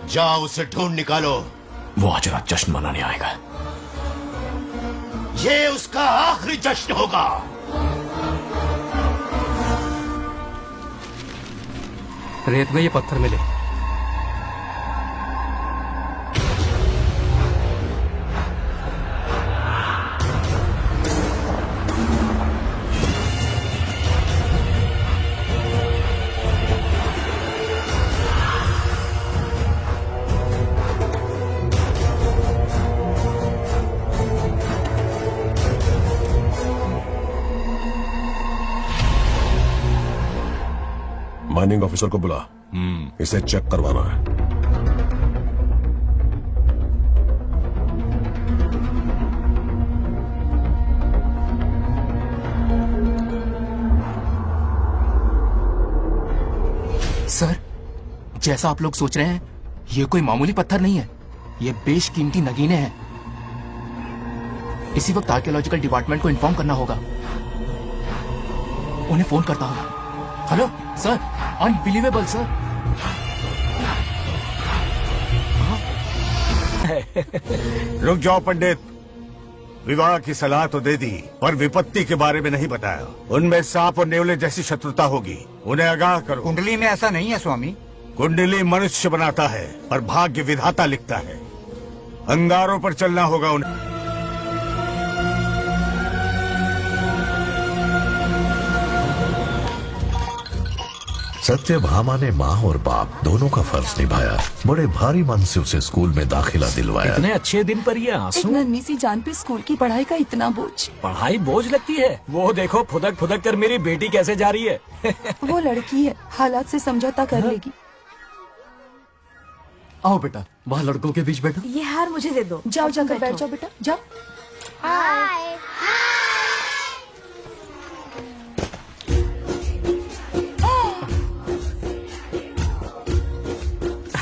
जाओ उसे ढूंढ निकालो। वो आज रात जश्न मनाने आएगा। ये उसका आखिरी जश्न होगा। रेत में ये पत्थर मिले। माइनिंग ऑफिसर को बुला। इसे चेक करवाना है। सर, जैसा आप लोग सोच रहे हैं, ये कोई मामूली पत्थर नहीं है। ये बेशकीमती नगीने हैं। इसी वक्त आर्कियोलॉजिकल डिपार्टमेंट को इन्फॉर्म करना होगा। उन्हें फोन करता हूँ। Hello sir, unbelievable sir. रुक जाओ पंडित, विवाह की सलाह तो दे दी पर विपत्ति के बारे में नहीं बताया। उनमें सांप और नेवले जैसी शत्रुता होगी, उन्हें आगाह करो। कुंडली में ऐसा नहीं है स्वामी। कुंडली मनुष्य बनाता है और भाग्य विधाता लिखता है। अंगारों पर चलना होगा उन्हें। सत्यभामा ने माँ और बाप दोनों का फर्ज निभाया। बड़े भारी मन से उसे स्कूल में दाखिला दिलवाया। इतने अच्छे दिन पर ये आंसू। एक नन्ही सी जान पे स्कूल की पढ़ाई का इतना बोझ। पढ़ाई बोझ लगती है। वो देखो फुदक फुदक कर मेरी बेटी कैसे जा रही है। वो लड़की है, हालात से समझौता कर लेगी। आओ बेटा, वहाँ लड़कों के बीच बैठो। ये हार मुझे दे दो। जाओ जाकर बैठ जाओ बेटा, जाओ। हाय।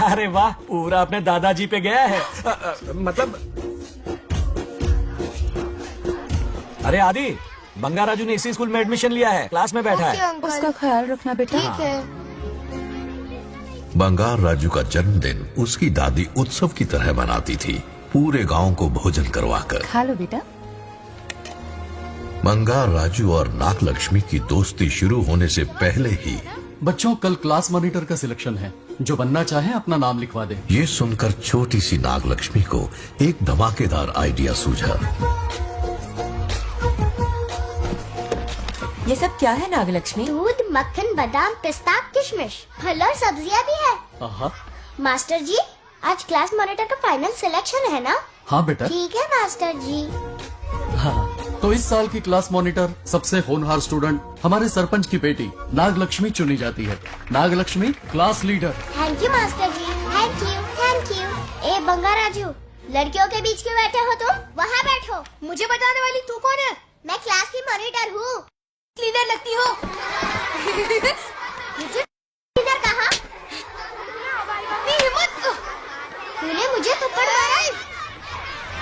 अरे वाह, पूरा अपने दादाजी पे गया है। मतलब अरे आदि, बंगा राजू ने इसी स्कूल में एडमिशन लिया है, क्लास में बैठा है। उसका ख्याल रखना बेटा। ठीक है। बंगार राजू का जन्मदिन उसकी दादी उत्सव की तरह मनाती थी, पूरे गांव को भोजन करवाकर। खा लो बेटा। बंगार राजू और नागलक्ष्मी की दोस्ती शुरू होने से पहले ही बच्चों, कल क्लास मॉनिटर का सिलेक्शन है। जो बनना चाहे अपना नाम लिखवा दे। ये सुनकर छोटी सी नागलक्ष्मी को एक धमाकेदार आइडिया सूझा। ये सब क्या है नागलक्ष्मी? दूध, मक्खन, बादाम, पिस्ता, किशमिश, फल और सब्जियां भी है। मास्टर जी, आज क्लास मॉनिटर का फाइनल सिलेक्शन है ना? हाँ बेटा। ठीक है मास्टर जी। हाँ, तो इस साल की क्लास मॉनिटर सबसे होनहार स्टूडेंट हमारे सरपंच की बेटी नागलक्ष्मी चुनी जाती है। Nagalakshmi class leader. Thank you master ji, thank you thank you. ए बंगा राजू, लड़कियों के बीच क्यों बैठे हो तुम? वहाँ बैठो। मुझे बताने वाली तू कौन है? मैं क्लास की मॉनिटर हूँ। लीडर लगती हो। मुझे लीडर कहा? तूने मुझे थप्पड़ मारा।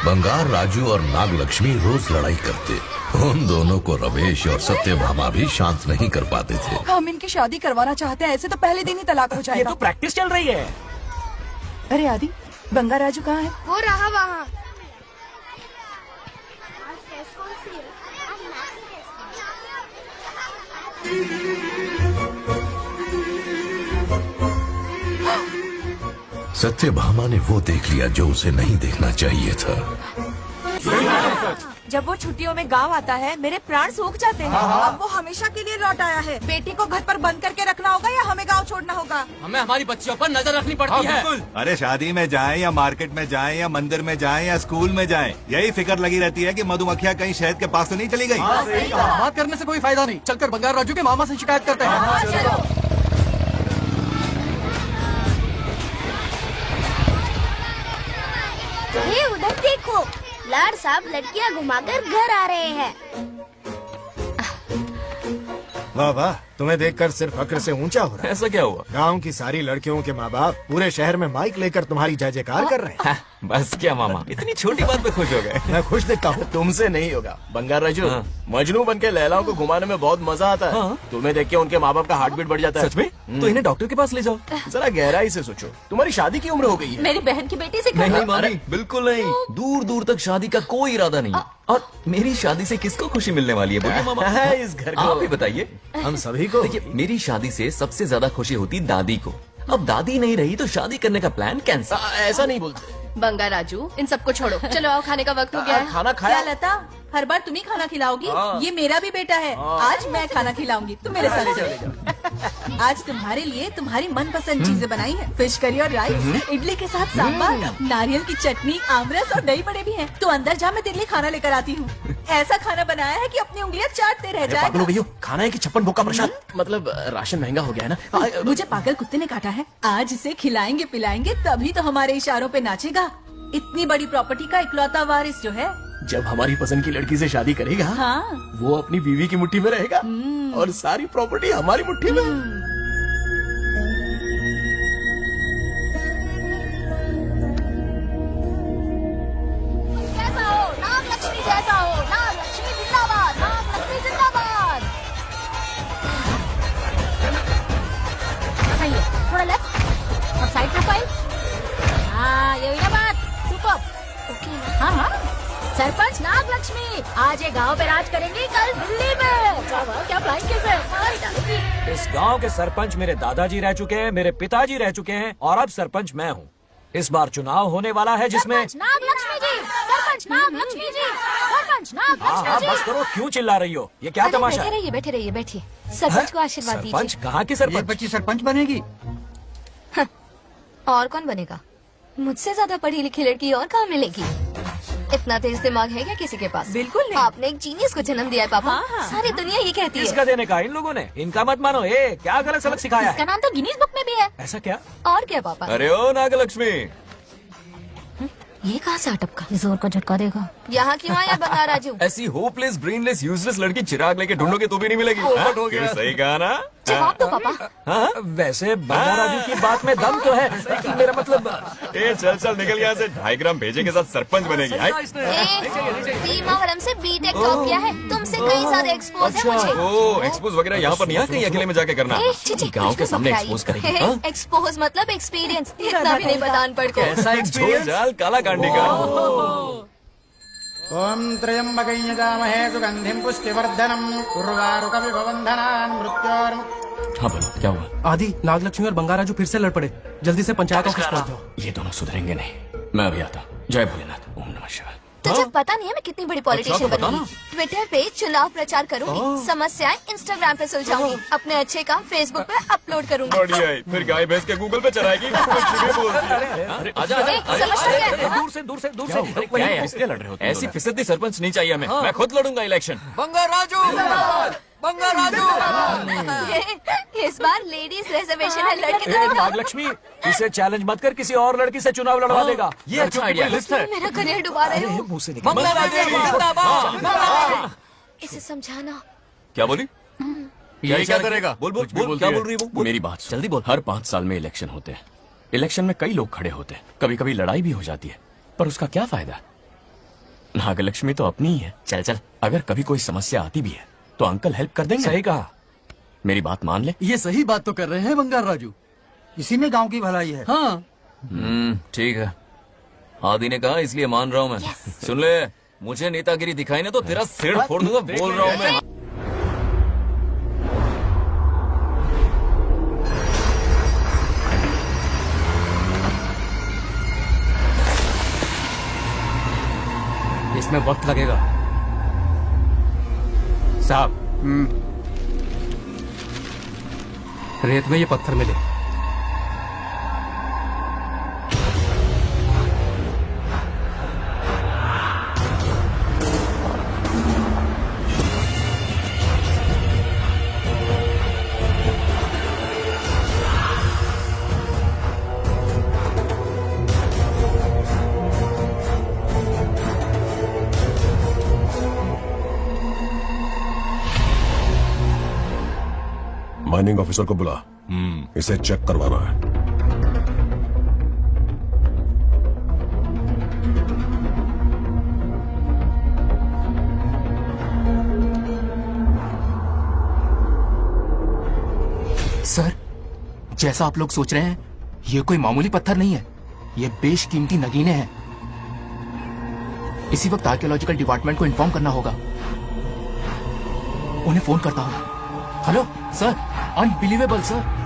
बंगार राजू और नागलक्ष्मी रोज लड़ाई करते। उन दोनों को रमेश और सत्यभामा भी शांत नहीं कर पाते थे। हम इनकी शादी करवाना चाहते हैं, ऐसे तो पहले दिन ही तलाक हो ये जाएगा। तो प्रैक्टिस चल रही है। अरे आदि, बंगा राजू कहाँ है? वो रहा वहाँ। सत्यभामा ने वो देख लिया जो उसे नहीं देखना चाहिए था। जब वो छुट्टियों में गांव आता है, मेरे प्राण सूख जाते हैं। अब वो हमेशा के लिए लौट आया है। बेटी को घर पर बंद करके रखना होगा या हमें गांव छोड़ना होगा? हमें हमारी बच्चियों पर नजर रखनी पड़ती है। अरे शादी में जाएं या मार्केट में जाएं या मंदिर में जाएं या स्कूल में जाएं, यही फिक्र लगी रहती है कि मधुमक्खियाँ कहीं शहद के पास तो नहीं चली गई। बात करने से कोई फायदा नहीं। चलकर बंगार राजू के मामा से शिकायत करते हैं। ये उधर देखो, लाड साहब लड़कियां घुमाकर घर आ रहे हैं। वाह वाह, तुम्हें देखकर सिर्फ फक्र से ऊंचा हो रहा है। ऐसा क्या हुआ? गांव की सारी लड़कियों के माँ बाप पूरे शहर में माइक लेकर तुम्हारी जय जयकार कर रहे हैं। बस क्या मामा, इतनी छोटी बात पे खुश हो गए। मैं खुश दिखता हूँ। तुमसे नहीं होगा बंगार राजू। हाँ। मजनू बन के लैलाओं को घुमाने में बहुत मजा आता है। हाँ। तुम्हें देख के उनके माँ बाप का हार्ट बीट बढ़ जाता है। सच में? तो इन्हें डॉक्टर के पास ले जाओ। जरा गहराई से सोचो, तुम्हारी शादी की उम्र हो गई है। मेरी बहन की बेटी से नहीं करो। मामी, बिल्कुल नहीं। दूर दूर तक शादी का कोई इरादा नहीं। और मेरी शादी से किसको खुशी मिलने वाली है बोलिए मामा? है इस घर को। आप ही बताइए। हम सभी को। देखिए, मेरी शादी से सबसे ज्यादा खुशी होती दादी को। अब दादी नहीं रही तो शादी करने का प्लान कैंसिल। ऐसा नहीं बोलते। बंगा राजू, इन सबको छोड़ो, चलो आओ, खाने का वक्त हो गया है। खाना क्या खाया? लता, हर बार तुम ही खाना खिलाओगी? हाँ। ये मेरा भी बेटा है। आज मैं खाना खिलाऊंगी, तुम मेरे साथ चलो। आज तुम्हारे लिए तुम्हारी मनपसंद चीजें बनाई है। फिश करी और राइस, इडली के साथ सांभर, नारियल की चटनी, आमरस और दही बड़े भी हैं। तो अंदर जा, मैं तेरे लिए खाना लेकर आती हूँ। ऐसा खाना बनाया है कि अपनी उंगलियां चाटते रह पागल हो जाएगा। गई हो? खाना है कि 56 भोग का प्रसाद? मतलब राशन महंगा हो गया है ना। मुझे पागल कुत्ते ने काटा है। आज इसे खिलाएंगे पिलाएंगे तभी तो हमारे इशारों पे नाचेगा। इतनी बड़ी प्रॉपर्टी का इकलौता वारिस जो है। जब हमारी पसंद की लड़की से शादी करेगा, हाँ। वो अपनी बीवी की मुट्ठी में रहेगा और सारी प्रॉपर्टी हमारी मुट्ठी में। कैसा हो नाग लक्ष्मी, जैसा हो नाग लक्ष्मी जिंदाबाद, नाग लक्ष्मी जिंदाबाद। सही है, थोड़ा लेफ्ट और साइड प्रोफाइल। हाँ ये हुई ना बात। सुपर। ओके। हाँ हाँ, सरपंच नाग लक्ष्मी आज ये गांव पे राज करेंगी, कल दिल्ली में। क्या फ्लाइंग किस है? मार डालेंगी। इस गांव के सरपंच मेरे दादाजी रह चुके हैं, मेरे पिताजी रह चुके हैं और अब सरपंच मैं हूँ। इस बार चुनाव होने वाला है जिसमें सरपंच नाग लक्ष्मी जी, सरपंच नाग लक्ष्मी जी, सरपंच नाग हाँ लक्ष्मी हाँ जी। बस करो, क्यों चिल्ला रही हो? ये क्या तमाशा है? बैठे रहिए बैठिए। सरपंच को आशीर्वाद सरपंच दीजिए। कहाँ की सरपंच? बच्ची सरपंच बनेगी। और कौन बनेगा? मुझसे ज्यादा पढ़ी लिखी लड़की और कहाँ मिलेगी? इतना तेज दिमाग है क्या किसी के पास? बिल्कुल नहीं। आपने एक जीनियस को जन्म दिया है पापा। हाँ, हाँ। सारी दुनिया ये कहती है। किसका देने का? इन लोगों ने। इनका मत मानो। क्या गलत सलत सिखाया इसका है? नाम तो गिनीज बुक में भी है। ऐसा क्या? और क्या पापा? अरे ओ नागलक्ष्मी, ये कहाँ से अटपका? जोर का झटका देगा। यहाँ क्यों आया बंगा राजू? ऐसी होपलेस ब्रेनलेस यूजलेस लड़की चिराग लेके ढूंढोगे तो भी नहीं मिलेगी। हाँ? क्यों, सही कहा ना? जवाब दो पापा। हाँ, वैसे बंगा राजू की बात में दम तो है, लेकिन मेरा मतलब चल चल निकल यहाँ से। 2.5 ग्राम भेजे के साथ सरपंच बनेगी। भीमावरम से बीटेक टॉप किया है, तुमसे कहीं ज्यादा एक्सपोज है मुझे। ओ एक्सपोज वगैरह यहाँ पर नहीं है, कहीं अकेले में जाके करना। गांव के सामने expose करेंगे, हाँ? एक्सपोज मतलब एक्सपीरियंस। इतना भी नहीं पता अनपढ़ को। ऐसा एक्सपीरियंस जाल काला कांडी का। ओम त्र्यंबकं यजामहे सुगंधिं पुष्टिवर्धनम् उर्वारुकविभवन्धनान् मृत्योर्। हाँ बोलो, क्या हुआ? आदि नागलक्ष्मी और बंगार राजू फिर से लड़ पड़े। जल्दी से पंचायत ऑफिस पहुंच जाओ। ये दोनों सुधरेंगे नहीं। मैं अभी आता हूँ। जय भोलेनाथ। ओम नमः शिवाय। तुझे पता नहीं है मैं कितनी बड़ी पॉलिटिशियन अच्छा, तो बनूंगी। ट्विटर पे चुनाव प्रचार करूंगी, समस्याएं इंस्टाग्राम पे सुलझाऊंगी, अपने अच्छे काम फेसबुक पे अपलोड करूंगी। बढ़िया है, फिर गाय भैंस के गूगल पे चढ़ाएगी। कुछ भी बोलती है। अरे आजा आजा, आजा, समझ आजा, गया? दूर से दूर से दूर से। अरे क्या है, इसलिए लड़ रहे हो? ऐसी फिसदी सरपंच नहीं चाहिए हमें। मैं खुद लड़ूंगा इलेक्शन। बंगा राजू, बंगा राजू। इस बार लेडीज रिजर्वेशन है, लड़के तो नागलक्ष्मी, इसे चैलेंज मत कर, किसी और लड़की से चुनाव लड़वा देगा। ये अच्छा आइडिया है। मेरा करियर डुबा रहे हो। मुंह से निकल। इसे समझाना। क्या बोली? ये क्या करेगा? बोल बोल बोल, क्या बोल रही है वो? मेरी बात जल्दी बोल। हर 5 साल में इलेक्शन होते हैं। इलेक्शन में कई लोग खड़े होते हैं, कभी कभी लड़ाई भी हो जाती है, पर उसका क्या फायदा? नागलक्ष्मी तो अपनी ही है। चल चल, अगर कभी कोई समस्या आती भी है तो अंकल हेल्प कर देंगे। सही कहा। मेरी बात मान ले। ये सही बात तो कर रहे हैं बंगार राजू। इसी में गांव की भलाई है। हाँ, ठीक है, आदि ने कहा इसलिए मान रहा हूँ मैं। सुन ले, मुझे नेतागिरी दिखाई ना तो तेरा सिर फोड़ दूंगा। बोल रहा हूँ मैं। इसमें वक्त लगेगा साहब। रेत में ये पत्थर मिले। माइनिंग ऑफिसर को बुला। इसे चेक करवाना है। सर, जैसा आप लोग सोच रहे हैं, ये कोई मामूली पत्थर नहीं है। ये बेशकीमती नगीने हैं। इसी वक्त आर्कियोलॉजिकल डिपार्टमेंट को इन्फॉर्म करना होगा। उन्हें फोन करता हूं। Hello sir, unbelievable sir.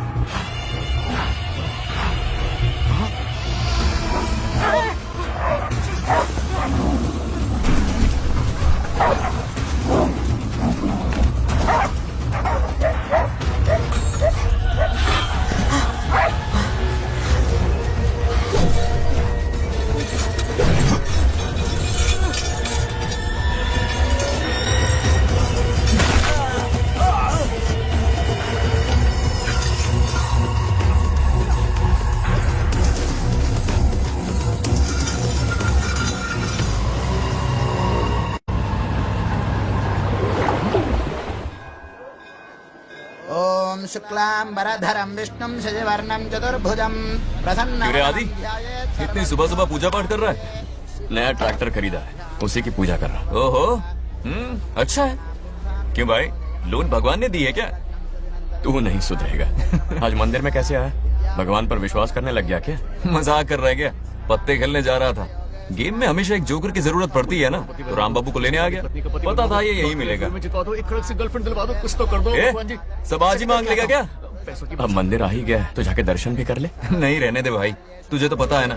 ओम शुक्लांबरधरं विष्णुं शशिवर्णं चतुर्भुजं प्रसन्नं। क्यों रे आदि, इतनी सुबह सुबह पूजा पाठ कर रहा है? नया ट्रैक्टर खरीदा है, उसी की पूजा कर रहा। ओहो, अच्छा है। क्यों भाई, लोन भगवान ने दी है क्या? तू नहीं सुधरेगा। आज मंदिर में कैसे आया? भगवान पर विश्वास करने लग गया क्या? मजाक कर रहा है क्या? पत्ते खेलने जा रहा था। गेम में हमेशा एक जोकर की जरूरत पड़ती है ना, तो राम बाबू को लेने आ गया। पता था ये यही मिलेगा। सब आज ही मांग लेगा क्या? अब मंदिर आ ही गया है, तो जाके दर्शन भी कर ले। नहीं, रहने दे भाई, तुझे तो पता है ना,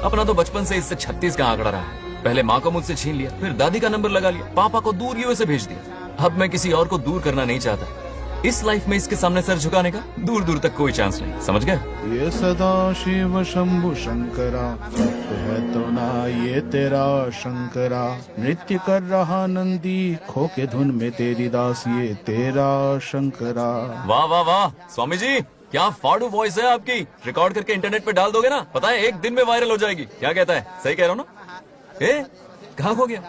अपना तो बचपन से इससे 36 का आंकड़ा रहा है। पहले माँ को मुझसे छीन लिया, फिर दादी का नंबर लगा लिया, पापा को दूर यूएसए भेज दिया। अब मैं किसी और को दूर करना नहीं चाहता। इस लाइफ में इसके सामने सर झुकाने का दूर दूर तक कोई चांस नहीं, समझ गए? ये सदा शिव शंभु शंकरा, सत्य है तो ना ये तेरा शंकरा। नृत्य कर रहा नंदी, खो के धुन में तेरी दास, ये तेरा शंकरा। वाह वाह वाह, स्वामी जी क्या फाड़ू वॉइस है आपकी। रिकॉर्ड करके इंटरनेट पे डाल दोगे ना, पता है एक दिन में वायरल हो जाएगी। क्या कहता है, सही कह रहा हूँ ना? कहाँ हो गया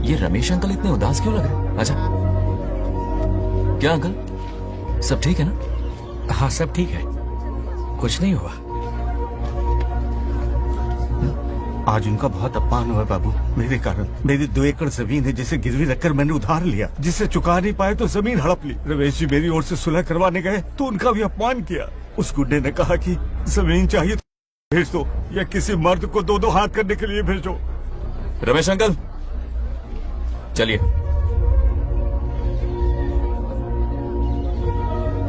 ये रमेश अंकल? इतने उदास क्यों लग रहे? अच्छा, क्या अंकल, सब ठीक है ना? हाँ सब ठीक है, कुछ नहीं हुआ। आज उनका बहुत अपमान हुआ बाबू, मेरे कारण। मेरी 2 एकड़ जमीन है जिसे गिरवी रखकर मैंने उधार लिया, जिसे चुका नहीं पाए तो जमीन हड़प ली। रमेश जी मेरी ओर से सुलह करवाने गए तो उनका भी अपमान किया। उस गुड्डे ने कहा कि जमीन चाहिए तो भेज दो, या किसी मर्द को 2-2 हाथ करने के लिए भेजो। रमेश अंकल चलिए।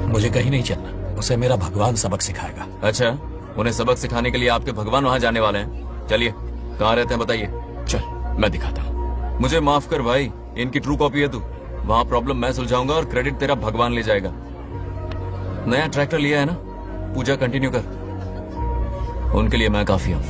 मुझे कहीं नहीं चलना, उसे मेरा भगवान सबक सिखाएगा। अच्छा, उन्हें सबक सिखाने के लिए आपके भगवान वहाँ जाने वाले हैं। चलिए, कहाँ रहते हैं बताइए। चल मैं दिखाता हूँ। मुझे माफ कर भाई, इनकी ट्रू कॉपी है तू। वहाँ प्रॉब्लम मैं सुलझाऊंगा और क्रेडिट तेरा भगवान ले जाएगा। नया ट्रैक्टर लिया है ना, पूजा कंटिन्यू कर। उनके लिए मैं काफी हूँ।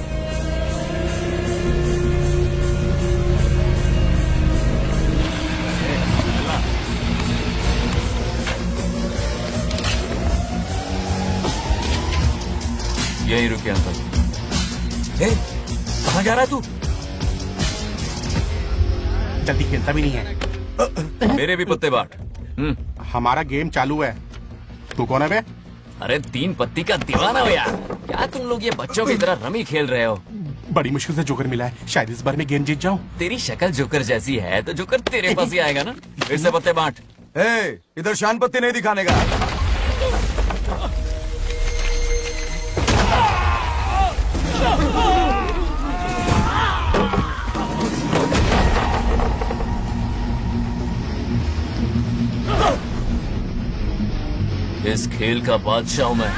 यही रुके अंकल। कहाँ जा रहा है तू? जल्दी खेलता भी नहीं है। मेरे भी पत्ते बाट। हमारा गेम चालू है। तू कौन है बे? अरे 3 पत्ती का दीवाना हो यार। क्या तुम लोग ये बच्चों की तरह रमी खेल रहे हो? बड़ी मुश्किल से जोकर मिला है, शायद इस बार में गेम जीत जाऊं। तेरी शक्ल जोकर जैसी है तो जोकर तेरे पास ही आएगा ना। फिर से पत्ते बांट। इधर शान पत्ती नहीं दिखाने का। इस खेल का बादशाह हूं मैं।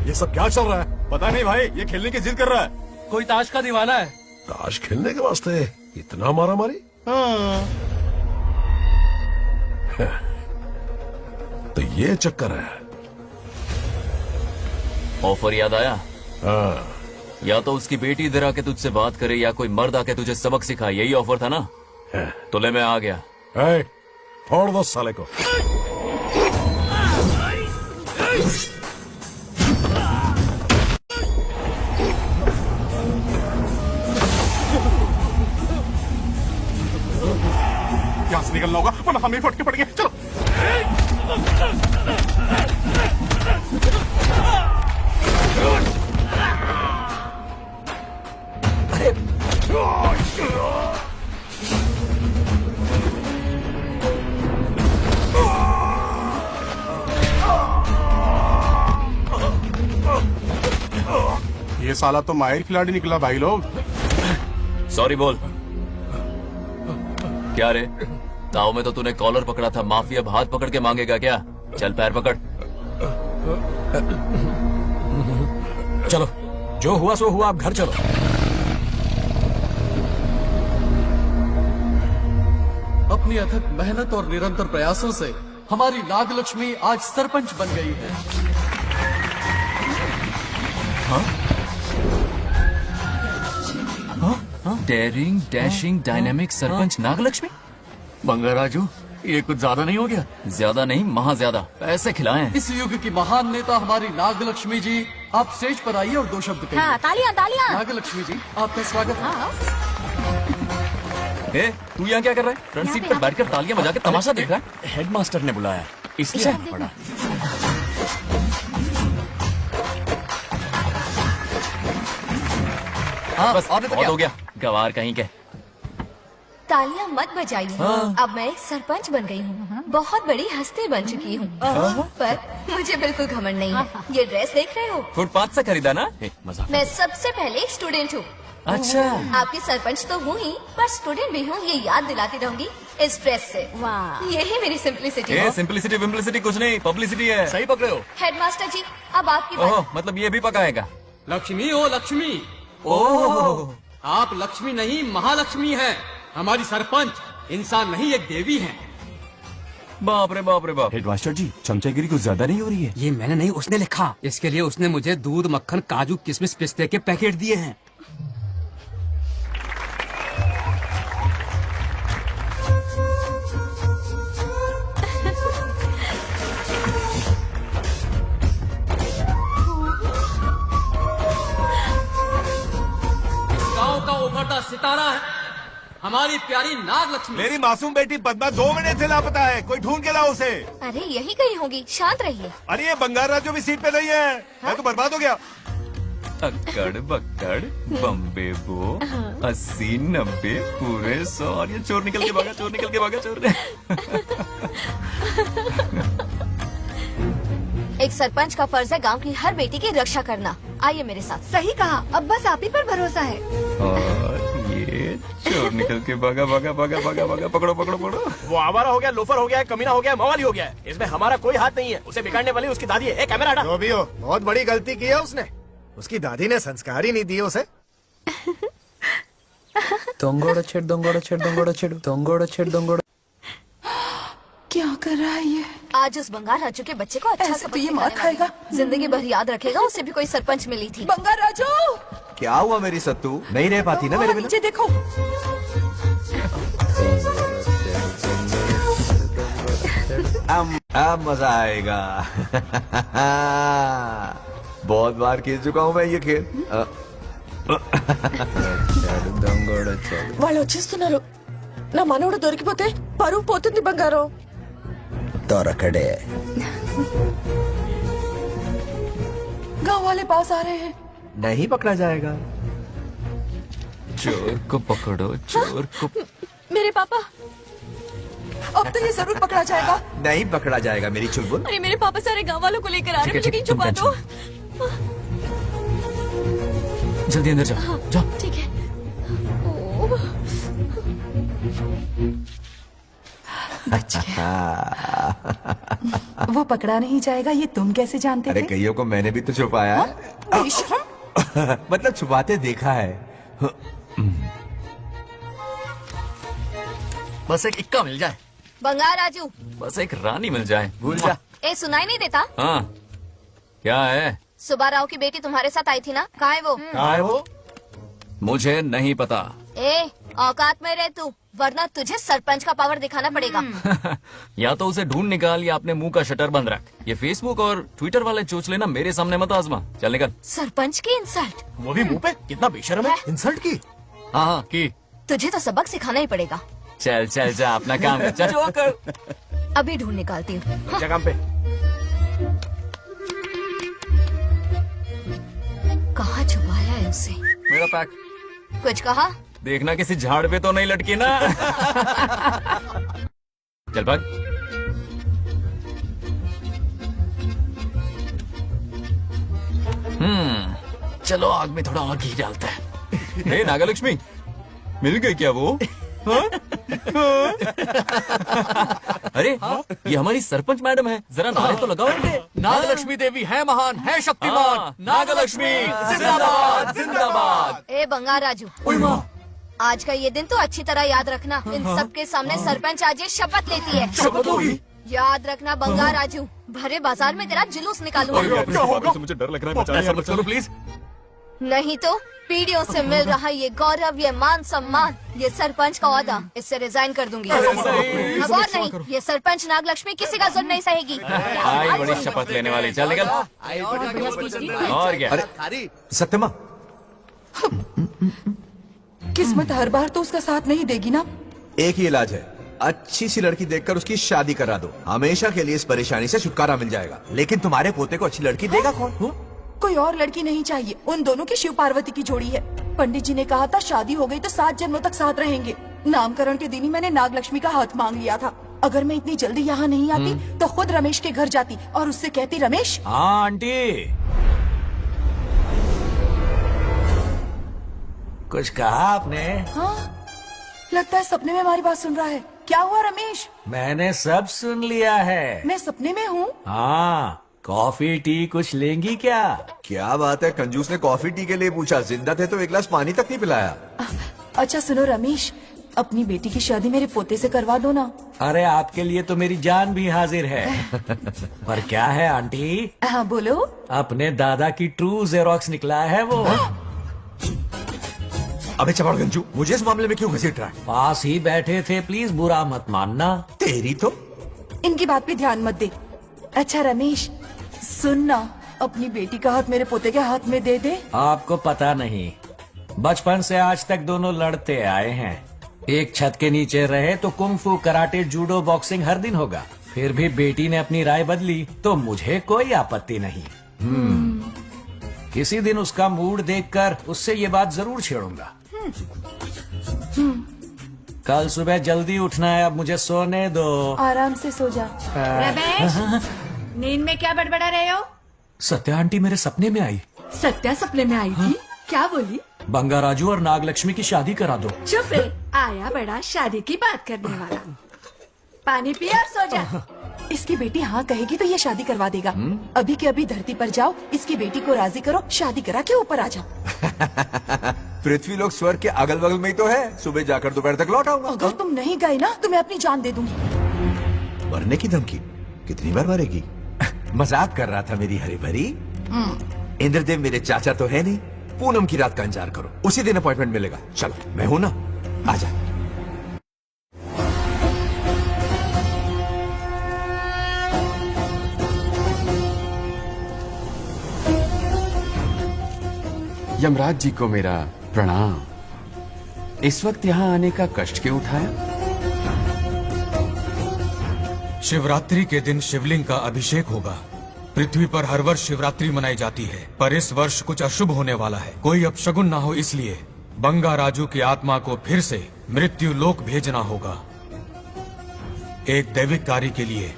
ये सब क्या चल रहा है? पता नहीं भाई, ये खेलने की जिद कर रहा है। कोई ताश का दीवाना है। ताश खेलने के वास्ते इतना मारा मारी? तो ये चक्कर है। ऑफर याद आया? या तो उसकी बेटी इधर आके तुझसे बात करे, या कोई मर्द आके तुझे सबक सिखाए। यही ऑफर था ना? तो ले मैं आ गया। फोड़ दो साले को। से निकलना होगा वरना हम ही फट के पड़ेंगे। चलो। ये साला तो माहिर खिलाड़ी निकला भाई लोग। सॉरी बोल। क्या रे, ताऊ में तो तूने कॉलर पकड़ा था, माफिया अब हाथ पकड़ के मांगेगा क्या? चल पैर पकड़। चलो, जो हुआ सो हुआ, आप घर चलो। अपनी अथक मेहनत और निरंतर प्रयासों से हमारी नागलक्ष्मी आज सरपंच बन गई है। Daring dashing dynamic sarpanch Nagalakshmi. Bangaraju, ये कुछ ज्यादा नहीं हो गया? ज्यादा नहीं, महा ज्यादा। पैसे खिलाएं। इस युग की महान नेता हमारी नागलक्ष्मी जी, आप स्टेज पर आइए और 2 शब्द कहिए। हाँ, तालियां तालियां। नागलक्ष्मी जी, आपका स्वागत है। तू यहाँ क्या कर रहा है? फ्रंट सीट पर बैठकर तालियां बजा के तमाशा देख रहा है? हेडमास्टर ने बुलाया इसलिए आना पड़ा। हाँ, बस बहुत हो गया, गवार कहीं के। तालियां मत बजाइए। हाँ। अब मैं एक सरपंच बन गई हूँ, बहुत बड़ी हस्ती बन चुकी हूँ, पर मुझे बिल्कुल घमंड नहीं है। ये ड्रेस देख रहे हो? फुटपाथ से खरीदा ना? मजाक। मैं सबसे पहले एक स्टूडेंट हूँ। अच्छा। आपकी सरपंच तो हूँ ही, पर स्टूडेंट भी हूँ, ये याद दिलाती रहूंगी इस ड्रेस से। वाह, यही मेरी सिंपलिसिटी है। सिंपलिसिटी विम्पलिसिटी कुछ नहीं, पब्लिसिटी है। सही पकड़े हो। हेडमास्टर जी, अब आपकी बात। ओह, मतलब ये भी पकाएगा? लक्ष्मी, ओ लक्ष्मी, ओह, आप लक्ष्मी नहीं महालक्ष्मी हैं। हमारी सरपंच इंसान नहीं, एक देवी हैं। बाप रे बाप रे बाप। हेडमास्टर जी, चमचागिरी कुछ ज्यादा नहीं हो रही है? ये मैंने नहीं, उसने लिखा। इसके लिए उसने मुझे दूध, मक्खन, काजू, किशमिश, पिस्ते के पैकेट दिए हैं। गांव का उभरता सितारा है हमारी प्यारी नागलक्ष्मी। मेरी मासूम बेटी पद्मा 2 महीने से लापता है, कोई ढूंढ के लाओ उसे। अरे यही कहीं होगी, शांत रहिए। अरे ये बंगार राजू भी सीट पे नहीं है, मैं तो बर्बाद हो गया। अक्कड़ बक्कड़ बम्बे बो 80 90 पूरे 100 और ये चोर निकल के भागा, चोर निकल के भागा, चोर। एक सरपंच का फर्ज है गांव की हर बेटी की रक्षा करना। आइए मेरे साथ। सही कहा, अब बस आप ही पर भरोसा है। और ये चोर निकल के भागा भागा भागा भागा भागा, पकड़ो पकड़ो पकड़ो। वो आवारा हो गया, लोफर हो गया, कमीना हो गया, मवाली हो गया। इसमें हमारा कोई हाथ नहीं है। उसे बिगाड़ने वाली उसकी दादी है। कैमरा हटा। जो भी हो, बहुत बड़ी गलती की है उसने। उसकी दादी ने संस्कार ही नहीं दिए उसे। दंगोड़ा छेड़ दंगोड़ा छेड़ दंगोड़ा छेड़ दंगोड़ा छेड़ दंगोड़ा। क्या कर रहा है ये? आज उस बंगार राजू के बच्चे को अच्छा ऐसे तो ये मार खाएगा। जिंदगी भर याद रखेगा, उसे भी कोई सरपंच मिली थी। बंगार राजू, क्या हुआ मेरी सत्तू? नहीं रह पाती ना मेरे बिना? नीचे देखो। अब मजा आएगा। बहुत बार खेल चुका हूँ मैं ये खेल। వాళ్ళు వచ్చేస్తున్నారు. నా మనవడు దొరికిపోతే పరువు పోతుంది బంగారం. दौरकड़े गांव वाले पास आ रहे हैं. नहीं पकड़ा जाएगा। चोर को पकड़ो, चोर को। मेरे पापा, अब तो ये जरूर पकड़ा जाएगा. नहीं पकड़ा जाएगा मेरी चुलबुल। अरे मेरे पापा सारे गांव वालों को लेकर आ रहे हैं, मुझे कहीं छुपा दो। जल्दी अंदर जाओ, जाओ। ठीक है। वो पकड़ा नहीं जाएगा, ये तुम कैसे जानते अरे थे? कईयों को मैंने भी तो छुपाया है। मतलब छुपाते देखा है। बस एक इक्का मिल जाए। बंगार राजू, बस एक रानी मिल जाए, भूल जा। ए सुनाई नहीं देता? हाँ, क्या है? सुबा राव की बेटी तुम्हारे साथ आई थी ना, कहाँ है वो? कहाँ है वो? मुझे नहीं पता। ए औकात में रह तू, वरना तुझे सरपंच का पावर दिखाना पड़ेगा। या तो उसे ढूंढ निकाल या अपने मुंह का शटर बंद रख। ये फेसबुक और ट्विटर वाले चोचले ना मेरे सामने मत आजमा। चल निकल। सरपंच की इंसल्ट, वो भी मुंह पे, कितना बेशर्म है। इंसल्ट की? हाँ हाँ की। तुझे तो सबक सिखाना ही पड़ेगा। चल चल जा अपना काम कर, चल जो कर। अभी ढूंढ निकालती हूँ। क्या काम पे? कहाँ छुपाया है उसे? मेरा पैक। कुछ कहा? देखना किसी झाड़ पे तो नहीं लटकी ना। चल भाग। चलो आग में थोड़ा और घी डालता है। हे नागलक्ष्मी, मिल गई क्या वो? हाँ? अरे ये हमारी सरपंच मैडम है, जरा नारे तो लगाओ इनके। नागलक्ष्मी देवी है महान, है शक्तिमान। नागलक्ष्मी जिंदाबाद जिंदाबाद। ए बंगार राजू, आज का ये दिन तो अच्छी तरह याद रखना। इन सबके सामने सरपंच आज ये शपथ लेती है। शपथ होगी? याद रखना बंगार राजू, भरे बाजार में तेरा जुलूस निकालूंगा। मुझे डर लग रहा है, बचाओ प्लीज। नहीं तो पीढ़ियों से मिल रहा ये गौरव, ये मान सम्मान, ये सरपंच का ओहदा, इससे रिजाइन कर दूंगी। अब और नहीं, ये सरपंच नागलक्ष्मी किसी का जुल्म नहीं सहेगी। आई बड़ी शपथ लेने वाली, चल निकल। और क्या? अरे सत्यमा, किस्मत हर बार तो उसका साथ नहीं देगी ना। एक ही इलाज है, अच्छी सी लड़की देखकर उसकी शादी करा दो, हमेशा के लिए इस परेशानी से छुटकारा मिल जाएगा। लेकिन तुम्हारे पोते को अच्छी लड़की देगा कौन? कोई और लड़की नहीं चाहिए, उन दोनों की शिव पार्वती की जोड़ी है। पंडित जी ने कहा था शादी हो गई तो 7 जन्मों तक साथ रहेंगे। नामकरण के दिन ही मैंने नागलक्ष्मी का हाथ मांग लिया था। अगर मैं इतनी जल्दी यहाँ नहीं आती तो खुद रमेश के घर जाती और उससे कहती, रमेश। हाँ आंटी, कुछ कहा आपने? हाँ, लगता है सपने में हमारी बात सुन रहा है। क्या हुआ रमेश? मैंने सब सुन लिया है। मैं सपने में हूँ? हाँ, कॉफी टी कुछ लेंगी क्या? क्या बात है, कंजूस ने कॉफी टी के लिए पूछा, जिंदा थे तो एक गिलास पानी तक नहीं पिलाया। अच्छा सुनो रमेश, अपनी बेटी की शादी मेरे पोते से करवा दो ना। अरे आपके लिए तो मेरी जान भी हाजिर है। पर क्या है आंटी? हाँ बोलो। अपने दादा की ट्रू जेरोक्स निकला है वो। अबे चमार गंजू, मुझे इस मामले में क्यों घसीट रहा है? पास ही बैठे थे, प्लीज बुरा मत मानना। तेरी तो इनकी बात पे ध्यान मत दे। अच्छा रमेश सुन ना, अपनी बेटी का हाथ मेरे पोते के हाथ में दे दे। आपको पता नहीं, बचपन से आज तक दोनों लड़ते आए हैं। एक छत के नीचे रहे तो कुंफू, कराटे, जूडो, बॉक्सिंग हर दिन होगा। फिर भी बेटी ने अपनी राय बदली तो मुझे कोई आपत्ति नहीं। किसी दिन उसका मूड देखकर उससे ये बात जरूर छेड़ूंगा। कल सुबह जल्दी उठना है, अब मुझे सोने दो। आराम से सो जा। रमेश, नींद में क्या बड़बड़ा रहे हो? सत्या आंटी मेरे सपने में आई। सत्या सपने में आई थी? क्या बोली? बंगाराजू और नागलक्ष्मी की शादी करा दो। चुप रे, आया बड़ा शादी की बात करने वाला। पानी पिया और सो जा। इसकी बेटी हाँ कहेगी तो ये शादी करवा देगा। अभी के अभी धरती पर जाओ, इसकी बेटी को राजी करो, शादी करा के ऊपर आ जाओ। पृथ्वी लोग स्वर्ग के अगल बगल में ही तो है, सुबह जाकर दोपहर तक लौट आऊंगा। अगर तुम नहीं गए ना तो मैं अपनी जान दे दूंगी। मरने की धमकी? कितनी बार मरेगी? मजाक कर रहा था मेरी हरी भरी। इंद्रदेव मेरे चाचा तो है नहीं। पूनम की रात का इंतजार करो, उसी दिन अपॉइंटमेंट मिलेगा। चलो मैं हूं ना, आजा। यमराज जी को मेरा प्रणाम। इस वक्त यहाँ आने का कष्ट क्यों उठाया? शिवरात्रि के दिन शिवलिंग का अभिषेक होगा। पृथ्वी पर हर वर्ष शिवरात्रि मनाई जाती है, पर इस वर्ष कुछ अशुभ होने वाला है। कोई अपशगुन ना हो, इसलिए बंगाराजू की आत्मा को फिर से मृत्यु लोक भेजना होगा। एक दैविक कार्य के लिए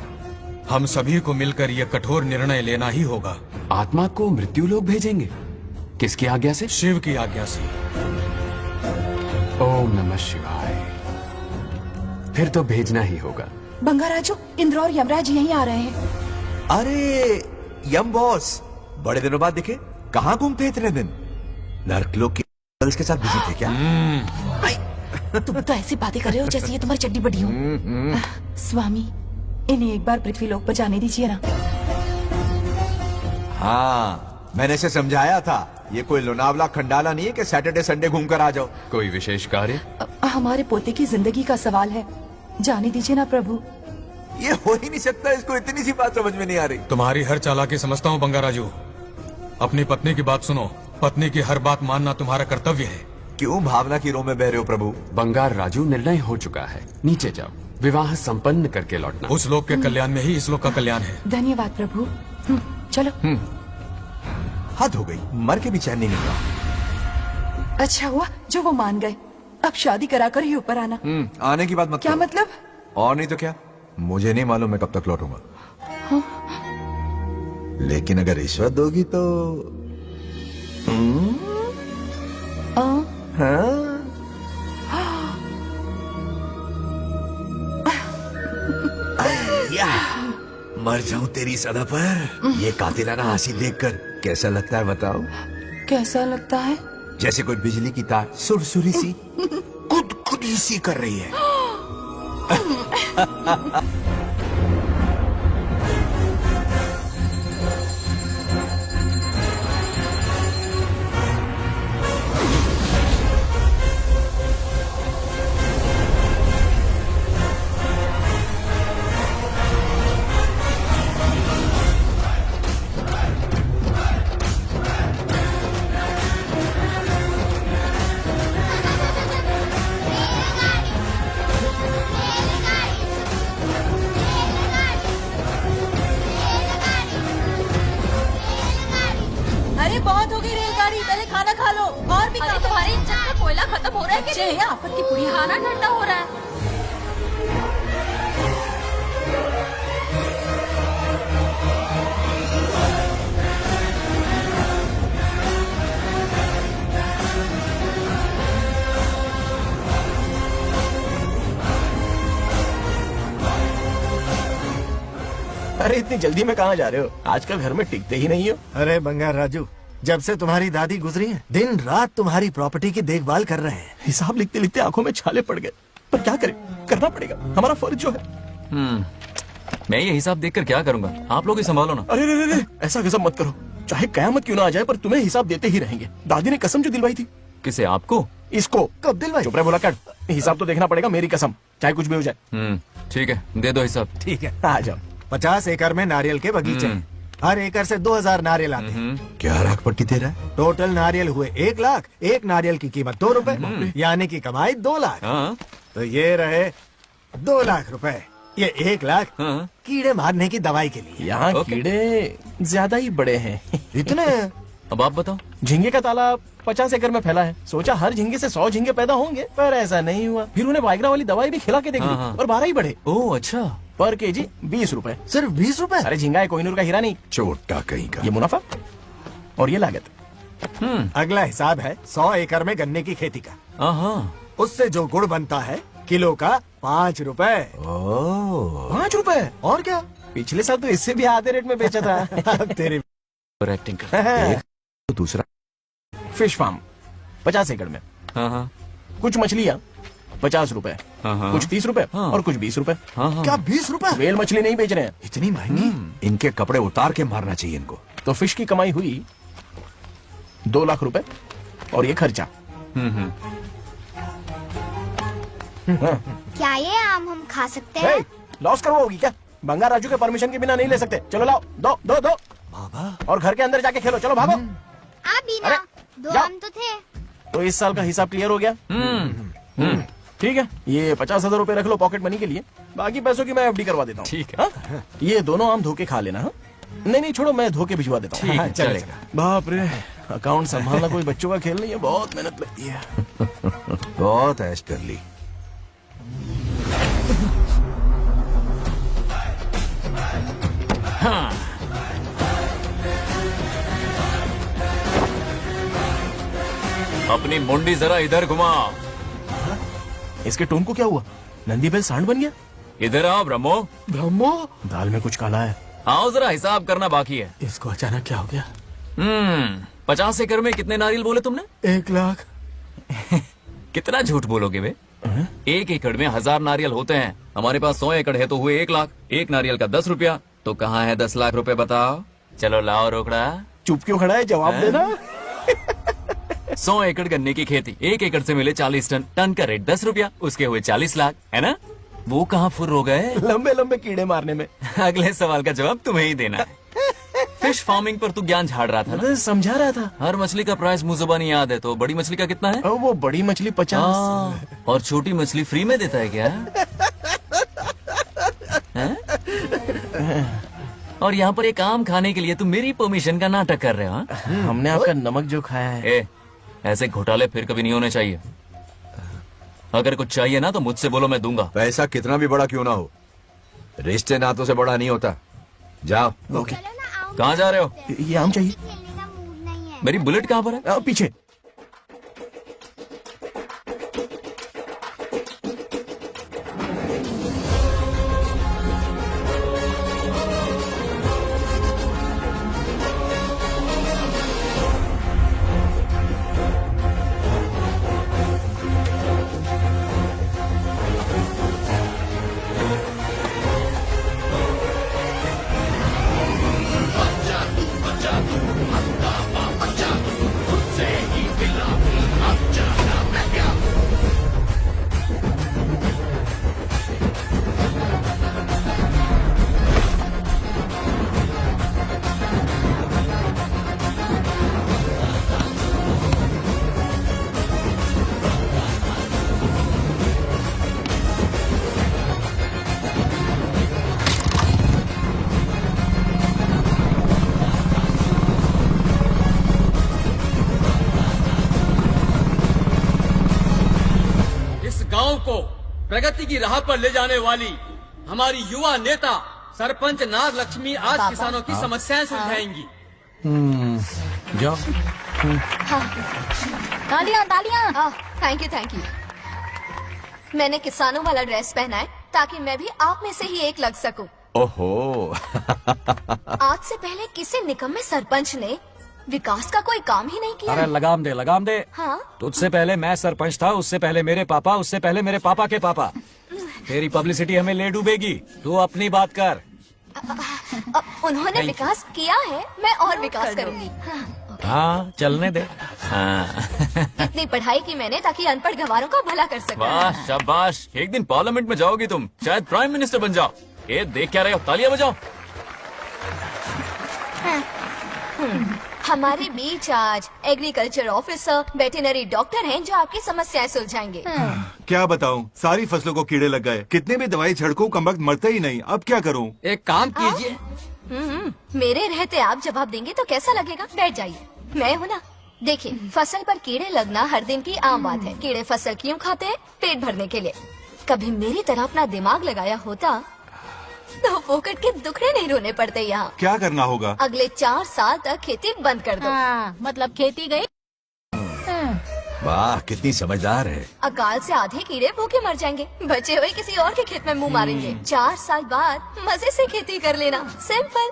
हम सभी को मिलकर यह कठोर निर्णय लेना ही होगा। आत्मा को मृत्यु लोक भेजेंगे? किसकी आज्ञा से? शिव की आज्ञा से। ओम नमः शिवाय। फिर तो भेजना ही होगा। बंगाराजू, इंद्र और यमराज यहीं आ रहे हैं। अरे यम बॉस, बड़े दिनों बाद दिखे। कहाँ घूमते इतने दिन? नर्कलोक के गर्ल्स के साथ बिजी थे क्या? तुम तो ऐसी बातें कर रहे हो जैसे ये तुम्हारी चड्डी बड़ी हो। स्वामी, इन्हें एक बार पृथ्वी लोक पर जाने दीजिए ना। हाँ, मैंने इसे समझाया था, ये कोई लोनावला खंडाला नहीं है कि सैटरडे संडे घूम कर आ जाओ। कोई विशेष कार्य? हमारे पोते की जिंदगी का सवाल है, जाने दीजिए ना प्रभु। ये हो ही नहीं सकता, इसको इतनी सी बात समझ में नहीं आ रही। तुम्हारी हर चालाकी समझता हूँ बंगाराजू। अपनी पत्नी की बात सुनो। पत्नी की हर बात मानना तुम्हारा कर्तव्य है। क्यों भावना की रो में बह रहे हो प्रभु? बंगार राजू, निर्णय हो चुका है, नीचे जाओ, विवाह संपन्न करके लौटना। उस लोग के कल्याण में ही इस लोग का कल्याण है। धन्यवाद प्रभु। चलो। हद हो गई, मर के भी चैन नहीं मिलता। अच्छा हुआ जो वो मान गए। अब शादी कराकर ही ऊपर आना। आने की बात मत क्या करो। मतलब? और नहीं तो क्या, मुझे नहीं मालूम मैं कब तक लौटूंगा। लेकिन अगर रिश्वत दोगी तो मर जाऊं तेरी सदा पर। ये कातिलाना हंसी देखकर कैसा लगता है बताओ? कैसा लगता है? जैसे कोई बिजली की तार सुरसुरी सी गुदगुदी सी कर रही है। अरे बहुत हो गई रेलगाड़ी, पहले खाना खा लो। और भी अरे तुम्हारे इंजन में कोयला खत्म हो रहा है बच्चे हैं, आफत की पुड़ी। खाना ठंडा हो रहा है। अरे इतनी जल्दी में कहाँ जा रहे हो? आजकल घर में टिकते ही नहीं हो। अरे बंगार राजू, जब से तुम्हारी दादी गुजरी है दिन रात तुम्हारी प्रॉपर्टी की देखभाल कर रहे हैं। हिसाब लिखते लिखते आंखों में छाले पड़ गए, पर क्या करें, करना पड़ेगा, हमारा फर्ज जो है। मैं ये हिसाब देखकर क्या करूंगा? आप लोग ही संभालो ना। अरे रे, ऐसा कसम मत करो, चाहे कयामत क्यों ना आ जाए पर तुम्हें हिसाब देते ही रहेंगे। दादी ने कसम जो दिलवाई थी। किसे? आपको? इसको। कब दिलवाई? चुप रहे, बोला कर। हिसाब तो देखना पड़ेगा, मेरी कसम, चाहे कुछ भी हो जाए। ठीक है, दे दो हिसाब। ठीक है, आ जाओ। 50 एकड़ में नारियल के बगीचे हैं। हर एकड़ से 2000 नारियल आते हैं। क्या राख पट्टी दे रहा है? टोटल नारियल हुए 1 लाख। एक नारियल की कीमत 2 रुपए, यानी कि कमाई 2 लाख। तो ये रहे 2 लाख रुपए। ये 1 लाख कीड़े मारने की दवाई के लिए। यहाँ कीड़े ज्यादा ही बड़े हैं। इतने? अब आप बताओ। झींगे का तालाब 50 एकड़ में फैला है। सोचा हर झींगे से 100 झींगे पैदा होंगे, पर ऐसा नहीं हुआ। फिर उन्हें वाइग्रा वाली दवाई भी खिला के देख ली और 12 ही बढ़े। ओह अच्छा। पर केजी 20 रुपए। सिर्फ 20 रुपए? अरे झींगा है, कोहिनूर का हीरा नहीं। छोटा कहीं का। ये मुनाफा और ये लागत। अगला हिसाब है 100 एकड़ में गन्ने की खेती का। उससे जो गुड़ बनता है किलो का 5 रुपए। 5 रुपए? और क्या, पिछले साल तो इससे भी आधे रेट में बेचा था। तेरी एक्टिंग कर। तो दूसरा फिश फार्म 50 एकड़ में। कुछ मछलियाँ 50 रुपए, कुछ 30 रुपए और कुछ 20 रुपए। क्या 20 रुपए? वेल मछली नहीं बेच रहे हैं। इतनी महंगी? इनके कपड़े उतार के मारना चाहिए इनको। तो फिश की कमाई हुई 2 लाख रुपए और ये खर्चा। क्या ये आम हम खा सकते हैं? लॉस करवाओगी क्या? बंगार राजू के परमिशन के बिना नहीं ले सकते। चलो लाओ, दो दो दो। बाबा। और घर के अंदर जाके खेलो, चलो भागो। आप भी ना, 2 आम तो थे। तो इस साल का हिसाब क्लियर हो गया। ठीक है, ये 50,000 रुपए रख लो पॉकेट मनी के लिए, बाकी पैसों की मैं एफडी करवा देता हूँ। ठीक है। ये दोनों आम धो के खा लेना। नहीं छोड़ो, मैं धो के भिजवा देता हूँ। चलेगा। बाप रे, अकाउंट संभालना कोई बच्चों का खेल नहीं है, बहुत मेहनत लगती है। बहुत ऐश कर ली। अपनी मुंडी जरा इधर घुमा। इसके टोन को क्या हुआ? नंदी बैल सांड बन गया? इधर आओ ब्रह्मो। ब्रह्मो? दाल में कुछ काला है। आओ जरा, हिसाब करना बाकी है। इसको अचानक क्या हो गया? 50 एकड़ में कितने नारियल बोले तुमने? 1 लाख। कितना झूठ बोलोगे वे? 1 एकड़ में 1000 नारियल होते हैं। हमारे पास 100 एकड़ है तो हुए 1 लाख। एक नारियल का 10 रुपया, तो कहाँ है 10 लाख रुपए बताओ? चलो लाओ रोकड़ा। चुप क्यों खड़ा है, जवाब देना। 100 एकड़ गन्ने की खेती, 1 एकड़ से मिले 40 टन, टन का रेट 10 रुपया, उसके हुए 40 लाख, है ना? वो कहाँ फुर हो गए? लंबे लंबे कीड़े मारने में। अगले सवाल का जवाब तुम्हें ही देना है। फिश फार्मिंग पर तू ज्ञान झाड़ रहा था ना? समझा रहा था। हर मछली का प्राइस मुंह जुबानी याद है, तो बड़ी मछली का कितना है? वो बड़ी मछली 50। और छोटी मछली फ्री में देता है क्या? हैं? और यहाँ पर एक आम खाने के लिए तुम मेरी परमिशन का नाटक कर रहे हो? हमने आपका नमक जो खाया है। ऐसे घोटाले फिर कभी नहीं होने चाहिए। अगर कुछ चाहिए ना तो मुझसे बोलो, मैं दूंगा। पैसा कितना भी बड़ा क्यों ना हो, रिश्ते नातों से बड़ा नहीं होता। जाओ। ओके। कहाँ जा रहे हो? ये आम चाहिए। मेरी बुलेट कहाँ पर है? पीछे। गांव को प्रगति की राह पर ले जाने वाली हमारी युवा नेता सरपंच नाग लक्ष्मी आज किसानों की समस्याएं सुलझाएंगी। जाओ। तालियां तालियां। Thank you. मैंने किसानों वाला ड्रेस पहना है ताकि मैं भी आप में से ही एक लग सकूं। ओहो। आज से पहले किसी निकम्मे सरपंच ने विकास का कोई काम ही नहीं किया। अरे लगाम दे। हाँ? तुझसे पहले मैं सरपंच था, उससे पहले मेरे पापा, उससे पहले मेरे पापा के पापा। तेरी पब्लिसिटी हमें ले डूबेगी, तू अपनी बात कर। उन्होंने विकास किया है, मैं और विकास करूंगी। हाँ चलने दे। इतनी पढ़ाई की मैंने ताकि अनपढ़ गंवारों का भला कर सकूं। वाह शाबाश, एक दिन पार्लियामेंट में जाओगी तुम, शायद प्राइम मिनिस्टर बन जाओ। ये देख क्या रहे हो, तालियां बजाओ। हमारे बीच आज एग्रीकल्चर ऑफिसर, वेटरनरी डॉक्टर हैं जो आपकी समस्याएं सुलझाएंगे। क्या बताऊं, सारी फसलों को कीड़े लग गए। कितने भी दवाई छिड़कूं, कमबख्त मरते ही नहीं। अब क्या करूं? एक काम कीजिए। मेरे रहते आप जवाब देंगे तो कैसा लगेगा? बैठ जाइए, मैं हूँ ना। देखिए, फसल पर कीड़े लगना हर दिन की आम बात है। कीड़े फसल क्यों खाते हैं? पेट भरने के लिए। कभी मेरी तरह अपना दिमाग लगाया होता तो फोकट के दुखड़े नहीं रोने पड़ते यहाँ। क्या करना होगा? अगले 4 साल तक खेती बंद कर दो। मतलब खेती गई। वाह, कितनी समझदार है। अकाल से आधे कीड़े भूखे मर जाएंगे, बचे हुए किसी और के खेत में मुंह मारेंगे। 4 साल बाद मजे से खेती कर लेना। Simple.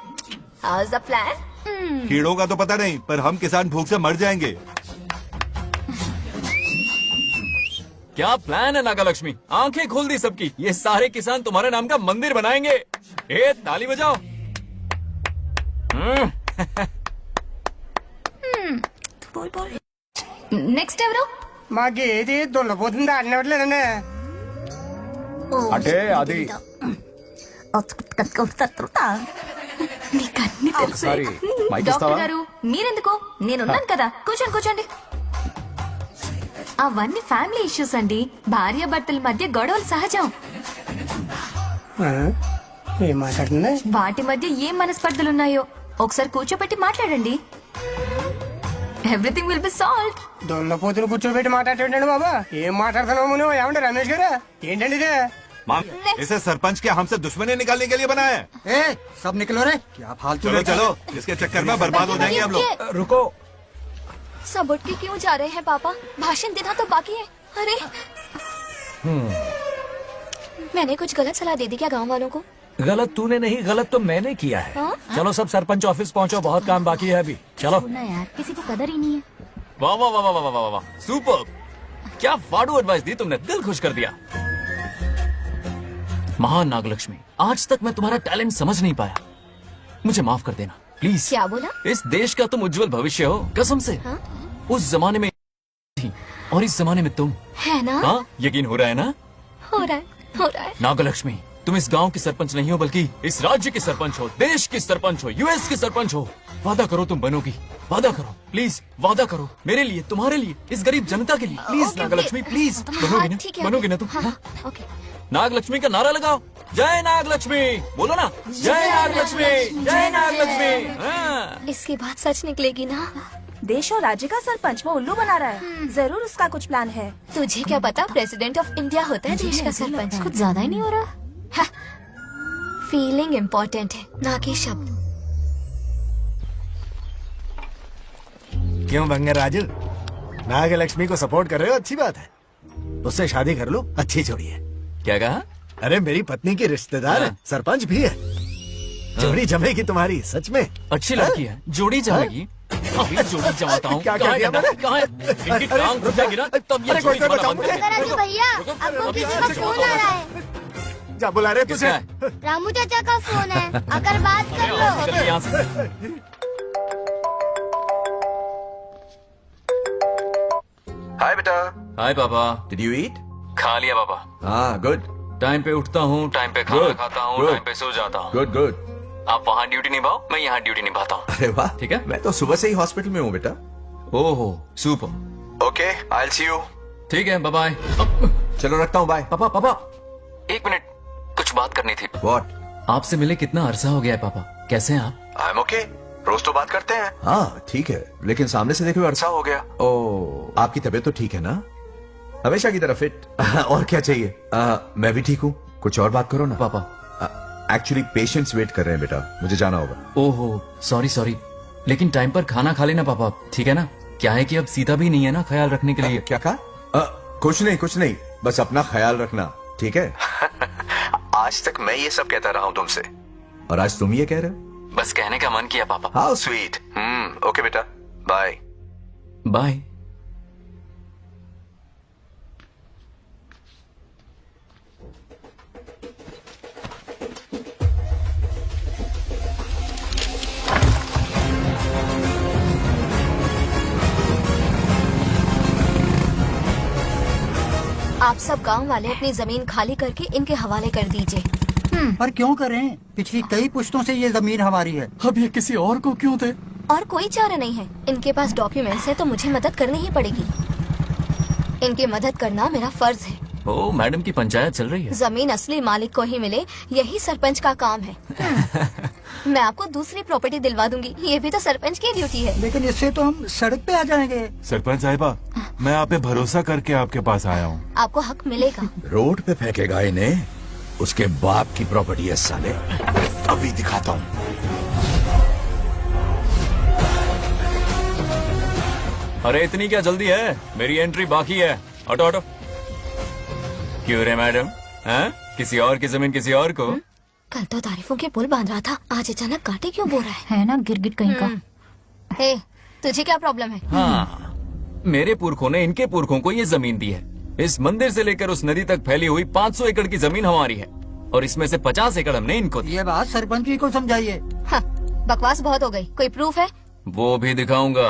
How is the plan? कीड़ों का तो पता नहीं, पर हम किसान भूख से मर जाएंगे। क्या प्लान है नागा लक्ष्मी? आंखें खोल दी सबकी। ये सारे किसान तुम्हारे नाम का मंदिर बनाएंगे। ताली बजाओ। बोल। नेक्स्ट ఎవరు? మాకి ఏది దొల్లపోతుందా అన్నట్లేదనే. అంటే అది నీకన్నీ తెలుసు. సారీ, మైక్ డాక్టర్ ఇస్తావా? గారు మీరెందుకు? నేనున్నాను కదా, కూర్చోండి. అవన్నీ ఫ్యామిలీ ఇష్యూస్ అండి. భార్య భర్తల మధ్య గొడవలు సహజం. ఏం మాట్లాడుతున్నా? వాటి మధ్య ఏం మనస్పర్ధలున్నాయో ఒకసారి కూర్చోబెట్టి మాట్లాడండి. Everything will be solved. దొల్లపోతులు కూర్చోబెట్టి మాట్లాడేటండి బాబా. ఏం మాట్లాడుతున్నావు నువ్వు? ఏమంటే రమేష్ గారు, ఏంటండి ఇదే? इसे सरपंच के हमसे दुश्मनी निकालने के लिए बनाया है। सब निकलो रे, क्या फालतू। चलो, इसके चक्कर में बर्बाद हो जाएंगे हम लोग। रुको। सब उठ के क्यों जा रहे हैं पापा? भाषण देना तो बाकी है। अरे मैंने कुछ गलत सलाह दे दी क्या गांव वालों को? गलत तूने नहीं, गलत तो मैंने किया है। हाँ? चलो सब सरपंच ऑफिस पहुंचो, बहुत काम बाकी है अभी। चलो ना यार, किसी को कदर ही नहीं है। वाह वाह वाह वाह वाह वाह, सुपर। क्या फाड़ू एडवाइस दी तुमने, दिल खुश कर दिया। महान नागलक्ष्मी, आज तक मैं तुम्हारा टैलेंट समझ नहीं पाया, मुझे माफ कर देना प्लीज। क्या बोला? इस देश का तुम उज्जवल भविष्य हो, कसम से। हाँ? उस जमाने में थी और इस जमाने में तुम है ना? हाँ, यकीन हो रहा है ना? हो रहा है। नागलक्ष्मी, तुम इस गांव की सरपंच नहीं हो बल्कि इस राज्य की सरपंच हो, देश की सरपंच हो, यूएस की सरपंच हो। वादा करो तुम बनोगी, वादा करो प्लीज, वादा करो मेरे लिए, तुम्हारे लिए, इस गरीब जनता के लिए प्लीज। नागलक्ष्मी प्लीज, बनोगी ना, बनोगी ना तुम? नागलक्ष्मी का नारा लगाओ, जय नागलक्ष्मी, बोलो ना, जय नागलक्ष्मी, जय नागलक्ष्मी। इसकी बात सच निकलेगी ना? देश और राज्य का सरपंच वो उल्लू बना रहा है। जरूर उसका कुछ प्लान है। तुझे क्या पता, प्रेसिडेंट ऑफ इंडिया होता है देश का सरपंच। कुछ ज्यादा ही नहीं हो रहा? फीलिंग इम्पोर्टेंट है, ना कि शब्द। क्यों बंगर राजू, नागलक्ष्मी को सपोर्ट कर रहे हो? अच्छी बात है, उससे शादी कर लो, अच्छी जोड़ी है। क्या कहा? अरे मेरी पत्नी की रिश्तेदार है, सरपंच भी है। जोड़ी जमेगी तुम्हारी, सच में अच्छी लड़की है, जोड़ी जमेगी। अभी जोड़ी जमाता हूँ। क्या कह दिया मैंने? कहाँ है? इनकी टांग रुक जाएगी ना, तब ये जोड़ी जमाना बंद करेंगे। भैया आपको किसी का फोन आ रहा है। जा बुला रहे तुझे? रामू चाचा का फोन है, आकर बात कर लो। चलिए यहाँ से। हाय बेटा। हाय पापा। Did you eat? खा लिया पापा। हाँ गुड। टाइम पे उठता हूँ, टाइम पे खाना खाता हूँ, टाइम पे सो जाता हूँ। Good good. आप वहाँ ड्यूटी निभाओ, मैं यहाँ ड्यूटी निभाता हूँ। अरे वाह, ठीक है। मैं तो सुबह से ही हॉस्पिटल में हूँ बेटा। ओहो super. Okay I will see you. ठीक है, बाय बाय। चलो रखता हूँ, बाय। पापा पापा एक मिनट, कुछ बात करनी थी। व्हाट? आपसे मिले कितना अरसा हो गया है पापा, कैसे हैं आप? आई एम ओके, रोज तो बात करते हैं। हाँ ठीक है, लेकिन सामने से देखे हुए अरसा हो गया। ओ, आपकी तबीयत तो ठीक है ना? हमेशा की तरह फिट। और क्या चाहिए? मैं भी ठीक हूँ, कुछ और बात करो ना। पापा एक्चुअली पेशेंट्स वेट कर रहे हैं बेटा, मुझे जाना होगा। ओहो सॉरी सॉरी, लेकिन टाइम पर खाना खा लेना पापा, ठीक है ना? क्या है कि अब सीता भी नहीं है ना ख्याल रखने के लिए। क्या कहा? कुछ नहीं, बस अपना ख्याल रखना, ठीक है? आज तक मैं ये सब कहता रहा हूँ तुमसे, और आज तुम ये कह रहे हो? बस कहने का मन किया पापा। How sweet. ओके बेटा, बाय बाय। आप सब गांव वाले अपनी जमीन खाली करके इनके हवाले कर दीजिए। पर क्यों करें? पिछली कई पुश्तों से ये जमीन हमारी है। अब ये किसी और को क्यों दे? और कोई चारा नहीं है, इनके पास डॉक्यूमेंट्स है तो मुझे मदद करनी ही पड़ेगी। इनकी मदद करना मेरा फर्ज है। ओ मैडम की पंचायत चल रही है। जमीन असली मालिक को ही मिले, यही सरपंच का काम है। मैं आपको दूसरी प्रॉपर्टी दिलवा दूंगी, ये भी तो सरपंच की ड्यूटी है। लेकिन इससे तो हम सड़क पे आ जाएंगे। सरपंच साहिबा, मैं आप पे भरोसा करके आपके पास आया हूँ। आपको हक मिलेगा। रोड पे फेंकेगा इन्हें, उसके बाप की प्रॉपर्टी है साले, अभी दिखाता हूँ। अरे इतनी क्या जल्दी है, मेरी एंट्री बाकी है। हटो हटो। क्यों रे मैडम, हैं? किसी और की जमीन किसी और को? कल तो तारीफों के पुल बांध रहा था, आज अचानक कांटे क्यों बो रहा है ना गिरगिट कहीं का। हे, तुझे क्या प्रॉब्लम है? हाँ, मेरे पुरखों ने इनके पुरखों को ये जमीन दी है। इस मंदिर से लेकर उस नदी तक फैली हुई 500 एकड़ की जमीन हमारी है, और इसमें से 50 एकड़ हमने इनको दी। ये बात सरपंच जी को समझाइए। हाँ, बकवास बहुत हो गई, कोई प्रूफ है? वो भी दिखाऊंगा।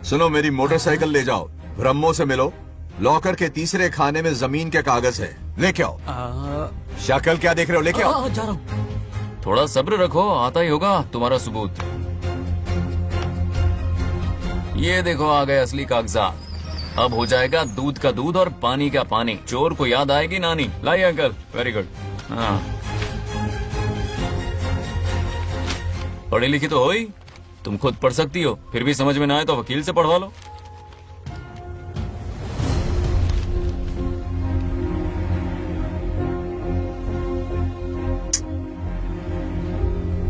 सुनो, मेरी मोटरसाइकिल ले जाओ, ब्रह्मो से मिलो, लॉकर के तीसरे खाने में जमीन के कागज है, लेके आओ। शक्ल क्या देख रहे हो, लेके आओ। जा रहा हूँ। थोड़ा सब्र रखो, आता ही होगा तुम्हारा सबूत। ये देखो आ गए असली कागजात। अब हो जाएगा दूध का दूध और पानी का पानी। चोर को याद आएगी नानी। लाइए अंकल, वेरी गुड। हाँ, पढ़ी लिखी तो हो ही, तुम खुद पढ़ सकती हो, फिर भी समझ में ना आए तो वकील से पढ़वा लो।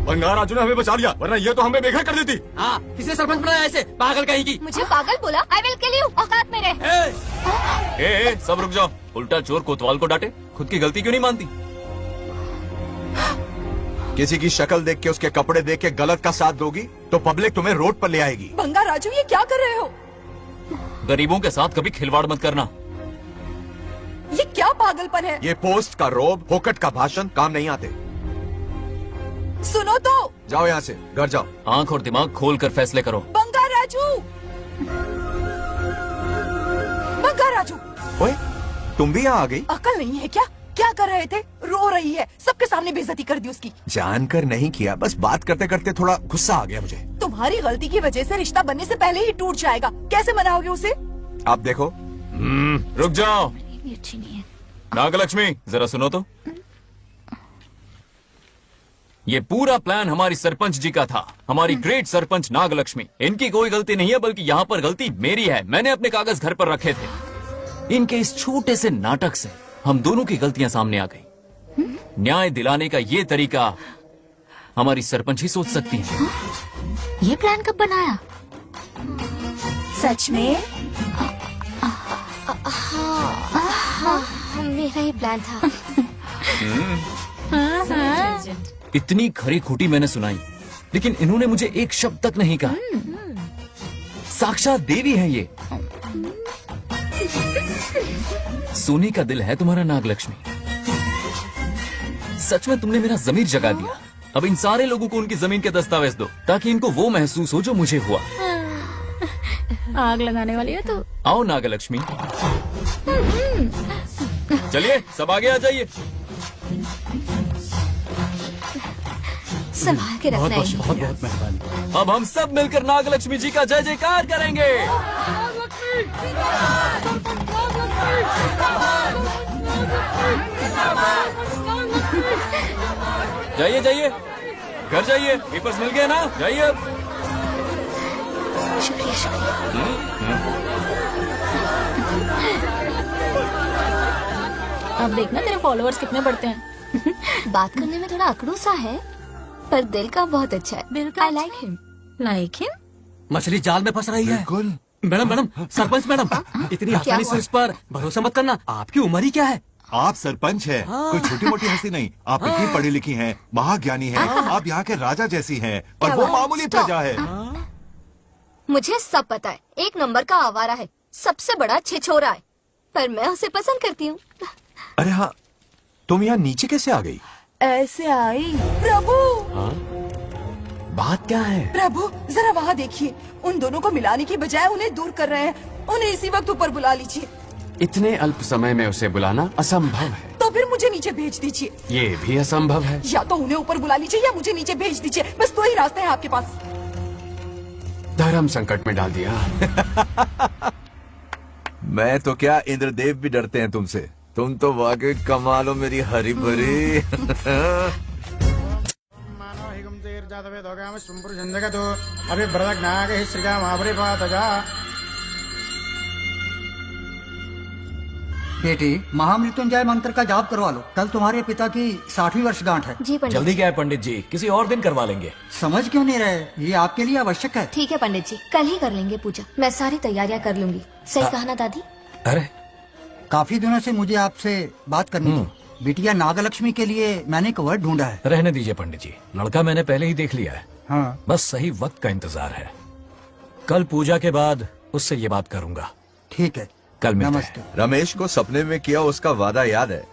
बंगार राजू ने हमें बचा लिया, वरना ये तो हमें बेघर कर देती। हाँ, किसने सरपंच बनाया ऐसे पागल कहीं की? मुझे पागल बोला? आई विल किल यू, औकात में रहे। ए, सब रुक जाओ। उल्टा चोर कोतवाल को डांटे, खुद की गलती क्यों नहीं मानती? किसी की शक्ल देख के, उसके कपड़े देख के गलत का साथ दोगी तो पब्लिक तुम्हें रोड पर ले आएगी। बंगा राजू, ये क्या कर रहे हो? गरीबों के साथ कभी खिलवाड़ मत करना। ये क्या पागलपन है? ये पोस्ट का रोब, फोकट का भाषण काम नहीं आते। सुनो तो, जाओ यहाँ से, घर जाओ। आंख और दिमाग खोल कर फैसले करो। बंगा राजू, बंगा राजू। ओए, तुम भी यहाँ आ गई? अकल नहीं है क्या? क्या कर रहे थे? रो रही है, सबके सामने बेइज्जती कर दी उसकी। जानकर नहीं किया, बस बात करते करते थोड़ा गुस्सा आ गया मुझे। तुम्हारी गलती की वजह से रिश्ता बनने से पहले ही टूट जाएगा, कैसे मनाओगे उसे? आप देखो। रुक जाओ भी अच्छी नहीं है। नागलक्ष्मी, जरा सुनो तो। ये पूरा प्लान हमारी सरपंच जी का था, हमारी ग्रेट सरपंच नागलक्ष्मी। इनकी कोई गलती नहीं है, बल्कि यहाँ पर गलती मेरी है। मैंने अपने कागज घर पर रखे थे। इनके इस छोटे से नाटक से हम दोनों की गलतियां सामने आ गई। न्याय दिलाने का ये तरीका हमारी सरपंच ही सोच सकती है। ये प्लान कब बनाया? सच में? हाँ, मेरा ही प्लान था। इतनी खरी खोटी मैंने सुनाई, लेकिन इन्होंने मुझे एक शब्द तक नहीं कहा। साक्षात देवी है ये। सोने का दिल है तुम्हारा नागलक्ष्मी। सच में तुमने मेरा जमीर जगा दिया। अब इन सारे लोगों को उनकी जमीन के दस्तावेज दो, ताकि इनको वो महसूस हो जो मुझे हुआ। आग लगाने वाली है तो। आओ नागलक्ष्मी, चलिए सब आगे आ जाइए। संभाल के रखना है। बहुत बहुत मेहरबानी। अब हम सब मिलकर नागलक्ष्मी जी का जय जयकार करेंगे। जाइए जाइए, घर जाइए। पेपर्स मिल गए ना? जाइए अब। शुक्रिया शुक्रिया। अब देखना तेरे फॉलोअर्स कितने बढ़ते हैं। बात करने में थोड़ा अकड़ू सा है, पर दिल का बहुत अच्छा है। दिल का I like him. Like him? मछली जाल में फंस रही है। बिल्कुल। मैडम, सरपंच मैडम, इतनी आसानी से उस पर भरोसा मत करना। आपकी उम्र ही क्या है? आप सरपंच हैं, कोई छोटी मोटी हंसी नहीं। आप इतनी पढ़ी लिखी हैं, महाज्ञानी हैं, आप यहाँ के राजा जैसी हैं, और वो मामूली प्रजा है। मुझे सब पता है, एक नंबर का आवारा है, सबसे बड़ा छिछोरा है, पर मैं उसे पसंद करती हूँ। अरे हाँ, तुम यहाँ नीचे कैसे आ गई? ऐसे आई। प्रभु, बात क्या है? प्रभु जरा वहाँ देखिए, उन दोनों को मिलाने की बजाय उन्हें दूर कर रहे हैं। उन्हें इसी वक्त ऊपर बुला लीजिए। इतने अल्प समय में उसे बुलाना असंभव है। तो फिर मुझे नीचे भेज दीजिए। ये भी असंभव है। या तो उन्हें ऊपर बुला लीजिए या मुझे नीचे भेज दीजिए, बस दो ही रास्ते हैं आपके पास। धर्म संकट में डाल दिया। मैं तो क्या, इंद्रदेव भी डरते हैं तुमसे। तुम तो वाकई कमाल हो मेरी हरी भरी। बेटी, महामृत्युंजय मंत्र का जाप करवा लो। कल तुम्हारे पिता की 60वीं वर्षगांठ है। जी पंडित। जल्दी क्या है पंडित जी, किसी और दिन करवा लेंगे। समझ क्यों नहीं रहे? ये आपके लिए आवश्यक है। ठीक है पंडित जी, कल ही कर लेंगे पूजा। मैं सारी तैयारियां कर लूंगी। सही कहा ना दादी? अरे काफी दिनों से मुझे आपसे बात करनी थी। बिटिया नागलक्ष्मी के लिए मैंने एक वर्ड ढूंढा है। रहने दीजिए पंडित जी, लड़का मैंने पहले ही देख लिया है। हाँ। बस सही वक्त का इंतजार है। कल पूजा के बाद उससे ये बात करूंगा। ठीक है, कल मिलते हैं। नमस्ते। रमेश को सपने में किया उसका वादा याद है?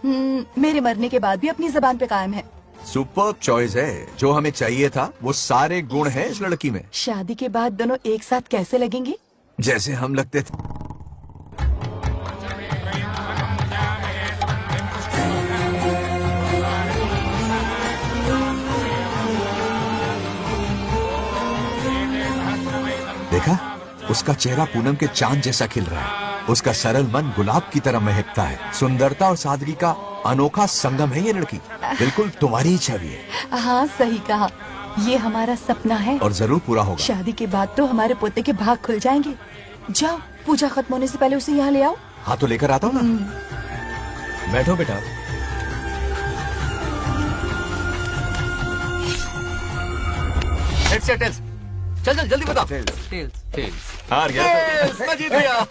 मेरे मरने के बाद भी अपनी जबान पे कायम है। सुपर्ब चॉइस है। जो हमें चाहिए था वो सारे गुण हैं इस लड़की में। शादी के बाद दोनों एक साथ कैसे लगेंगे? जैसे हम लगते थे। देखा, उसका चेहरा पूनम के चांद जैसा खिल रहा है। उसका सरल मन गुलाब की तरह महकता है। सुंदरता और सादगी का अनोखा संगम है ये लड़की। बिल्कुल तुम्हारी ही छवि है। हाँ सही कहा, ये हमारा सपना है और जरूर पूरा होगा। शादी के बाद तो हमारे पोते के भाग खुल जाएंगे। जाओ, पूजा खत्म होने से पहले उसे यहाँ ले आओ। हाँ तो लेकर आता हूँ ना। बैठो बेटा। चल चल जल्दी बता। हार गया। मैं जीत गया।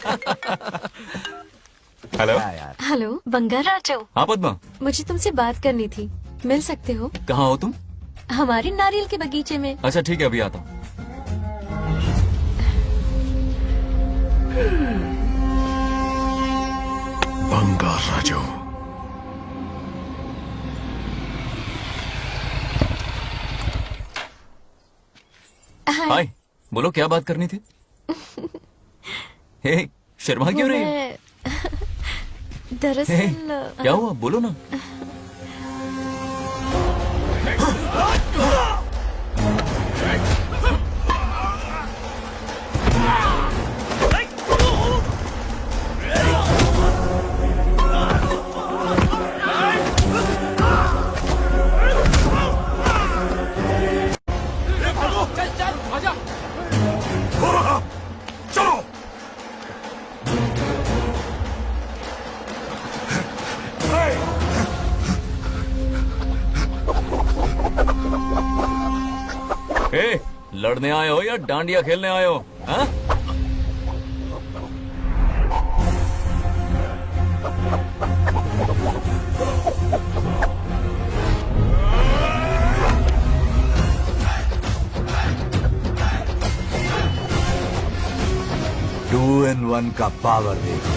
Hello hello Bangaraju. हाँ पद्मा, मुझे तुमसे बात करनी थी, मिल सकते हो? कहाँ हो तुम? हमारे नारियल के बगीचे में। अच्छा ठीक है, अभी आता हूँ। बंगाराजो। हाय, बोलो क्या बात करनी थी? हे, शर्मा क्यों रही है? दरअसल क्या हुआ बोलो ना। ए, लड़ने आए हो या डांडिया खेलने आए हो? हाँ? टू इन वन का पावर देखो।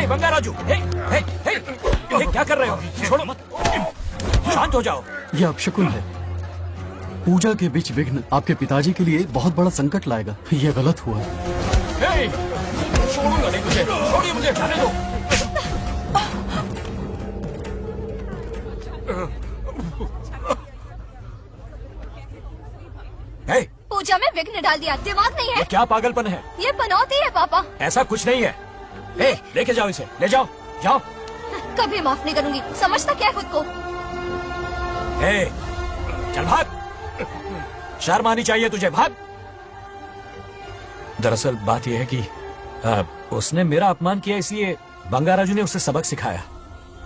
बंगाराजू, ये क्या कर रहे हो? छोड़ो मत, शांत हो जाओ। ये अपशकुन है। पूजा के बीच विघ्न आपके पिताजी के लिए बहुत बड़ा संकट लाएगा। ये गलत हुआ। छोड़ूंगा नहीं मुझे, छोड़िए मुझे, जाने दो। पूजा में विघ्न डाल दिया, दिमाग नहीं है। ये क्या पागलपन है? ये पनौती है पापा। ऐसा कुछ नहीं है। लेके जाओ इसे, ले जाओ, जाओ। कभी माफ नहीं करूंगी, समझता क्या है खुद को? चल भाग, शर्म आनी चाहिए तुझे, भाग। दरअसल बात यह है कि उसने मेरा अपमान किया, इसलिए बंगाराजू ने उसे सबक सिखाया।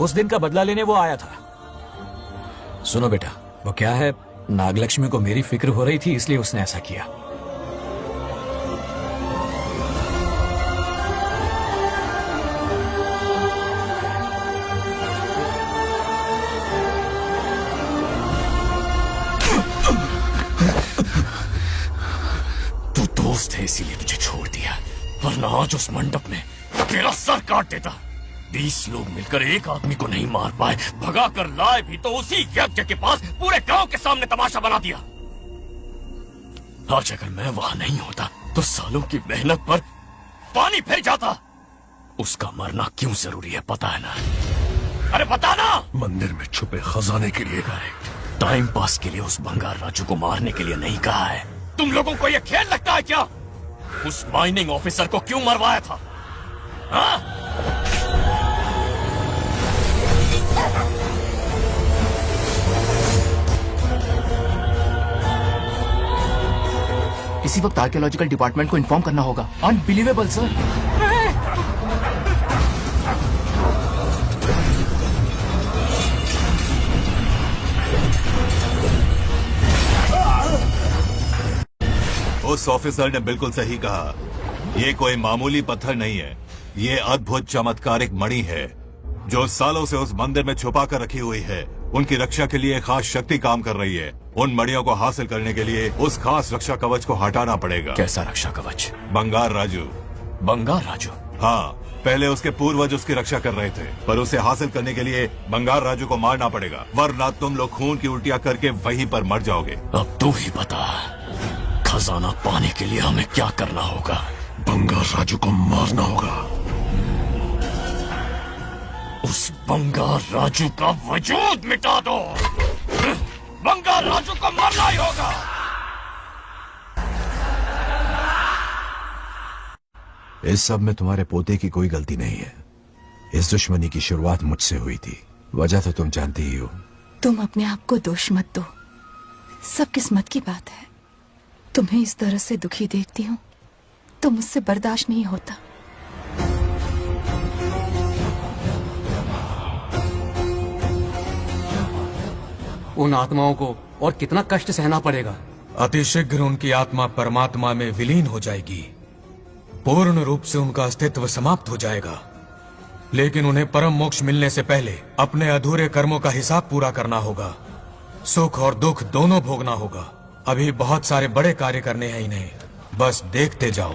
उस दिन का बदला लेने वो आया था। सुनो बेटा, वो क्या है, नागलक्ष्मी को मेरी फिक्र हो रही थी, इसलिए उसने ऐसा किया। तू दोस्त है इसीलिए तुझे छोड़ दिया, वरना आज उस मंडप में तेरा सर काट देता। 20 लोग मिलकर एक आदमी को नहीं मार पाए, भगा कर लाए भी तो उसी यज्ञ के पास पूरे गांव के सामने तमाशा बना दिया। आज अगर मैं वहां नहीं होता तो सालों की मेहनत पर पानी फिर जाता। उसका मरना क्यों जरूरी है पता है ना? अरे बता ना। मंदिर में छुपे खजाने के लिए गए, टाइम पास के लिए उस बंगार राजू को मारने के लिए नहीं कहा है। तुम लोगों को यह खेल लगता है क्या? उस माइनिंग ऑफिसर को क्यों मरवाया था? हाँ? इसी वक्त आर्कियोलॉजिकल डिपार्टमेंट को इन्फॉर्म करना होगा। Unbelievable sir. उस ऑफिसर ने बिल्कुल सही कहा। ये कोई मामूली पत्थर नहीं है, ये अद्भुत चमत्कारिक मणि है जो सालों से उस मंदिर में छुपा कर रखी हुई है। उनकी रक्षा के लिए खास शक्ति काम कर रही है। उन मणियों को हासिल करने के लिए उस खास रक्षा कवच को हटाना पड़ेगा। कैसा रक्षा कवच? बंगार राजू। बंगार राजू? हाँ, पहले उसके पूर्वज उसकी रक्षा कर रहे थे, पर उसे हासिल करने के लिए बंगार राजू को मारना पड़ेगा, वरना तुम लोग खून की उल्टियां करके वहीं पर मर जाओगे। अब तू ही बता, खजाना पाने के लिए हमें क्या करना होगा? बंगार राजू को मारना होगा। उस बंगार राजू का वजूद मिटा दो। बंगार राजू को मारना ही होगा। इस सब में तुम्हारे पोते की कोई गलती नहीं है। इस दुश्मनी की शुरुआत मुझसे हुई थी, वजह तो तुम जानती ही हो। तुम अपने आप को दोष मत दो, सब किस्मत की बात है। तुम्हें इस तरह से दुखी देखती हूँ तो मुझसे बर्दाश्त नहीं होता। उन आत्माओं को और कितना कष्ट सहना पड़ेगा। अतिशीघ्र उनकी आत्मा परमात्मा में विलीन हो जाएगी, पूर्ण रूप से उनका अस्तित्व समाप्त हो जाएगा। लेकिन उन्हें परम मोक्ष मिलने से पहले अपने अधूरे कर्मों का हिसाब पूरा करना होगा। सुख और दुख दोनों भोगना होगा। अभी बहुत सारे बड़े कार्य करने हैं इन्हें, बस देखते जाओ।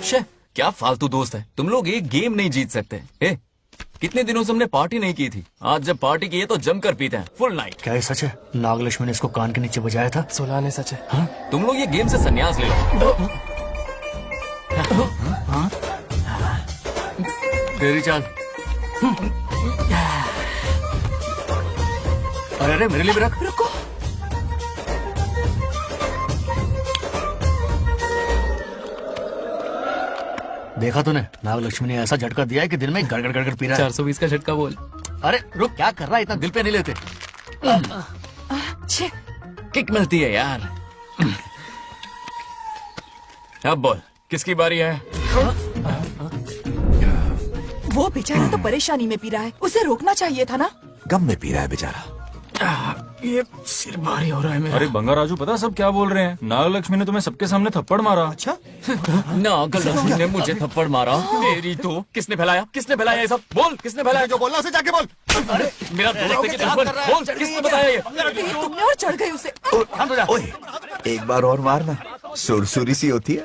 शे, क्या फालतू दोस्त है। तुम लोग एक गेम नहीं जीत सकते। कितने दिनों से हमने पार्टी नहीं की थी, आज जब पार्टी की है तो जमकर पीते हैं, फुल नाइट। क्या ये सच है? नागलक्ष्मी ने इसको कान के नीचे बजाया था। सुलह ने सच है। हाँ? तुम लोग ये गेम से संन्यास ले लो। हाँ? तेरी चाल। अरे अरे मेरे लिए भी रख। रुको, देखा तूने, नागलक्ष्मी ने ऐसा झटका दिया है कि दिन में गड़गड़ गड़गड़ पी रहा है। 420 का झटका बोल। अरे रुक, क्या कर रहा है? इतना दिल पे नहीं लेते। किक मिलती है यार। अब बोल, किसकी बारी है? वो बेचारा तो परेशानी में पी रहा है, उसे रोकना चाहिए था ना। गम में पी रहा है बेचारा। ये सिर भारी हो रहा है मेरा। अरे बंगा राजू, पता सब क्या बोल रहे हैं? नागलक्ष्मी ने तुम्हें सबके सामने थप्पड़ मारा। अच्छा? नागलक्ष्मी ने मुझे थप्पड़ मारा? तेरी तो किसने फैलाया? किसने फैलाया ये सब? बोल, किसने फैलाया? जो बोलना उसे जाके बोल। अरे मेरा दोस्त है कि दुश्मन? बोल, किसने बताया ये? तुमने और चढ़ गई उसे। ओए, एक बार और मारना, सुरसुरी सी होती है।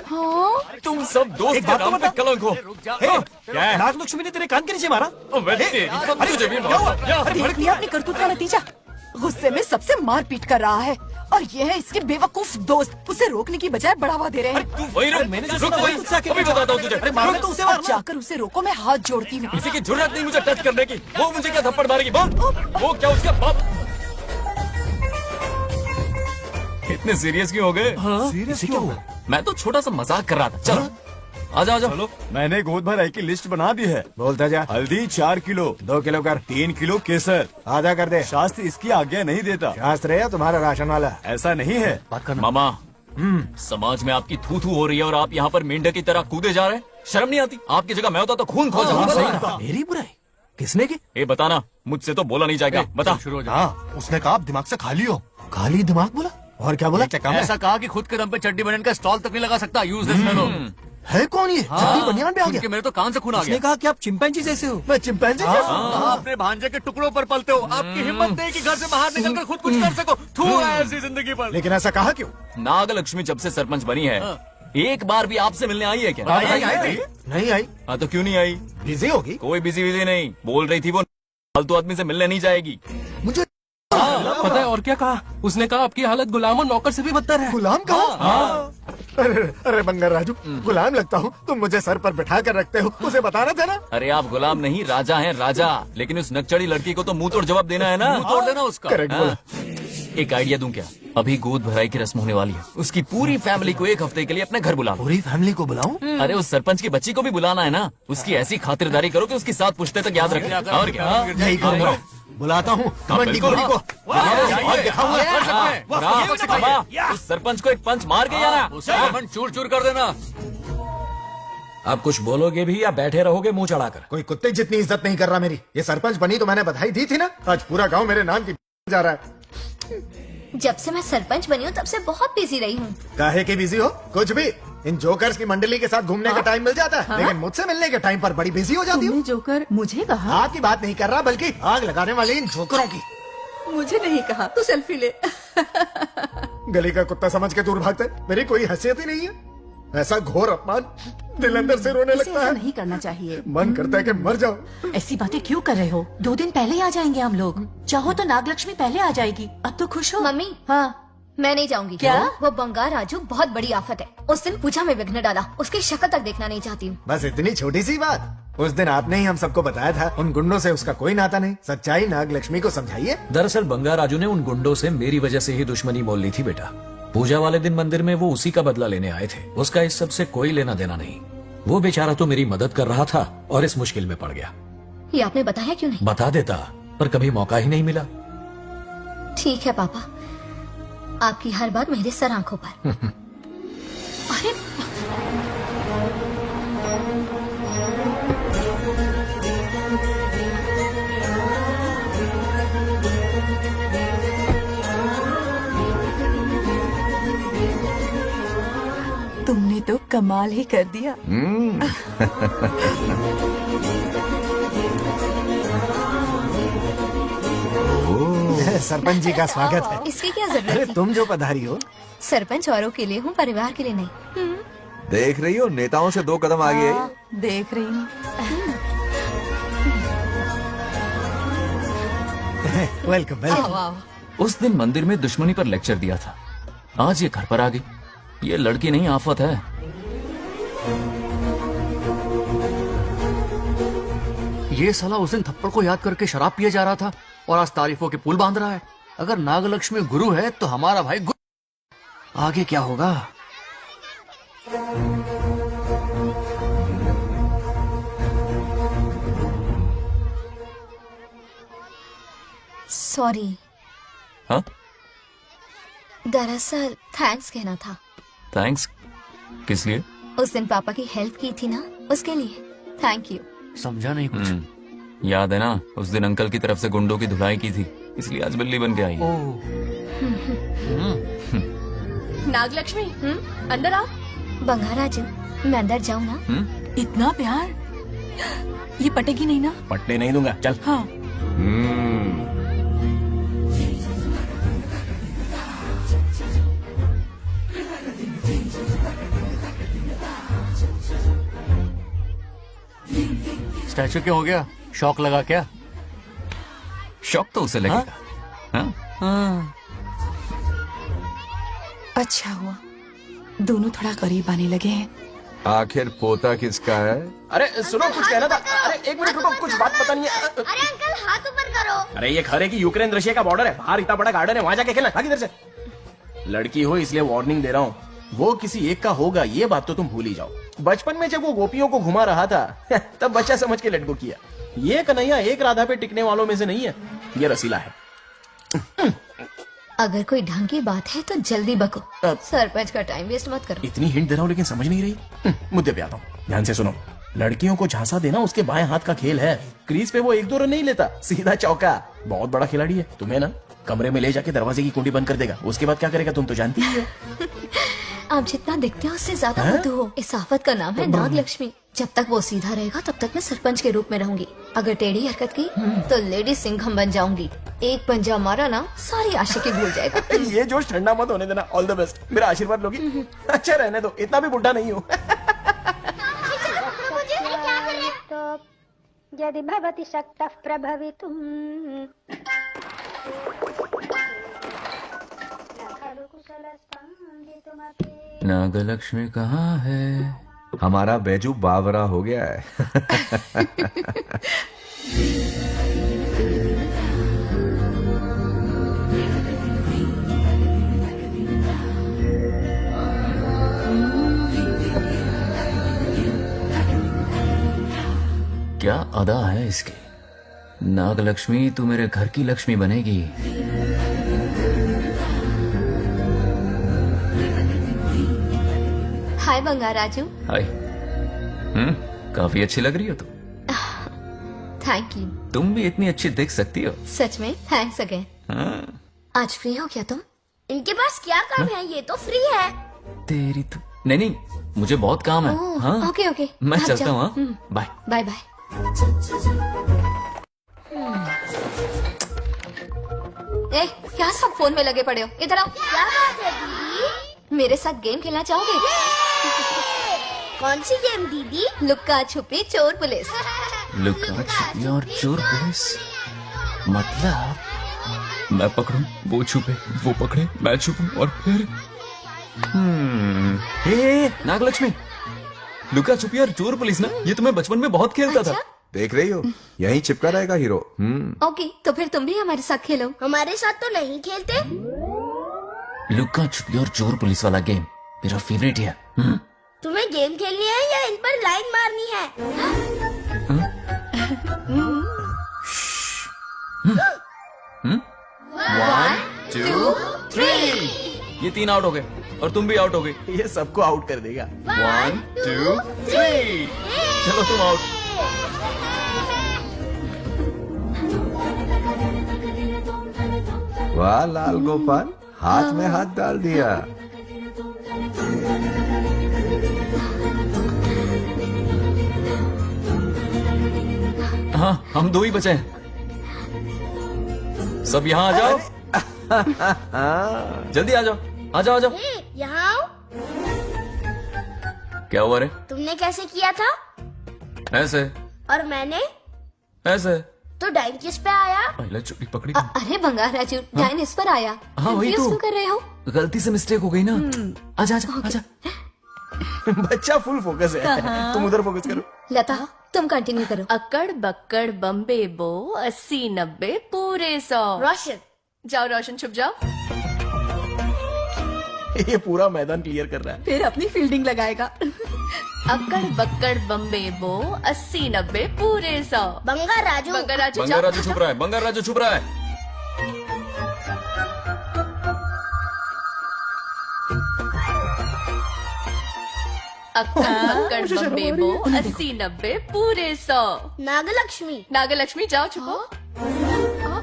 तुम सब दोस्त के नाम पे कलंक हो। क्या है? नागलक्ष्मी ने तेरे कान के नीचे मारा? तुझे भी देख लिया अपनी करतूत का नतीजा। गुस्से में सबसे मार पीट कर रहा है और ये है इसके बेवकूफ दोस्त, उसे रोकने की बजाय बढ़ावा दे रहे हैं। तू वही रुक, अभी बताता हूँ तुझे। अरे मारो तो उसे मार। जाकर उसे रोको, मैं हाथ जोड़ती हूँ। किसी की जरूरत नहीं मुझे टच करने की। वो मुझे क्या थप्पड़ मारेगी? बोल, वो क्या उसका बाप? इतने सीरियस क्यों हो गए? सीरियस क्यों हुआ? मैं तो छोटा सा मजाक कर रहा था। चलो आजा आजा। चलो, मैंने गोद भराई की लिस्ट बना दी है। बोलता जा। हल्दी 4 किलो, 2 किलो कर। 3 किलो केसर। आधा कर दे। शास्त्र इसकी आज्ञा नहीं देता। शास्त्र है या तुम्हारा राशन वाला? ऐसा नहीं है। बात करना। मामा, समाज में आपकी थू थू हो रही है और आप यहाँ पर मेंढक की तरह कूदे जा रहे हैं। शर्म नहीं आती? आपकी जगह मैं होता तो खून खो जाता। मेरी बुराई किसने की? ये बताना, मुझसे तो बोला नहीं जाएगा। बता। हाँ, उसने कहा आप दिमाग से खाली हो। खाली दिमाग बोला? और क्या बोला? क्या काम है? ऐसा कहा कि खुद के दम पे चड्डी बनियान का स्टॉल तक नहीं लगा सकता। यूज दिस है कौन ये? चड्डी बनियान पे आ गया? मेरे तो कान से खून आ गया। उसने कहा कि आप चिंपैंजी जैसे हो। मैं चिंपैंजी जैसा हूँ? आप अपने भांजे के टुकड़ों पर पलते हो। आपकी हिम्मत नहीं कि घर से बाहर निकलकर खुद कुछ कर सको। थू है ऐसी जिंदगी पर। लेकिन ऐसा कहा क्यों? नागलक्ष्मी जब से सरपंच बनी है, एक बार भी आपसे मिलने आई है क्या? नहीं आई। हाँ तो क्यों नहीं आई? बिजी होगी। कोई बिजी नहीं, बोल रही थी वो फालतू आदमी से मिलने नहीं जाएगी। मुझे पता है और क्या कहा? उसने कहा आपकी हालत गुलाम और नौकर से भी बदतर है। गुलाम कहा? अरे बंगार राजू, गुलाम लगता हूँ? तुम मुझे सर पर बिठा कर रखते हो, उसे बताना था ना। अरे आप गुलाम नहीं, राजा हैं राजा। लेकिन उस नकचड़ी लड़की को तो मुंह तोड़ जवाब देना है ना। मुंह तोड़ देना उसका। करेक्ट बोला। एक आइडिया दूं क्या? अभी गोद भराई की रस्म होने वाली है, उसकी पूरी फैमिली को 1 हफ्ते के लिए अपने घर बुला लो। पूरी फैमिली को बुलाऊं? अरे उस सरपंच की बच्ची को भी बुलाना है ना। उसकी ऐसी खातिरदारी करो कि उसकी 7 पुश्ते तक याद रखे। और क्या? यही करूंगा। बुलाता हूँ कबड्डी को। उस सरपंच को एक पंच मार के जाना। चूर चूर कर देना। अब कुछ बोलोगे भी या बैठे रहोगे मुंह चढ़ाकर? कोई कुत्ते जितनी इज्जत नहीं कर रहा मेरी। ये सरपंच बनी तो मैंने बधाई दी थी ना। आज पूरा गांव मेरे नाम की जा रहा है। जब से मैं सरपंच बनी हूँ तब से बहुत बिजी रही हूँ। काहे की बिजी हो? कुछ भी। इन जोकर्स की मंडली के साथ घूमने का टाइम मिल जाता है, लेकिन मुझसे मिलने के टाइम पर बड़ी बिजी हो जाती हूँ। जोकर मुझे कहा? आपकी बात नहीं कर रहा, बल्कि आग लगाने वाले इन जोकरों की। मुझे नहीं कहा। तू सेल्फी ले। गली का कुत्ता समझ के दूर भागते। मेरी कोई हैसियत ही नहीं है। ऐसा घोर अपमान, दिल अंदर से रोने लगता है। नहीं करना चाहिए। मन करता है कि मर जाओ। ऐसी बातें क्यों कर रहे हो? 2 दिन पहले ही आ जाएंगे हम लोग। चाहो तो नागलक्ष्मी पहले आ जाएगी। अब तो खुश हो? मम्मी, हाँ मैं नहीं जाऊंगी। क्या? वो बंगार राजू बहुत बड़ी आफत है। उस दिन पूजा में विघ्न डाला। उसकी शक्ल तक देखना नहीं चाहती हूँ। बस इतनी छोटी सी बात। उस दिन आपने ही हम सबको बताया था उन गुंडों से उसका कोई नाता नहीं। सच्चाई नागलक्ष्मी को समझाइए। दरअसल बंगार राजू ने उन गुंडों से मेरी वजह से ही दुश्मनी मोल ली थी बेटा। पूजा वाले दिन मंदिर में वो उसी का बदला लेने आए थे। उसका इस सब से कोई लेना देना नहीं। वो बेचारा तो मेरी मदद कर रहा था और इस मुश्किल में पड़ गया। ये आपने बताया क्यों नहीं? बता देता, पर कभी मौका ही नहीं मिला। ठीक है पापा, आपकी हर बात मेरे सर आंखों पर। अरे तुमने तो कमाल ही कर दिया। सरपंच जी का स्वागत है। इसकी क्या जरूरत अरे थी? तुम जो पधारी हो। सरपंच औरों के लिए हूँ, परिवार के लिए नहीं। देख रही हो, नेताओं से 2 कदम आगे है। देख रही हूँ। Welcome welcome. आओ। उस दिन मंदिर में दुश्मनी पर लेक्चर दिया था, आज ये घर पर आ गई। ये लड़की नहीं आफत है। ये साला उस दिन थप्पड़ को याद करके शराब पिए जा रहा था और आज तारीफों के पुल बांध रहा है। अगर नागलक्ष्मी गुरु है तो हमारा भाई गुरु। आगे क्या होगा? सॉरी। हाँ? दरअसल थैंक्स कहना था। थैंक्स किस लिए? उस दिन पापा की हेल्प की थी ना, उसके लिए थैंक यू। समझा नहीं कुछ। याद है ना, उस दिन अंकल की तरफ से गुंडों की धुलाई की थी, इसलिए आज बिल्ली बन के आई है। नागलक्ष्मी अंदर आ। बंगार राजू, मैं अंदर जाऊँ ना? इतना प्यार, ये पटेगी नहीं ना? पटने नहीं दूंगा, चल। हाँ। स्टैचू क्यों हो गया? शौक लगा क्या? शौक तो उसे लगेगा। हाँ? अच्छा हुआ दोनों थोड़ा करीब आने लगे हैं। आखिर पोता किसका है? अरे सुनो, कुछ कहना था। अरे 1 मिनट रुको, कुछ बात बतानी है। अरे अंकल हाथ ऊपर करो। अरे ये खरे की यूक्रेन रशिया का बॉर्डर है, बाहर इतना बड़ा गार्डन है, वहां जाके खेलना। किधर से? लड़की हो इसलिए वार्निंग दे रहा हूँ, वो किसी एक का होगा ये बात तो तुम भूल ही जाओ। बचपन में जब वो गोपियों को घुमा रहा था तब बच्चा समझ के लड़को किया। ये कन्हैया एक राधा पे टिकने वालों में से नहीं है, ये रसीला है। अगर कोई ढंग की बात है तो जल्दी बको। सरपंच का टाइम वेस्ट मत करो। इतनी हिंट दे रहा हूँ लेकिन समझ नहीं रही। मुद्दे पे आता हूँ, ध्यान से सुनो। लड़कियों को झांसा देना उसके बाएं हाथ का खेल है। क्रीज पे वो 1-2 रन नहीं लेता, सीधा चौका। बहुत बड़ा खिलाड़ी है। तुम्हें ना कमरे में ले जाके दरवाजे की कुंडी बंद कर देगा, उसके बाद क्या करेगा तुम तो जानती ही हो। आप जितना दिखते हो उससे ज्यादा बुद्धू हो। इस आफत का नाम है नागलक्ष्मी। जब तक वो सीधा रहेगा तब तक मैं सरपंच के रूप में रहूंगी। अगर टेढ़ी हरकत की तो लेडी सिंघम बन जाऊंगी। एक पंजा मारा ना, सारी आशिकी भूल जाएगा। ये जोश ठंडा मत होने देना। ऑल द बेस्ट, मेरा आशीर्वाद लोगी? अच्छा रहने दो, इतना भी बुढ़ा नहीं हूँ। यदि भवति शक्तः प्रभवितुम्। नागलक्ष्मी कहाँ है? हमारा बैजू बावरा हो गया है। क्या अदा है इसकी। नागलक्ष्मी तू मेरे घर की लक्ष्मी बनेगी। हाय बंगार राजू। हाय। काफी अच्छी लग रही हो तुम। Thank you. तुम भी इतनी अच्छी दिख सकती हो। सच में थैंक्स अगेन। आज फ्री हो क्या तुम? इनके पास क्या काम है, ये तो फ्री है। तेरी तो नहीं, मुझे बहुत काम है। हाँ ओके ओके, मैं आप चलता जाओ। हूँ। Bye bye bye. ए, क्या सब फोन में लगे पड़े हो? इधर आओ। क्या बात है दीदी? मेरे साथ गेम खेलना चाहोगे? कौन सी गेम दीदी? लुक्का छुपी चोर पुलिस। लुका छुपी और चोर पुलिस मतलब मैं पकड़ूं, वो छुपे, वो पकड़े, मैं छुपूं और फिर नागलक्ष्मी, लुका छुपी और चोर पुलिस ना, ये तो मैं बचपन में बहुत खेलता था। देख रही हो, यहीं चिपका रहेगा हीरो। ओके, तो फिर तुम भी हमारे साथ खेलो। हमारे साथ तो नहीं खेलते। लुका छुपी और चोर पुलिस वाला गेम मेरा फेवरेट है। तुम्हें गेम खेलनी है या इन पर लाइन मारनी है? 1 2 3 ये 3 आउट हो गए और तुम भी आउट हो गई। ये सबको आउट कर देगा। 1 2 3 चलो तुम आउट। वाह लाल गोपाल, हाथ में हाथ डाल दिया। हाँ, हम 2 ही बचे हैं। सब यहाँ आ जाओ। जल्दी आ जाओ, आ जाओ, आ जाओ। यहाँ आओ। क्या हुआ रे? तुमने कैसे किया था? ऐसे और मैंने? ऐसे। तो डाइन किस पे आया? पहले चोरी पकड़ी। अरे बंगार राजू, डाइन इस पर आया। हाँ वही Confuse तो। क्यों कर रहे हो? गलती से मिस्टेक हो गई ना। आजा आजा आजा। बच्चा फुल फोकस है। कहाँ? तुम उधर फोकस करो। लता, तुम कंटिन्यू करो। अकड़ बक्कड़ बम्बे बो 80-90 पूरे 100। रोशन, जाओ रोशन, छुप जाओ। ये पूरा मैदान क्लियर कर रहा है। फिर अपनी फील्डिंग लगाएगा। अकड़ बक्कड़ बम्बे बो 80-90 पूरे 100। बंगार राजू। बंगार राजू, बंगार राजू छुप रहा है, बंगार राजू छुप रहा है। अक्कड़ बक्कड़ बम्बे बो 80-90 पूरे 100। नागलक्ष्मी। नागलक्ष्मी जाओ छुपो।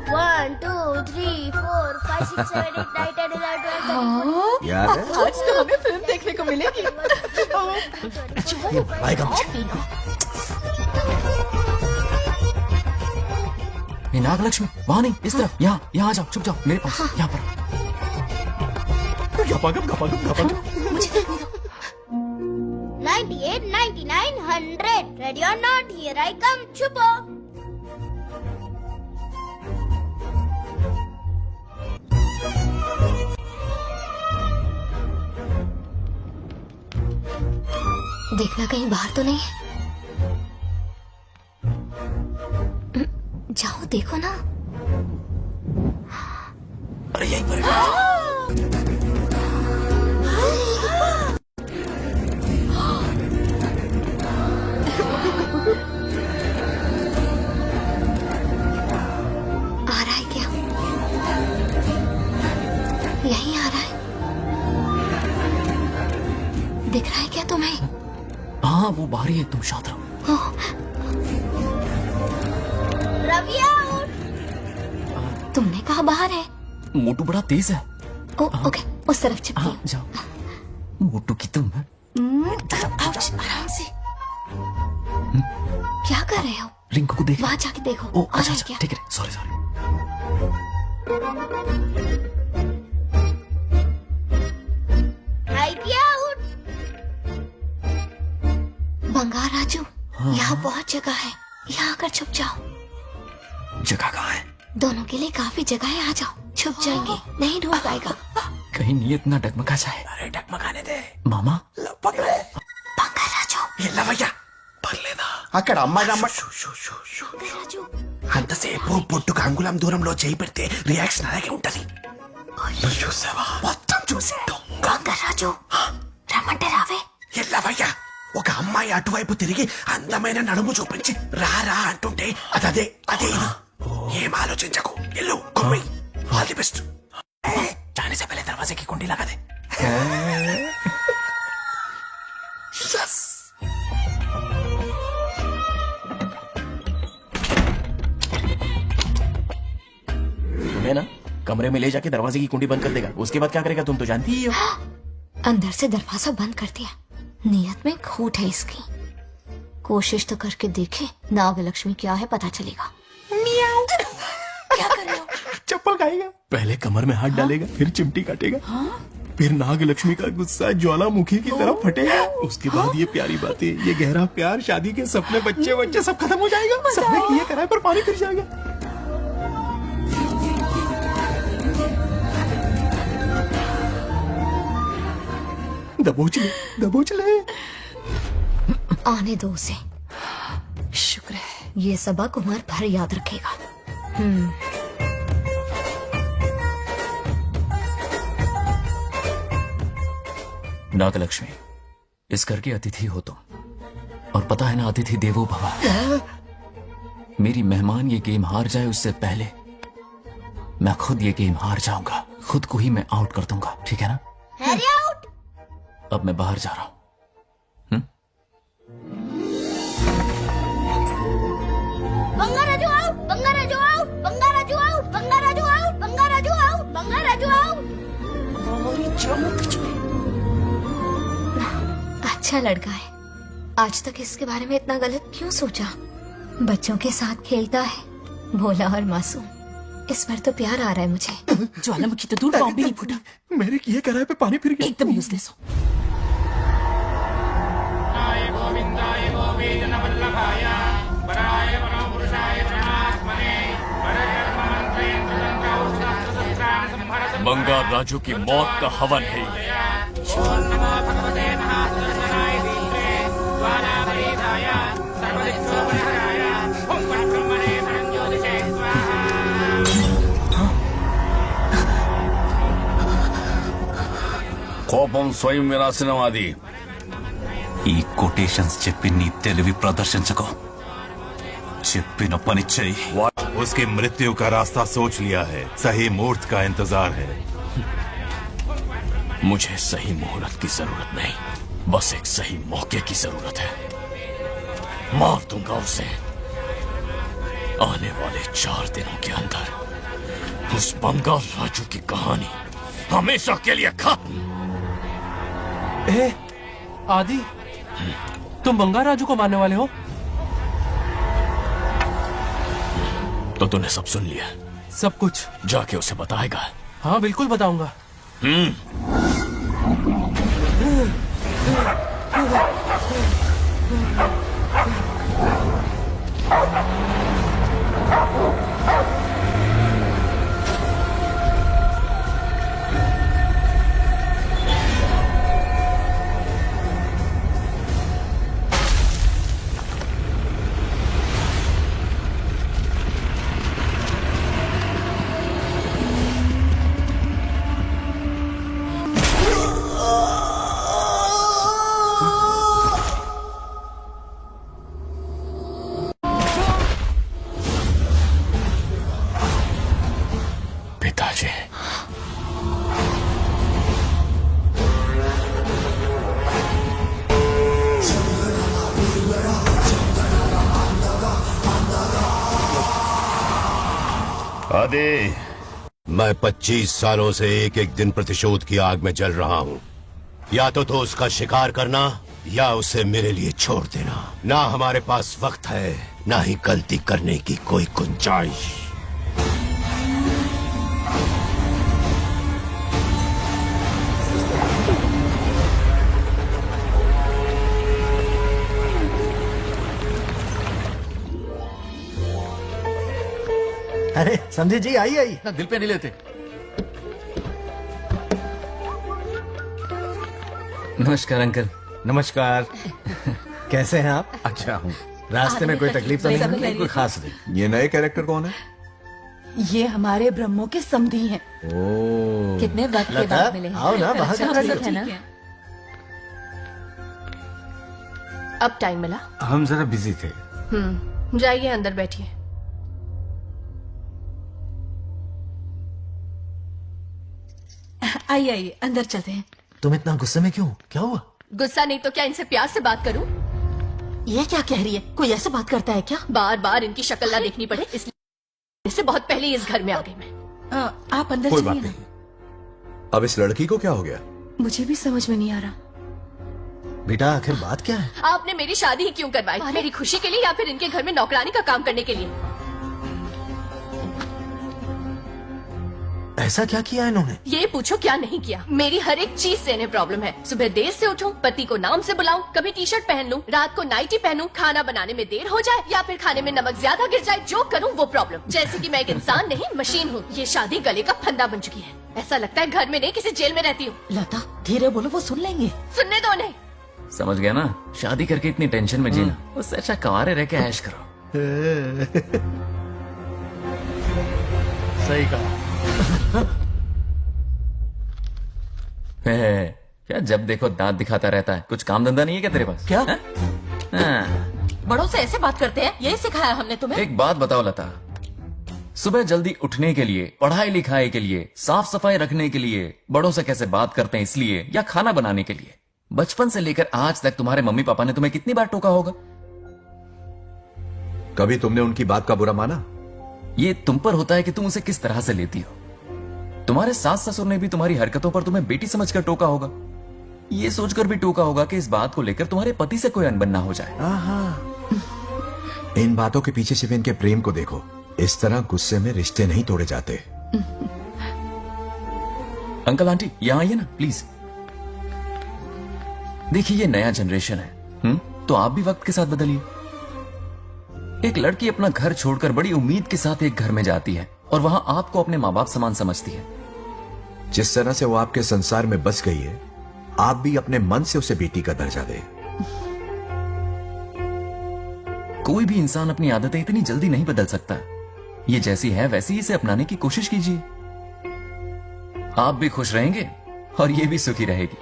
1 2 3 4 5 6 7 8 9 10 11 12 याद है? आज तो हमें फिल्म देखने को मिलेगी। आएगा मुझे। ये नागलक्ष्मी वहाँ नहीं, इस तरफ, यहाँ यहाँ आ जाओ, छुप जाओ मेरे पास, यहाँ पर। गपागप गपागप गपागप। 98 99 100 ready or not, here I come. छुपो। देखना कहीं बाहर तो नहीं है। जाओ देखो ना। अरे यहीं पर। आ रहा है क्या? यहीं आ रहा है। दिख रहा है क्या तुम्हें? हाँ वो बाहर ही है, तुम शांत रहो। रविया उठ। तुमने कहा बाहर है? मोटू बड़ा तेज है। ओके, उस तरफ चिपकी। हाँ जाओ। मोटू की तुम है। आराम से। क्या कर रहे हो? रिंकू को देख। वहाँ जाके देखो। ओ आ अच्छा रहा है अच्छा, क्या? ठीक है, सॉरी सॉरी। आइडिया उठ। बंगार राजू, यहाँ बहुत जगह है, यहाँ आकर छुप जाओ। जगह कहाँ है? दोनों के लिए काफी जगह है, आ जाओ। छुप जाएंगे, नहीं ढूंढ पाएगा। कहीं नीयत ना डगमगा जाए। अरे डगमगाने दे मामा। बंगार राजू, ये लवయ్యా పర్లేదా? అక్కడ అమ్మాయి రాజు అంతసేపు పొట్టుకు అంగుళం దూరంలో చేయి పెడితే రియాక్షన్ అలాగే ఉంటది. నువ్వు చూసావా? మొత్తం చూసా. బొంగర్ రాజు, రమ్మంటే రావే. ఎల్లవయ్యా, ఒక అమ్మాయి అటువైపు తిరిగి అందమైన నడుము చూపించి రారా అంటుంటే అదే అదే ఇది. ఏం ఆలోచించకు, ఎల్లు కొమ్మి. All the best. जाने से पहले दरवाजे की कुंडी लगा दे. कमरे में ले जाके दरवाजे की कुंडी बंद कर देगा। उसके बाद क्या करेगा तुम तो जानती ही हो। अंदर से दरवाजा बंद कर दिया। नियत में खोट है इसकी। कोशिश तो करके देखे नागलक्ष्मी क्या है पता चलेगा। क्या कर रहे हो? चप्पल खाएगा। पहले कमर में हाथ डालेगा, फिर चिमटी काटेगा, फिर नागलक्ष्मी का गुस्सा ज्वालामुखी की तरफ फटेगा। उसके बाद ये प्यारी बातें, ये गहरा प्यार, शादी के सपने, बच्चे बच्चे सब खत्म हो जाएगा। सबने किए कराए पर पानी फिर जाएगा। दबोच ले, दबोच ले। आने दो उसे। शुक्र है ये सबक उम्र भर याद रखेगा। नागलक्ष्मी, इस घर की अतिथि हो तुम, और पता है ना अतिथि देवो भव। मेरी मेहमान ये गेम हार जाए उससे पहले मैं खुद ये गेम हार जाऊंगा। खुद को ही मैं आउट कर दूंगा, ठीक है ना? Harry out. अब मैं बाहर जा रहा हूं। Bangaraju out, Bangaraju out, Bangaraju out, Bangaraju out, Bangaraju out, Bangaraju out. अच्छा लड़का है। आज तक इसके बारे में इतना गलत क्यों सोचा? बच्चों के साथ खेलता है, भोला और मासूम। इस बार तो प्यार आ रहा है मुझे। ज्वालामुखी तो दूर, बॉम्ब भी नहीं फूटा। मेरे किए कराए पे पानी फिर गया। एकदम यूजलेस हो। बंगार राजू की मौत का हवन है ये। కోపం స్వయం వినాశనవాది ఈ కొటేషన్స్ చెప్పి నీ తెలివి ప్రదర్శించకు చెప్పిన పని చెయ్యి उसकी मृत्यु का रास्ता सोच लिया है, सही मुहूर्त का इंतजार है। मुझे सही मुहूर्त की जरूरत नहीं, बस एक सही मौके की जरूरत है। मार दूंगा उसे आने वाले 4 दिनों के अंदर। उस बंगाल राजू की कहानी हमेशा के लिए खत्म। आदि, तुम बंगाल राजू को मारने वाले हो? तो तूने सब सुन लिया? सब कुछ जाके उसे बताएगा? हाँ बिल्कुल बताऊंगा। पिताजी, आदि, मैं 25 सालों से एक एक दिन प्रतिशोध की आग में जल रहा हूँ। या तो उसका शिकार करना या उसे मेरे लिए छोड़ देना। ना हमारे पास वक्त है, ना ही गलती करने की कोई गुंजाइश। अरे समझी जी, आई आई। ना दिल पे नहीं लेते। नमस्कार अंकल। नमस्कार। कैसे हैं आप? अच्छा हूँ। रास्ते में कोई तकलीफ तो सब नहीं? कोई खास नहीं। ये नए कैरेक्टर कौन है? ये हमारे ब्रह्मों के समधी हैं। ओ, कितने वक्त के बाद मिले हैं। आओ ना बाहर। अच्छा, बैठिए। सब है ना? अब टाइम मिला? हम जरा बिजी थे। जाइए अंदर बैठिए। आइए आइए अंदर चलते हैं। तुम इतना गुस्से में क्यों? क्या हुआ? गुस्सा नहीं तो क्या इनसे प्यार से बात करूं? ये क्या कह रही है? कोई ऐसे बात करता है क्या? बार बार इनकी शक्ल ना देखनी पड़े इसलिए से बहुत पहले इस घर में आ गई मैं। आप अंदर कोई चलिए बात ना। नहीं। अब इस लड़की को क्या हो गया? मुझे भी समझ में नहीं आ रहा। बेटा आखिर बात क्या है? आपने मेरी शादी ही क्यों करवाई? मेरी खुशी के लिए या फिर इनके घर में नौकरानी का काम करने के लिए? ऐसा क्या किया इन्होंने? ये पूछो क्या नहीं किया। मेरी हर एक चीज से इन्हें प्रॉब्लम है। सुबह देर से उठूं, पति को नाम से बुलाऊं, कभी टी शर्ट पहन लूं, रात को नाइटी पहनूं, खाना बनाने में देर हो जाए या फिर खाने में नमक ज्यादा गिर जाए, जो करूं वो प्रॉब्लम। जैसे कि मैं एक इंसान नहीं मशीन हूँ। ये शादी गले का फंदा बन चुकी है। ऐसा लगता है घर में नहीं किसी जेल में रहती हूँ। लता धीरे बोलो, वो सुन लेंगे। सुनने दो उन्हें। समझ गया ना? शादी करके इतनी टेंशन में जीना, उससे अच्छा कुंवारे रह के ऐश करो। सही कहा। क्या जब देखो दांत दिखाता रहता है? कुछ काम धंधा नहीं है क्या तेरे पास? क्या? हाँ। बड़ों से ऐसे बात करते हैं? यही सिखाया हमने तुम्हें? एक बात बताओ लता, सुबह जल्दी उठने के लिए, पढ़ाई लिखाई के लिए, साफ सफाई रखने के लिए बड़ों से कैसे बात करते हैं इसलिए, या खाना बनाने के लिए? बचपन से लेकर आज तक तुम्हारे मम्मी पापा ने तुम्हें कितनी बार टोका होगा? कभी तुमने उनकी बात का बुरा माना? ये तुम पर होता है कि तुम उसे किस तरह से लेती हो। तुम्हारे सास ससुर ने भी तुम्हारी हरकतों पर तुम्हें बेटी समझकर टोका होगा। ये सोचकर भी टोका होगा कि इस बात को लेकर तुम्हारे पति से कोई अनबन ना हो जाए। इन बातों के पीछे सिर्फ इनके प्रेम को देखो। इस तरह गुस्से में रिश्ते नहीं तोड़े जाते। अंकल आंटी यहाँ आइए ना प्लीज। देखिए ये नया जनरेशन है, तो आप भी वक्त के साथ बदलिए। एक लड़की अपना घर छोड़कर बड़ी उम्मीद के साथ एक घर में जाती है और वहां आपको अपने माँ बाप समान समझती है। जिस तरह से वो आपके संसार में बस गई है, आप भी अपने मन से उसे बेटी का दर्जा दे। कोई भी इंसान अपनी आदतें इतनी जल्दी नहीं बदल सकता। ये जैसी है वैसी ही इसे अपनाने की कोशिश कीजिए। आप भी खुश रहेंगे और ये भी सुखी रहेगी।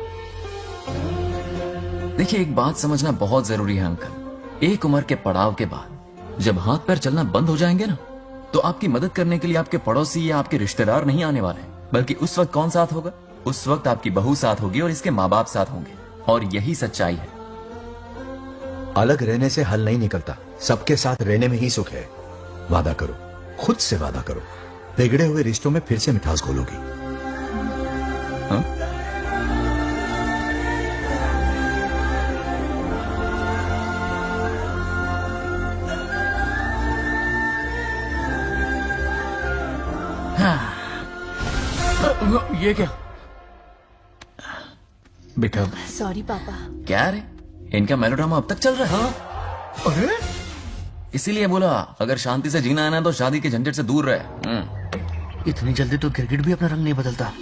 देखिए एक बात समझना बहुत जरूरी है अंकल, एक उम्र के पड़ाव के बाद जब हाथ पैर चलना बंद हो जाएंगे ना, तो आपकी मदद करने के लिए आपके पड़ोसी या आपके रिश्तेदार नहीं आने वाले, बल्कि उस वक्त कौन साथ होगा? उस वक्त आपकी बहू साथ होगी और इसके माँ बाप साथ होंगे। और यही सच्चाई है। अलग रहने से हल नहीं निकलता, सबके साथ रहने में ही सुख है। वादा करो, खुद से वादा करो, बिगड़े हुए रिश्तों में फिर से मिठास घोलोगी। ये क्या बेटा? सॉरी पापा। क्या रे, इनका मेलोड्रामा अब तक चल रहा है? अरे इसीलिए बोला अगर शांति से जीना है ना तो शादी के झंझट से दूर रहे। इतनी जल्दी तो गिरगिट भी अपना रंग नहीं बदलता।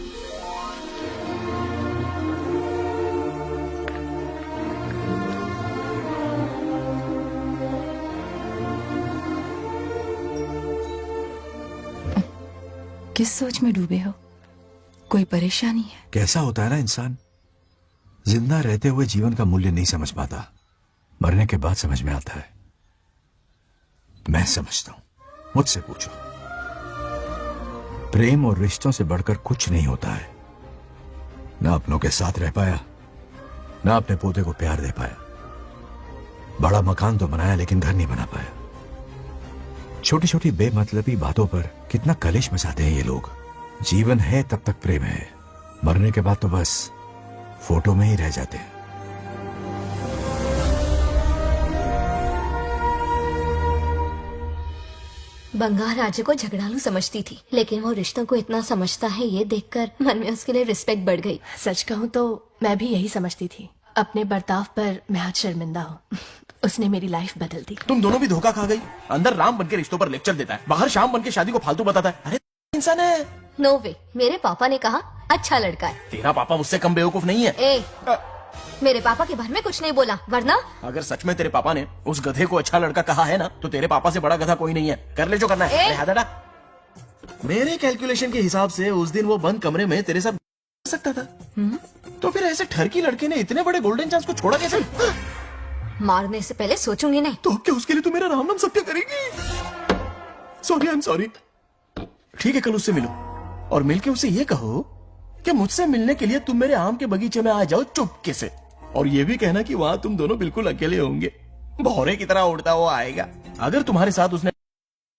किस सोच में डूबे हो? कोई परेशानी है? कैसा होता है ना इंसान, जिंदा रहते हुए जीवन का मूल्य नहीं समझ पाता, मरने के बाद समझ में आता है। मैं समझता हूं, मुझसे पूछो। प्रेम और रिश्तों से बढ़कर कुछ नहीं होता है। ना अपनों के साथ रह पाया, ना अपने पोते को प्यार दे पाया। बड़ा मकान तो बनाया लेकिन घर नहीं बना पाया। छोटी छोटी बेमतलबी बातों पर कितना कलेश मचाते हैं ये लोग। जीवन है तब तक प्रेम है, मरने के बाद तो बस फोटो में ही रह जाते हैं। बंगाल राज्य को झगड़ालू समझती थी, लेकिन वो रिश्तों को इतना समझता है ये देखकर मन में उसके लिए रिस्पेक्ट बढ़ गई। सच कहूँ तो मैं भी यही समझती थी। अपने बर्ताव पर मैं आज शर्मिंदा हूँ। उसने मेरी लाइफ बदल दी। तुम दोनों भी धोखा खा गई। अंदर राम बन के रिश्तों पर लेक्चर देता है, बाहर शाम बन के शादी को फालतू बताता है। अरे इंसान है। नो वे, मेरे पापा ने कहा अच्छा लड़का है। तेरा पापा मुझसे कम बेवकूफ नहीं है। मेरे पापा के बारे में कुछ नहीं बोला, वरना अगर सच में तेरे पापा ने उस गधे को अच्छा लड़का कहा है ना, तो तेरे पापा से बड़ा गधा कोई नहीं है। कर ले जो करना है। मेरे कैलकुलेशन के हिसाब से उस दिन वो बंद कमरे में तेरे साथ सकता था। तो फिर ऐसे ठरकी लड़के ने इतने बड़े गोल्डन चांस को छोड़ा कैसे? मारने से पहले सोचूंगी नहीं। तो क्या उसके लिए तू मेरा राम नाम सत्य करेगी? Sorry, I am sorry. ठीक है, कल उससे मिलो और मिलके उसे ये कहो कि मुझसे मिलने के लिए तुम मेरे आम के बगीचे में आ जाओ चुपके से। और ये भी कहना कि वहां तुम दोनों बिल्कुल अकेले होंगे। भौरे की तरह उड़ता हुआ आएगा। अगर तुम्हारे साथ उसने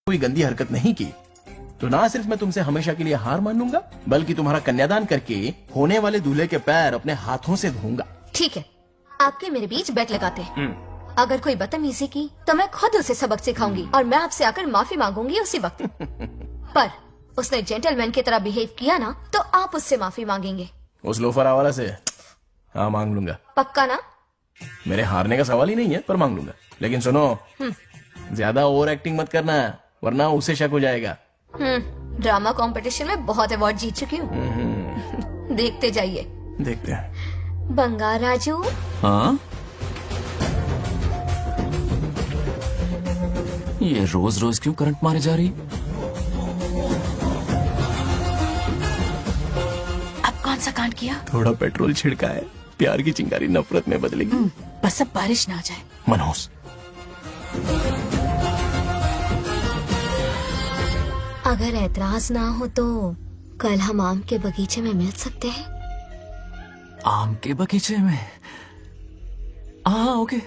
कोई गंदी हरकत नहीं की तो ना सिर्फ मैं तुमसे हमेशा के लिए हार मान लूंगा, बल्कि तुम्हारा कन्यादान करके होने वाले दूल्हे के पैर अपने हाथों से धोऊंगा। ठीक है, आपके मेरे बीच बेट लगाते हैं। अगर कोई बदतमीजी की तो मैं खुद उसे सबक सिखाऊंगी और मैं आपसे आकर माफी मांगूंगी उसी वक्त। पर उसने जेंटलमैन की तरह बिहेव किया ना, तो आप उससे माफी मांगेंगे। उस लोफर आवारा से हाँ मांग लूंगा। पक्का ना? मेरे हारने का सवाल ही नहीं है, पर मांग लूंगा। लेकिन सुनो, ज्यादा ओवर एक्टिंग मत करना, वरना उसे शक हो जाएगा। ड्रामा कंपटीशन में बहुत अवार्ड जीत चुकी हूँ। देखते जाइए। देखते हैं। बंगार राजू। हाँ, ये रोज रोज क्यों करंट मारे जा रही? अब कौन सा कांड किया? थोड़ा पेट्रोल छिड़का है, प्यार की चिंगारी नफरत में बदलेगी। बस अब बारिश ना आ जाए। मनोज, अगर ऐतराज ना हो तो कल हम आम के बगीचे में मिल सकते हैं। आम के बगीचे में? हाँ ओके।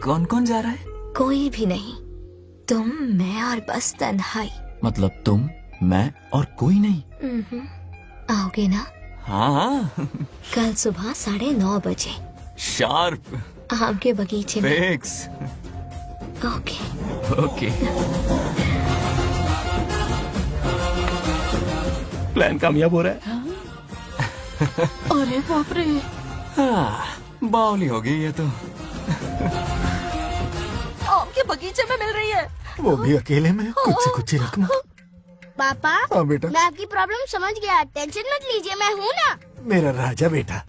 कौन कौन जा रहा है? कोई भी नहीं, तुम, मैं और बस तन्हाई। मतलब तुम, मैं और कोई नहीं? आओगे ना? हाँ। कल सुबह 9:30 बजे शार्प। आम के बगीचे में। फिक्स। Okay okay. प्लान कामयाब हो रहा है। अरे बाप रे, बावली हो गई ये तो। आम के बगीचे में मिल रही है, वो भी अकेले में, कुछ से कुछ ही रकम। पापा, हाँ बेटा, मैं आपकी प्रॉब्लम समझ गया, टेंशन मत लीजिए, मैं हूँ ना। मेरा राजा बेटा,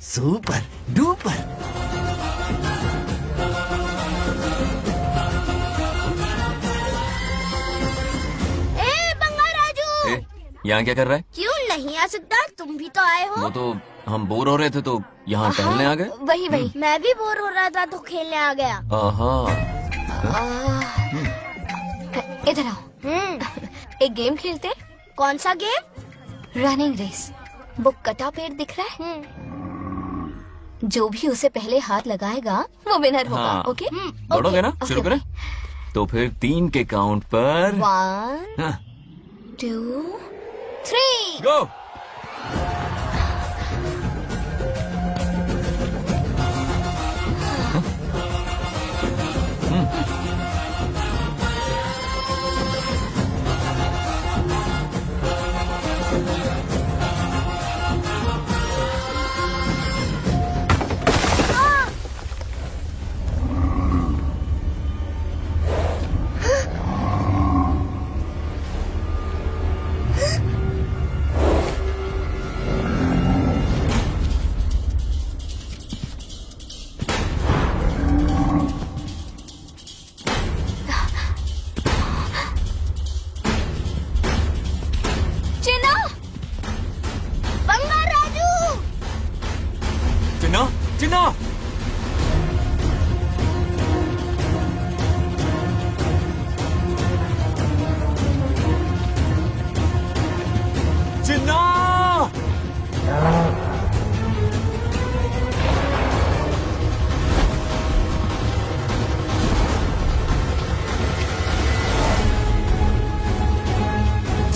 सुपर डुपर। यहाँ क्या कर रहा है? क्यों नहीं आ सकता? तुम भी तो आए हो। वो तो हम बोर हो रहे थे तो यहाँ टहलने आ गए। वही मैं भी बोर हो रहा था तो खेलने आ गया। इधर आओ। एक गेम खेलते। कौन सा गेम? Running race. वो कटा पेड़ दिख रहा है? जो भी उसे पहले हाथ लगाएगा वो विनर होगा। हाँ। ओके? दौड़ोगे ना? शुरू करें? तो फिर 3 के काउंट पर 1 2 3 गो। चिन्ना, चिन्ना, चिन्ना,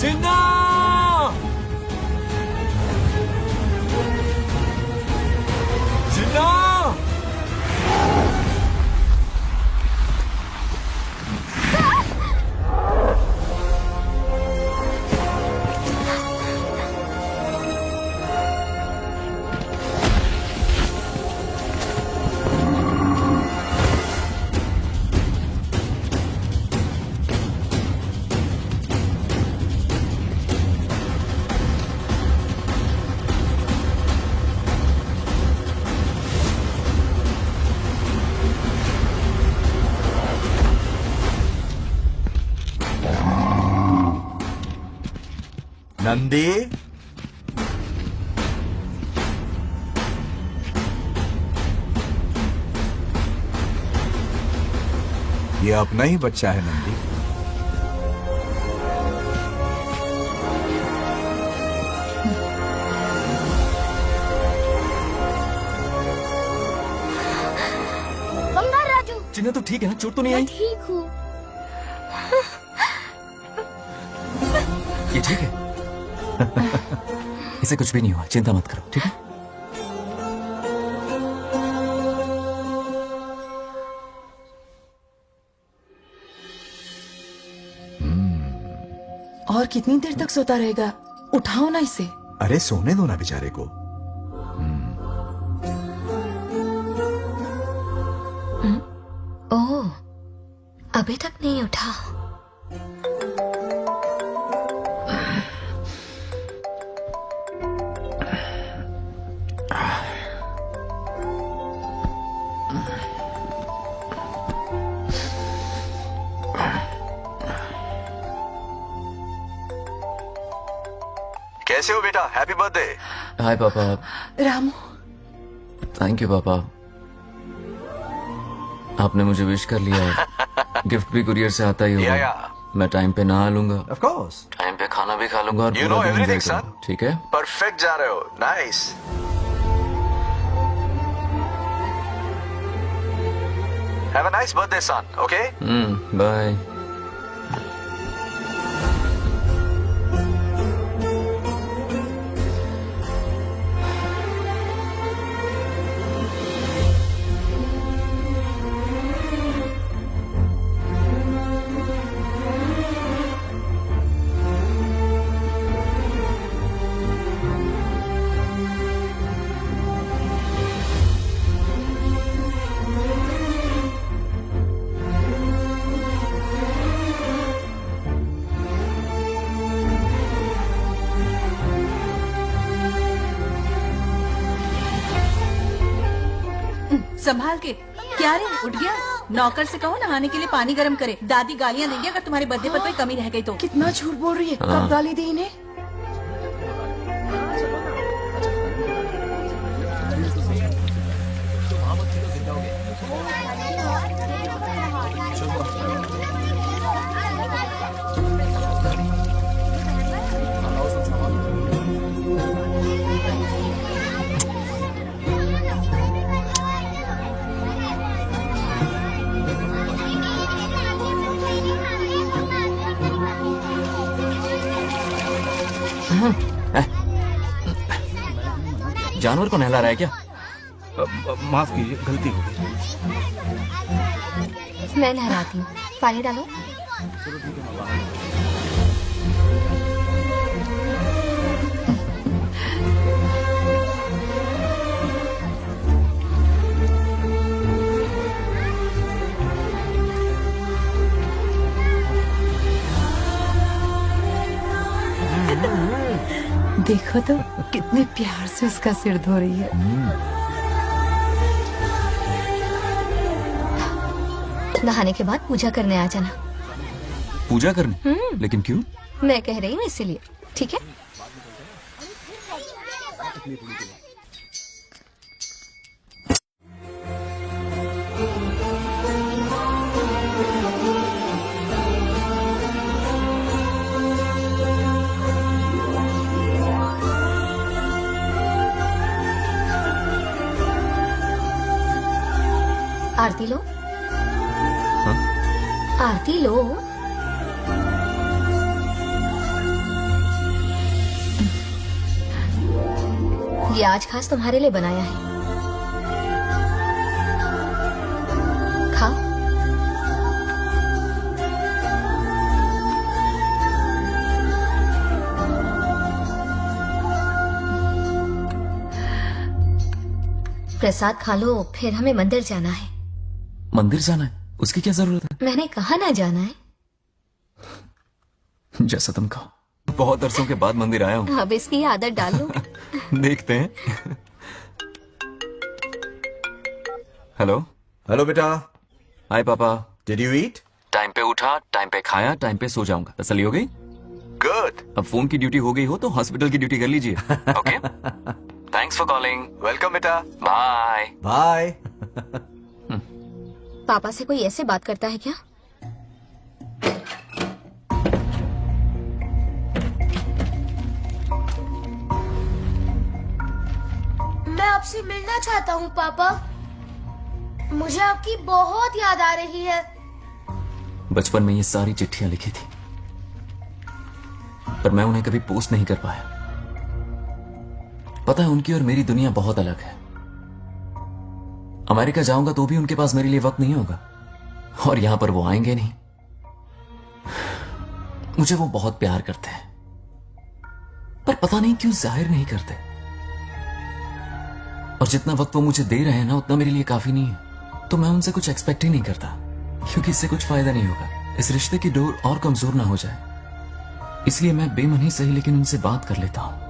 चिन्ना। नंदी, ये अपना ही बच्चा है नंदी। बंगार राजू। चिन्ना तो ठीक है ना? चोट तो नहीं आई? ठीक हूँ। इसे कुछ भी नहीं हुआ, चिंता मत करो, ठीक है? और कितनी देर तक सोता रहेगा? उठाओ ना इसे। अरे सोने दो ना बेचारे को। ओह, अभी तक नहीं उठा। कैसे हो बेटा? Happy birthday. हाय पापा। रामू, थैंक यू पापा, आपने मुझे विश कर लिया है। गिफ्ट भी कुरियर से आता ही होगा। मैं टाइम पे नहा लूंगा, ऑफ कोर्स, टाइम पे खाना भी खा लूंगा और यू नो पूरा दिन एवरीथिंग enjoy सन। करूंगा, ठीक है? परफेक्ट जा रहे हो, nice. Have a nice birthday son, okay? Bye. संभाल के। क्या रे, उठ गया? नौकर से कहो नहाने के लिए पानी गर्म करे। दादी गालियाँ देंगे अगर तुम्हारे बर्थडे पर कोई कमी रह गई तो। कितना झूठ बोल रही है। कब गाली दी इन्हें? जानवर को नहला रहा है क्या? माफ कीजिए, गलती हो गई। मैं नहलाती हूँ, पानी डालो। देखो तो कितने प्यार से उसका सिर धो रही है। नहाने के बाद पूजा करने आ जाना। पूजा करने? लेकिन क्यों? मैं कह रही हूँ इसीलिए, ठीक है? आरती लो। आरती लो। ये आज खास तुम्हारे लिए बनाया है, खाओ। प्रसाद खा लो, फिर हमें मंदिर जाना है। मंदिर जाना है? उसकी क्या जरूरत है? मैंने कहा ना जाना है। जैसा तुम कहो। बहुत अरसों के बाद मंदिर आया हूँ। अब इसकी आदत डाल लो। देखते हैं। हेलो। हेलो बेटा। हाय पापा। Did you eat? टाइम पे उठा, टाइम पे खाया, टाइम पे सो जाऊंगा। तसल्ली हो गई? गुड। अब फोन की ड्यूटी हो गई हो तो हॉस्पिटल की ड्यूटी कर लीजिए। Okay? Thanks for calling. Welcome बेटा। Bye bye. पापा से कोई ऐसे बात करता है क्या? मैं आपसे मिलना चाहता हूँ पापा। मुझे आपकी बहुत याद आ रही है। बचपन में ये सारी चिट्ठियां लिखी थी, पर मैं उन्हें कभी पोस्ट नहीं कर पाया। पता है उनकी और मेरी दुनिया बहुत अलग है। अमेरिका जाऊंगा तो भी उनके पास मेरे लिए वक्त नहीं होगा, और यहां पर वो आएंगे नहीं। मुझे वो बहुत प्यार करते हैं, पर पता नहीं क्यों जाहिर नहीं करते। और जितना वक्त वो मुझे दे रहे हैं ना, उतना मेरे लिए काफी नहीं है। तो मैं उनसे कुछ एक्सपेक्ट ही नहीं करता, क्योंकि इससे कुछ फायदा नहीं होगा। इस रिश्ते की डोर और कमजोर ना हो जाए, इसलिए मैं बेमन ही सही लेकिन उनसे बात कर लेता हूं।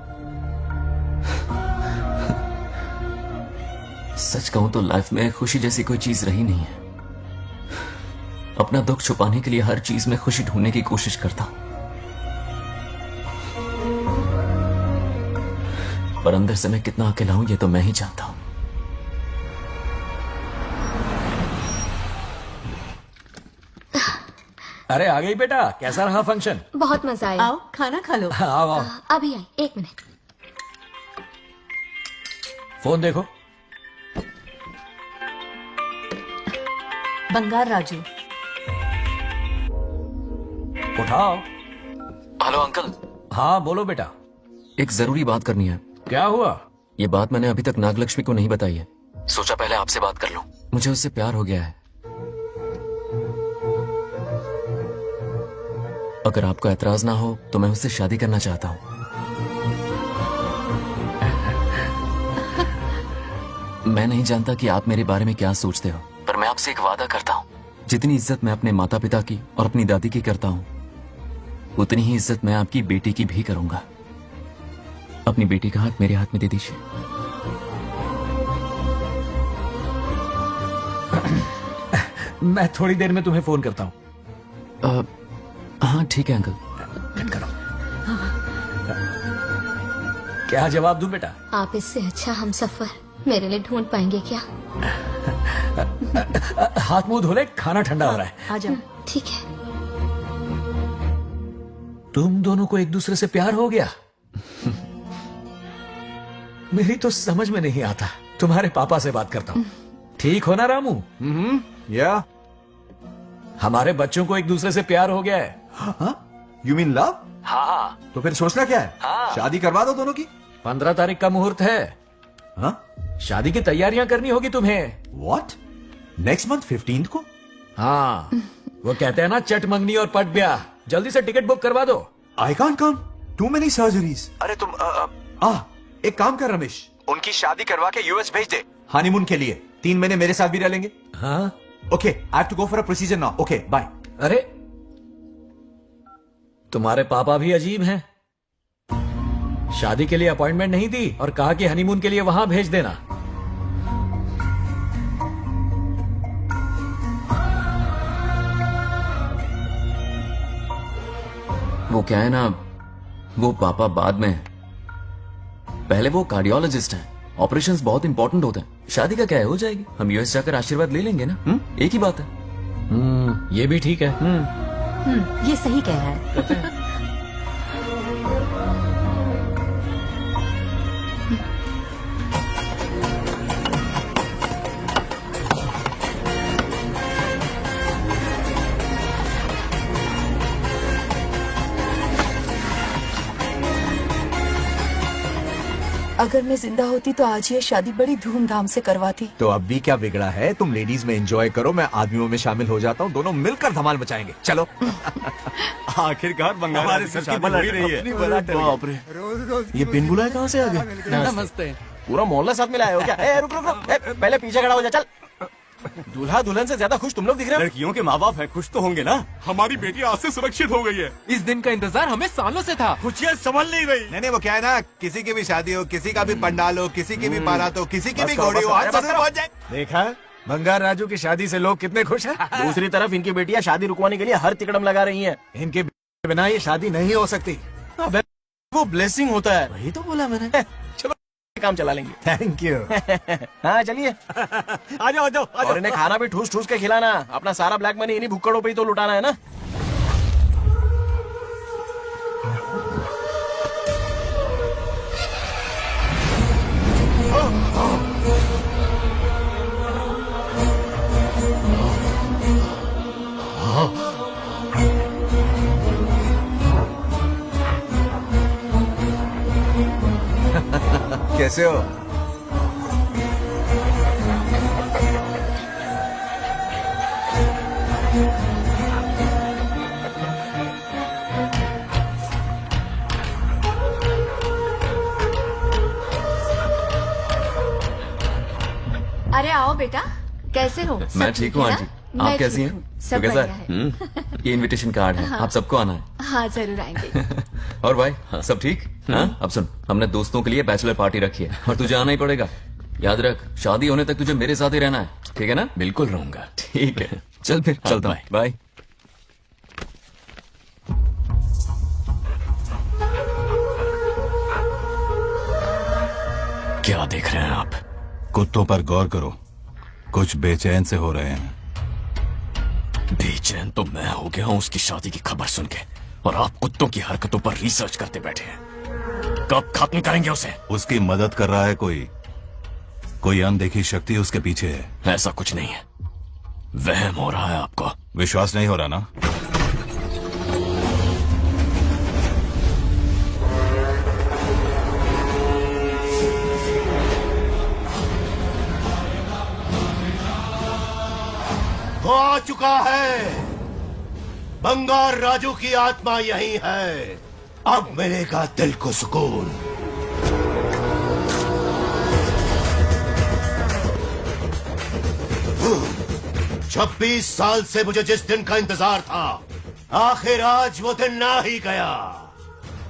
सच कहूं तो लाइफ में खुशी जैसी कोई चीज रही नहीं है। अपना दुख छुपाने के लिए हर चीज में खुशी ढूंढने की कोशिश करता हूं, पर अंदर से मैं कितना अकेला हूं ये तो मैं ही जानता हूं। अरे आ गई बेटा, कैसा रहा फंक्शन? बहुत मजा आया। आओ खाना खा लो। आओ आओ। अभी आई, 1 मिनट। फोन देखो। बंगार राजू। उठाओ। Hello uncle. हाँ बोलो बेटा। एक जरूरी बात करनी है। क्या हुआ? ये बात मैंने अभी तक नागलक्ष्मी को नहीं बताई है, सोचा पहले आपसे बात कर लूं। मुझे उससे प्यार हो गया है। अगर आपको ऐतराज ना हो तो मैं उससे शादी करना चाहता हूं। मैं नहीं जानता कि आप मेरे बारे में क्या सोचते हो, पर मैं आपसे एक वादा करता हूं, जितनी इज्जत मैं अपने माता पिता की और अपनी दादी की करता हूं, उतनी ही इज्जत मैं आपकी बेटी की भी करूंगा। अपनी बेटी का हाथ मेरे हाथ में दे दीजिए। मैं थोड़ी देर में तुम्हें फोन करता हूं। हाँ ठीक है अंकल। क्या जवाब दूं बेटा? आप इससे अच्छा हम सफर मेरे लिए ढूंढ पाएंगे क्या? हाथ मुंह धो ले, खाना ठंडा हो रहा है। आ जाओ। ठीक है। तुम दोनों को एक दूसरे से प्यार हो गया? मेरी तो समझ में नहीं आता। तुम्हारे पापा से बात करता हूँ। ठीक हो ना रामू? या हमारे बच्चों को एक दूसरे से प्यार हो गया है। You mean love? हाँ। तो फिर सोचना क्या है? शादी करवा दो दोनों की। 15 तारीख का मुहूर्त है। शादी की तैयारियां करनी होगी तुम्हें। व्हाट? नेक्स्ट मंथ 15 को? हाँ, वो कहते हैं ना चट मंगनी और पट ब्याह। जल्दी से टिकट बुक करवा दो। I can't come, too many surgeries. अरे तुम एक काम कर रमेश, उनकी शादी करवा के यूएस भेज दे हनीमून के लिए। 3 महीने मेरे साथ भी रह लेंगे। हाँ okay, I have to go for a procedure now. Okay bye. अरे तुम्हारे पापा भी अजीब हैं। शादी के लिए अपॉइंटमेंट नहीं दी और कहा कि हनीमून के लिए वहां भेज देना। वो क्या है ना, वो पापा बाद में, पहले वो कार्डियोलॉजिस्ट हैं। ऑपरेशंस बहुत इंपॉर्टेंट होते हैं। शादी का क्या है, हो जाएगी। हम यूएस जाकर आशीर्वाद ले लेंगे ना। एक ही बात है। ये भी ठीक है। ये सही कह रहा है। अगर मैं जिंदा होती तो आज ये शादी बड़ी धूमधाम से करवाती। तो अब भी क्या बिगड़ा है? तुम लेडीज में एंजॉय करो, मैं आदमियों में शामिल हो जाता हूँ। दोनों मिलकर धमाल मचाएंगे। चलो। आखिरकार बंगाल हमारे सर की बला रही है। बाप रे, ये बिन बुलाए कहाँ से आ गए? नमस्ते। पूरा मोहल्ला साथ में लाए हो क्या? रुक रुक रुक, पहले पीछे खड़ा हो जा। चल। दूल्हा दुल्हन से ज्यादा खुश तुम लोग दिख रहे हो। लड़कियों के माँ बाप है, खुश तो होंगे ना। हमारी बेटी आज से सुरक्षित हो गई है। इस दिन का इंतजार हमें सालों से था। खुशियाँ संभल नहीं रही। नहीं वो क्या है ना, किसी की भी शादी हो, किसी का भी पंडाल हो, किसी की भी बारात हो, किसी की भी घोड़ी हो, आज जरूर पहुंच जाए। देखा बंगार राजू की शादी से लोग कितने खुश हैं। दूसरी तरफ इनकी बेटियां शादी रुकवाने के लिए हर तिकड़म लगा रही हैं। इनके बिना ये शादी नहीं हो सकती। अबे वो ब्लेसिंग होता है। वही तो बोला मैंने। चलो काम चला लेंगे। Thank you. हाँ चलिए। आ जाओ आ जाओ। और इन्हें खाना भी ठूस ठूस के खिलाना। अपना सारा ब्लैक मनी इन्हीं भुक्कड़ों पे ही तो लुटाना है ना। कैसे हो? अरे आओ बेटा, कैसे हो? सब मैं ठीक हूँ है आंटी। ना? आप मैं कैसी ठीक हैं? हूँ, तो सब कैसा बढ़िया है। ये इनविटेशन कार्ड है, हाँ। आप सबको आना है। हाँ जरूर आएंगे। और भाई सब ठीक? हाँ? अब सुन, हमने दोस्तों के लिए बैचलर पार्टी रखी है और तुझे आना ही पड़ेगा। याद रख, शादी होने तक तुझे मेरे साथ ही रहना है, ठीक है ना? बिल्कुल रहूंगा। ठीक है, चल फिर चलता हूँ, बाय। क्या देख रहे हैं आप? कुत्तों पर गौर करो, कुछ बेचैन से हो रहे हैं। बेचैन तो मैं हो गया हूं उसकी शादी की खबर सुन के, और आप कुत्तों की हरकतों पर रिसर्च करते बैठे हैं। कब खत्म करेंगे उसे? उसकी मदद कर रहा है कोई अनदेखी शक्ति उसके पीछे है। ऐसा कुछ नहीं है, वहम हो रहा है आपको। विश्वास नहीं हो रहा ना? वो आ चुका है। बंगार राजू की आत्मा यही है। अब मिलेगा दिल को सुकून। छब्बीस साल से मुझे जिस दिन का इंतजार था, आखिर आज वो दिन ना ही गया।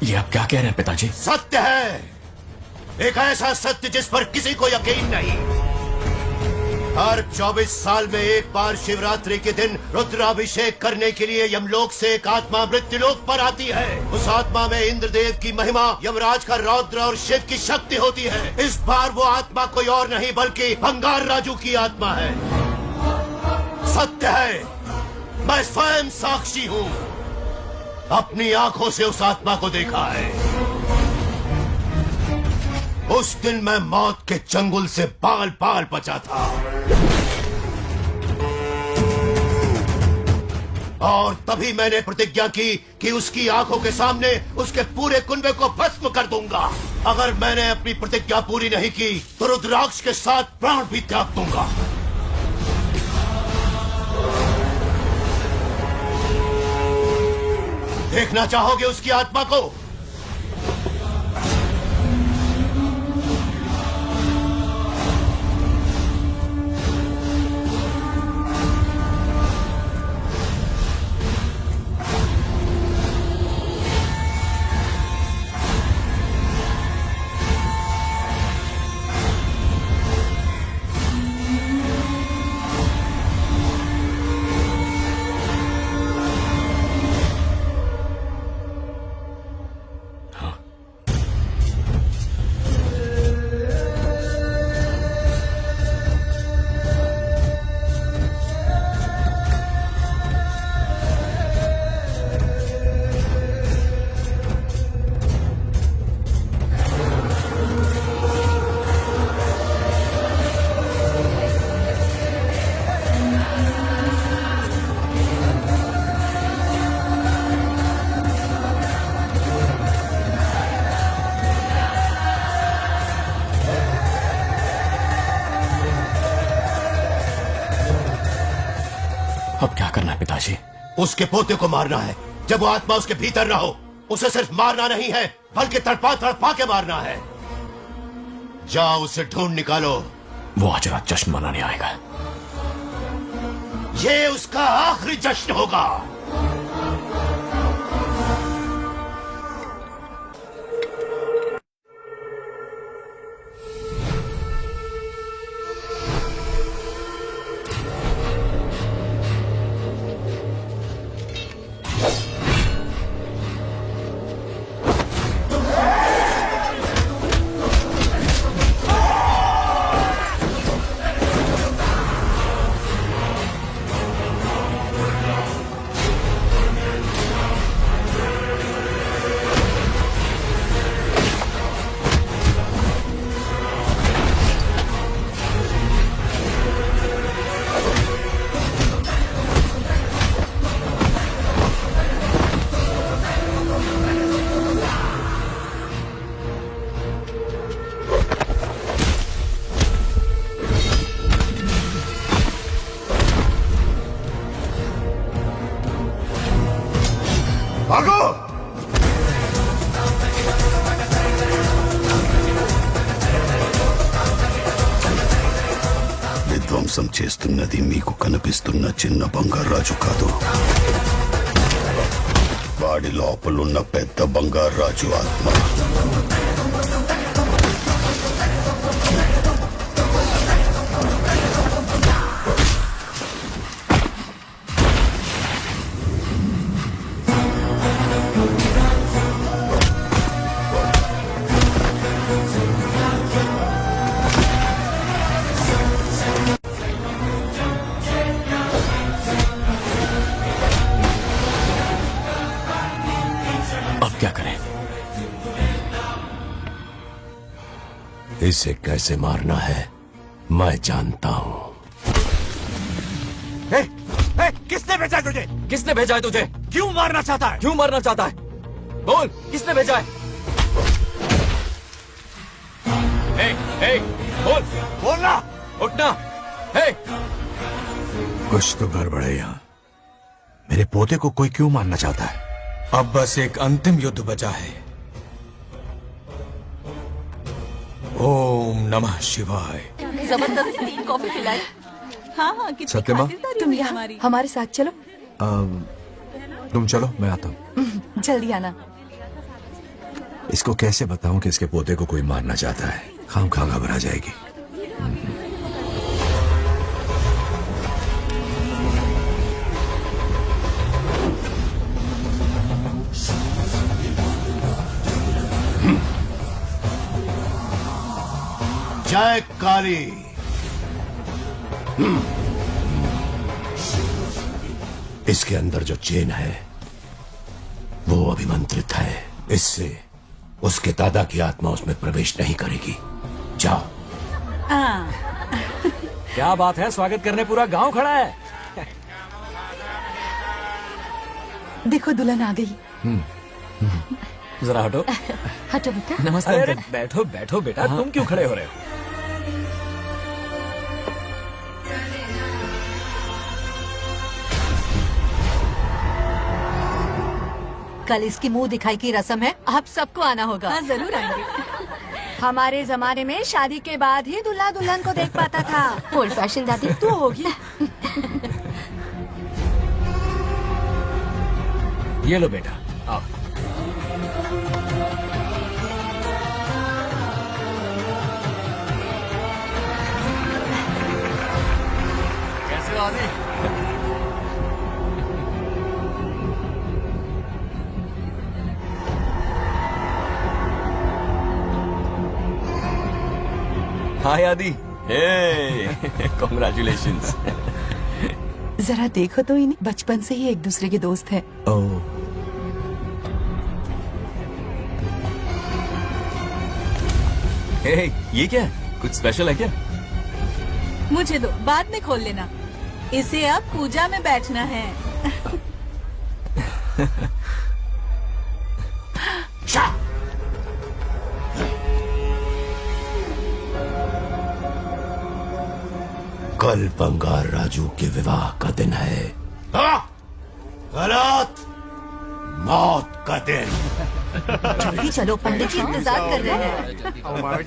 ये आप क्या कह रहे हैं पिताजी? सत्य है, एक ऐसा सत्य जिस पर किसी को यकीन नहीं। हर 24 साल में एक बार शिवरात्रि के दिन रुद्राभिषेक करने के लिए यमलोक से एक आत्मा मृत्युलोक पर आती है। उस आत्मा में इंद्रदेव की महिमा, यमराज का रौद्र और शिव की शक्ति होती है। इस बार वो आत्मा कोई और नहीं बल्कि बंगार राजू की आत्मा है। सत्य है, मैं स्वयं साक्षी हूँ, अपनी आंखों से उस आत्मा को देखा है। उस दिन मैं मौत के चंगुल से बाल बाल बचा था, और तभी मैंने प्रतिज्ञा की कि उसकी आंखों के सामने उसके पूरे कुनबे को भस्म कर दूंगा। अगर मैंने अपनी प्रतिज्ञा पूरी नहीं की तो रुद्राक्ष के साथ प्राण भी त्याग दूंगा। देखना चाहोगे उसकी आत्मा को? अब क्या करना है पिताजी? उसके पोते को मारना है। जब वो आत्मा उसके भीतर ना हो, उसे सिर्फ मारना नहीं है बल्कि तड़पा तड़पा के मारना है। जाओ उसे ढूंढ निकालो। वो आज रात जश्न मनाने आएगा। ये उसका आखिरी जश्न होगा। మోసం చేస్తున్నది మీకు కనిపిస్తున్న చిన్న బంగారు రాజు కాదు, వాడి లోపలున్న పెద్ద బంగారు రాజు ఆత్మ. क्या करें? इसे कैसे मारना है मैं जानता हूं. किसने भेजा है तुझे? किसने भेजा है तुझे? क्यों मारना चाहता है? क्यों मारना चाहता है? बोल, किसने भेजा है? बोल, बोलना, उठना. कुछ तो गड़बड़ है यहाँ. मेरे पोते को कोई क्यों मारना चाहता है? अब बस एक अंतिम युद्ध बचा है. ओम नमः शिवाय. जबरदस्ती 3 कॉफी पिलाई. हाँ कितनी सत्यमा? खातिरदारी तुम यहाँ हमारे साथ चलो. तुम चलो, मैं आता हूँ. जल्दी आना. इसको कैसे बताऊं कि इसके पोते को कोई मारना चाहता है? खामखा घबरा जाएगी. जय काली. इसके अंदर जो चेन है वो अभिमंत्रित है. इससे उसके दादा की आत्मा उसमें प्रवेश नहीं करेगी. जाओ. क्या बात है, स्वागत करने पूरा गांव खड़ा है. देखो दुल्हन आ गई. जरा हटो. हटो बेटा. नमस्ते. अरे बैठो बैठो बेटा. तुम क्यों खड़े हो रहे हो? कल इसकी मुंह दिखाई की रस्म है, आप सबको आना होगा. हाँ जरूर आएंगे. हमारे जमाने में शादी के बाद ही दूल्हा दुल्हन को देख पाता था. ओल्ड फैशन दादी तू होगी. ये लो बेटा, आओ. कैसे हो आदि? हाय आदि. कॉन्ग्रेचुलेशंस. जरा देखो तो इन्हें, बचपन से ही एक दूसरे के दोस्त हैं. ये क्या है? कुछ स्पेशल है क्या? मुझे दो, बाद में खोल लेना. इसे अब पूजा में बैठना है. कल बंगार राजू के विवाह का दिन है. गलत. मौत का दिन. जल्दी चलो, पंडित जी इंतजार कर रहे हैं.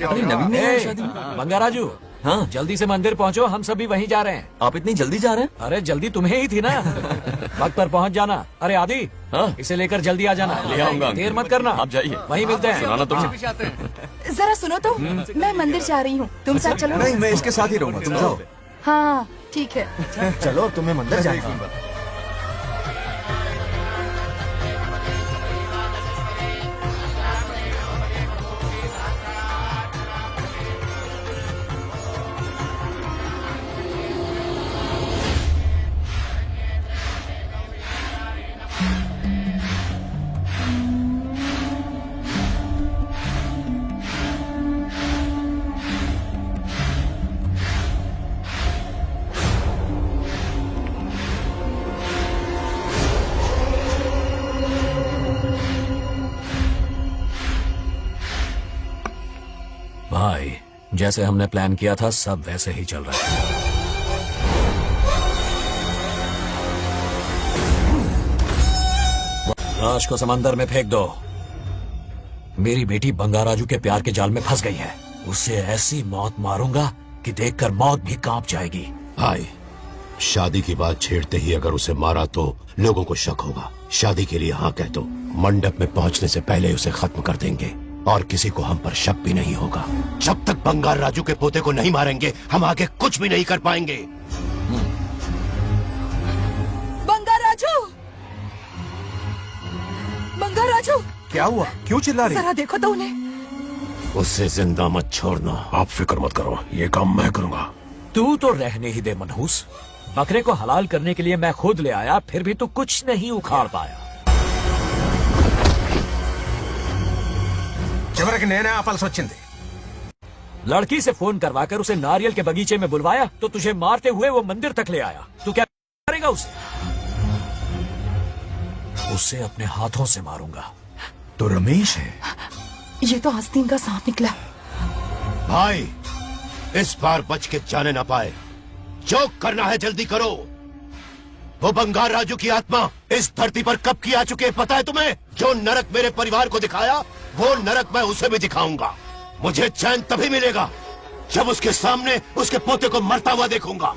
अरे नवीन ने आया शादी में. बंगाराजू. हाँ, जल्दी से मंदिर पहुँचो, हम सभी वहीं जा रहे हैं. आप इतनी जल्दी जा रहे हैं? अरे जल्दी तुम्हें ही थी ना. वक्त पर पहुँच जाना. अरे आदि, इसे लेकर जल्दी आ जाना. ले आऊंगा. देर मत करना. आप जाइए, वहीं मिलते हैं. सुनाना तुम. जरा सुनो तो, मैं मंदिर जा रही हूँ, तुम साथ चलो. नहीं, मैं इसके साथ ही रहूंगा. तुम जाओ. हाँ ठीक है. चलो, तुम्हें मंदिर जाना है. भाई, जैसे हमने प्लान किया था सब वैसे ही चल रहा है. लाश को समंदर में फेंक दो. मेरी बेटी बंगाराजू के प्यार के जाल में फंस गई है. उसे ऐसी मौत मारूंगा कि देखकर मौत भी कांप जाएगी. भाई, शादी की बात छेड़ते ही अगर उसे मारा तो लोगों को शक होगा। शादी के लिए हाँ कह दो, मंडप में पहुंचने से पहले उसे खत्म कर देंगे और किसी को हम पर शक भी नहीं होगा। जब तक बंगार राजू के पोते को नहीं मारेंगे हम आगे कुछ भी नहीं कर पाएंगे। बंगार राजू, बंगार राजू, क्या हुआ? क्यों चिल्ला रही? जरा देखो तो उन्हें। उससे जिंदा मत छोड़ना। आप फिक्र मत करो, ये काम मैं करूंगा। तू तो रहने ही दे मनहूस। बकरे को हलाल करने के लिए मैं खुद ले आया, फिर भी तू कुछ नहीं उखाड़ पाया। చివరికి నేనే ఆపాల్సి వచ్చింది। लड़की से फोन करवाकर उसे नारियल के बगीचे में बुलवाया तो तुझे मारते हुए वो मंदिर तक ले आया। तू क्या करेगा उसे? उसे अपने हाथों से मारूंगा। तो रमेश है। ये तो आस्तीन का सांप निकला। भाई, इस बार बच के जाने ना पाए। जो करना है जल्दी करो। वो बंगार राजू की आत्मा इस धरती पर कब की आ चुके हैं पता है तुम्हें? जो नरक मेरे परिवार को दिखाया वो नरक मैं उसे भी दिखाऊंगा। मुझे चैन तभी मिलेगा जब उसके सामने उसके पोते को मरता हुआ देखूंगा।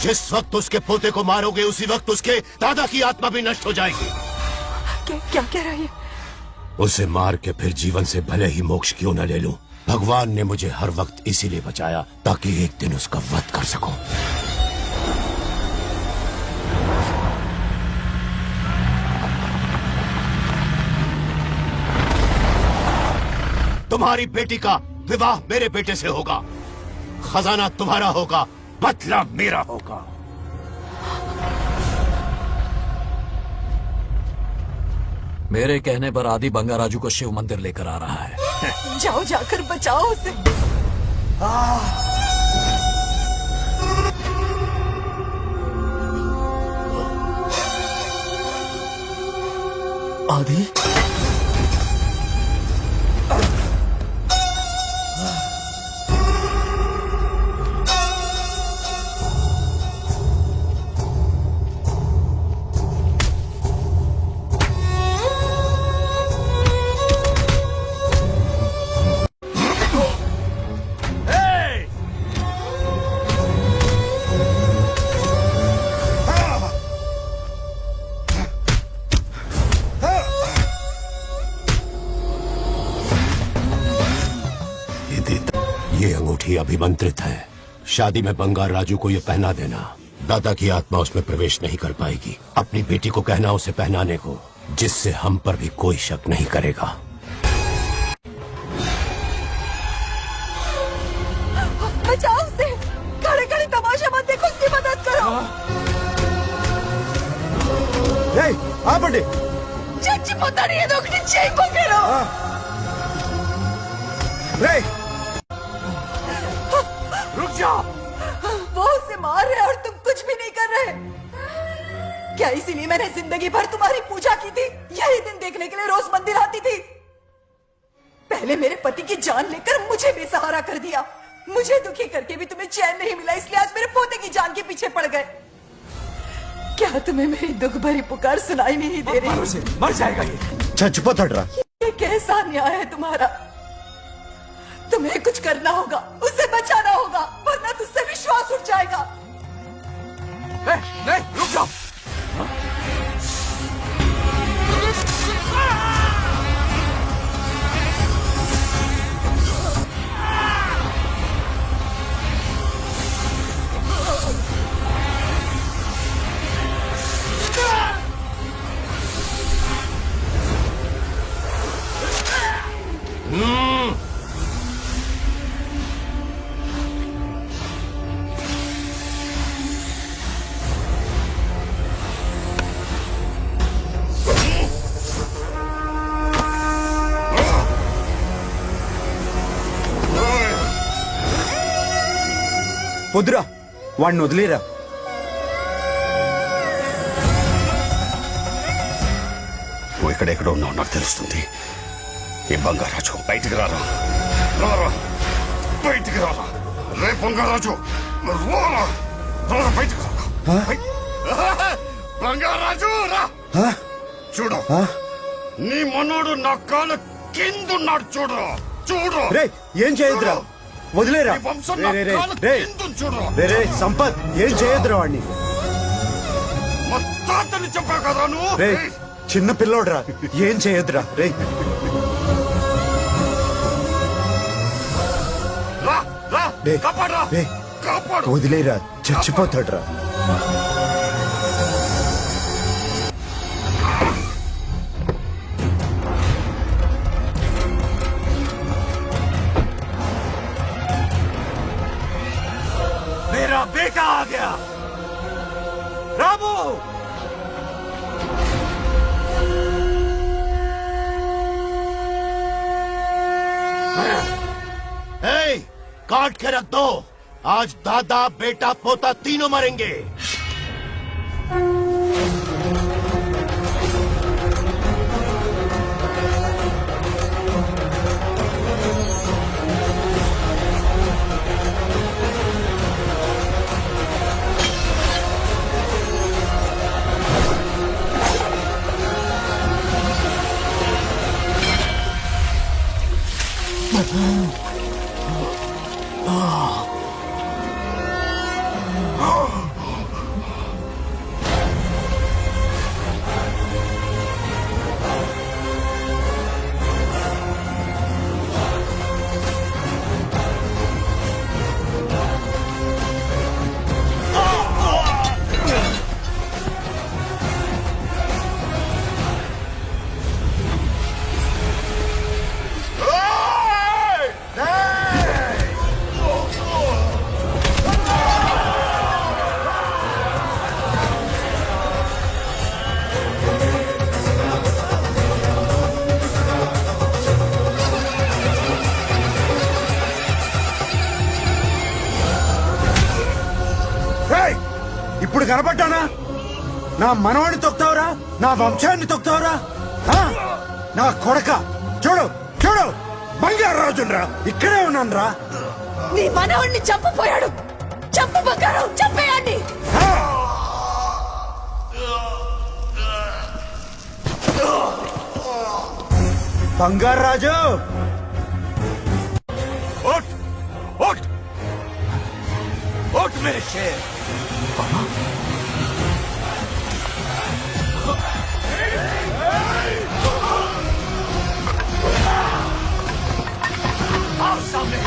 जिस वक्त उसके पोते को मारोगे उसी वक्त उसके दादा की आत्मा भी नष्ट हो जाएगी। क्या कह रहा है? उसे मार के फिर जीवन से भले ही मोक्ष क्यों न ले लूं, भगवान ने मुझे हर वक्त इसीलिए बचाया ताकि एक दिन उसका वध कर सकूं। तुम्हारी बेटी का विवाह मेरे बेटे से होगा, खजाना तुम्हारा होगा, बदला मेरा होगा। मेरे कहने पर आदि बंगाराजू को शिव मंदिर लेकर आ रहा है। जाओ, जाकर बचाओ उसे। आदि, ये अंगूठी अभिमंत्रित है। शादी में बंगार राजू को ये पहना देना। दादा की आत्मा उसमें प्रवेश नहीं कर पाएगी। अपनी बेटी को कहना उसे पहनाने को, जिससे हम पर भी कोई शक नहीं करेगा। बचाओ उसे। खड़े खड़े तमाशा मत देखो, उसकी मदद करो। ఆపండి। చచ్చిపోతాడు ఏదో ఒకటి చేయకపోయారు। रुक जाओ। वो उसे मार रहे और तुम कुछ भी नहीं कर रहे। क्या इसीलिए मैंने जिंदगी भर तुम्हारी पूजा की थी? यही दिन देखने के लिए रोज मंदिर आती थी। पहले मेरे पति की जान लेकर मुझे बेसहारा कर दिया। मुझे दुखी करके भी तुम्हें चैन नहीं मिला, इसलिए आज मेरे पोते की जान के पीछे पड़ गए। क्या तुम्हें मेरी दुख भरी पुकार सुनाई नहीं दे रही? मर जाएगा ये। చచ్చిపోతాడురా। ये कैसा न्याय है तुम्हारा? तुम्हें कुछ करना होगा, उसे बचाना होगा, वरना तुझसे विश्वास उठ जाएगा। नहीं, रुक जाओ। వద్దురా, వాడిని వదిలేరా। నువ్వు ఎక్కడెక్కడ ఉన్నావు నాకు తెలుస్తుంది। ఈ బంగారాజు బయటికి రారా, రారా బయటికి రారా, రే బంగారాజు రారా, రారా బయటికి రారా, బంగారాజు రా। చూడు, నీ మనోడు నా కాళ్ళ కిందున్నాడు, చూడు చూడు। రే, ఏం చేయొద్దురా। వదిలేరా రే రే రే రే రే సంపత్ ఏం చేయొద్దురా వాడిని చెప్పా కదా నువ్వు రే చిన్న పిల్లోడ్రా ఏం చేయొద్దురా రే రే, రే, వదిలేరా చచ్చిపోతాడ్రా मेरा बेटा आ गया रामू काट के रख दो आज दादा बेटा पोता तीनों मरेंगे ఇప్పుడు కనపడ్డానా నా మనవాడిని తొక్తావురా నా వంశాన్ని తొక్తావురా నా కొడక చూడు చూడు బంగారు రాజునరా ఇక్కడే ఉన్నాను రా నీ మనవాడిని చంపపోయాడు చంపు బంగారం చంపేయండి బంగారు రాజు उठ उठ उठ मेरे शेर आओ सामने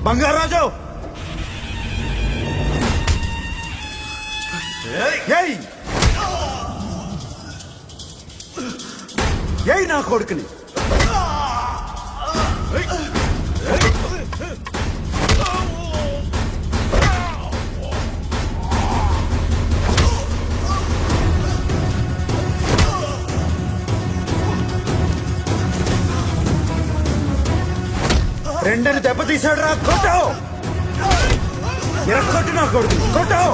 బంగారు రాజు ఏయ్ నా కొడుకుని రెండని దెబ్బతీశాడు రా కొట్టావు కొట్టు నా కొడుకు కొట్టావు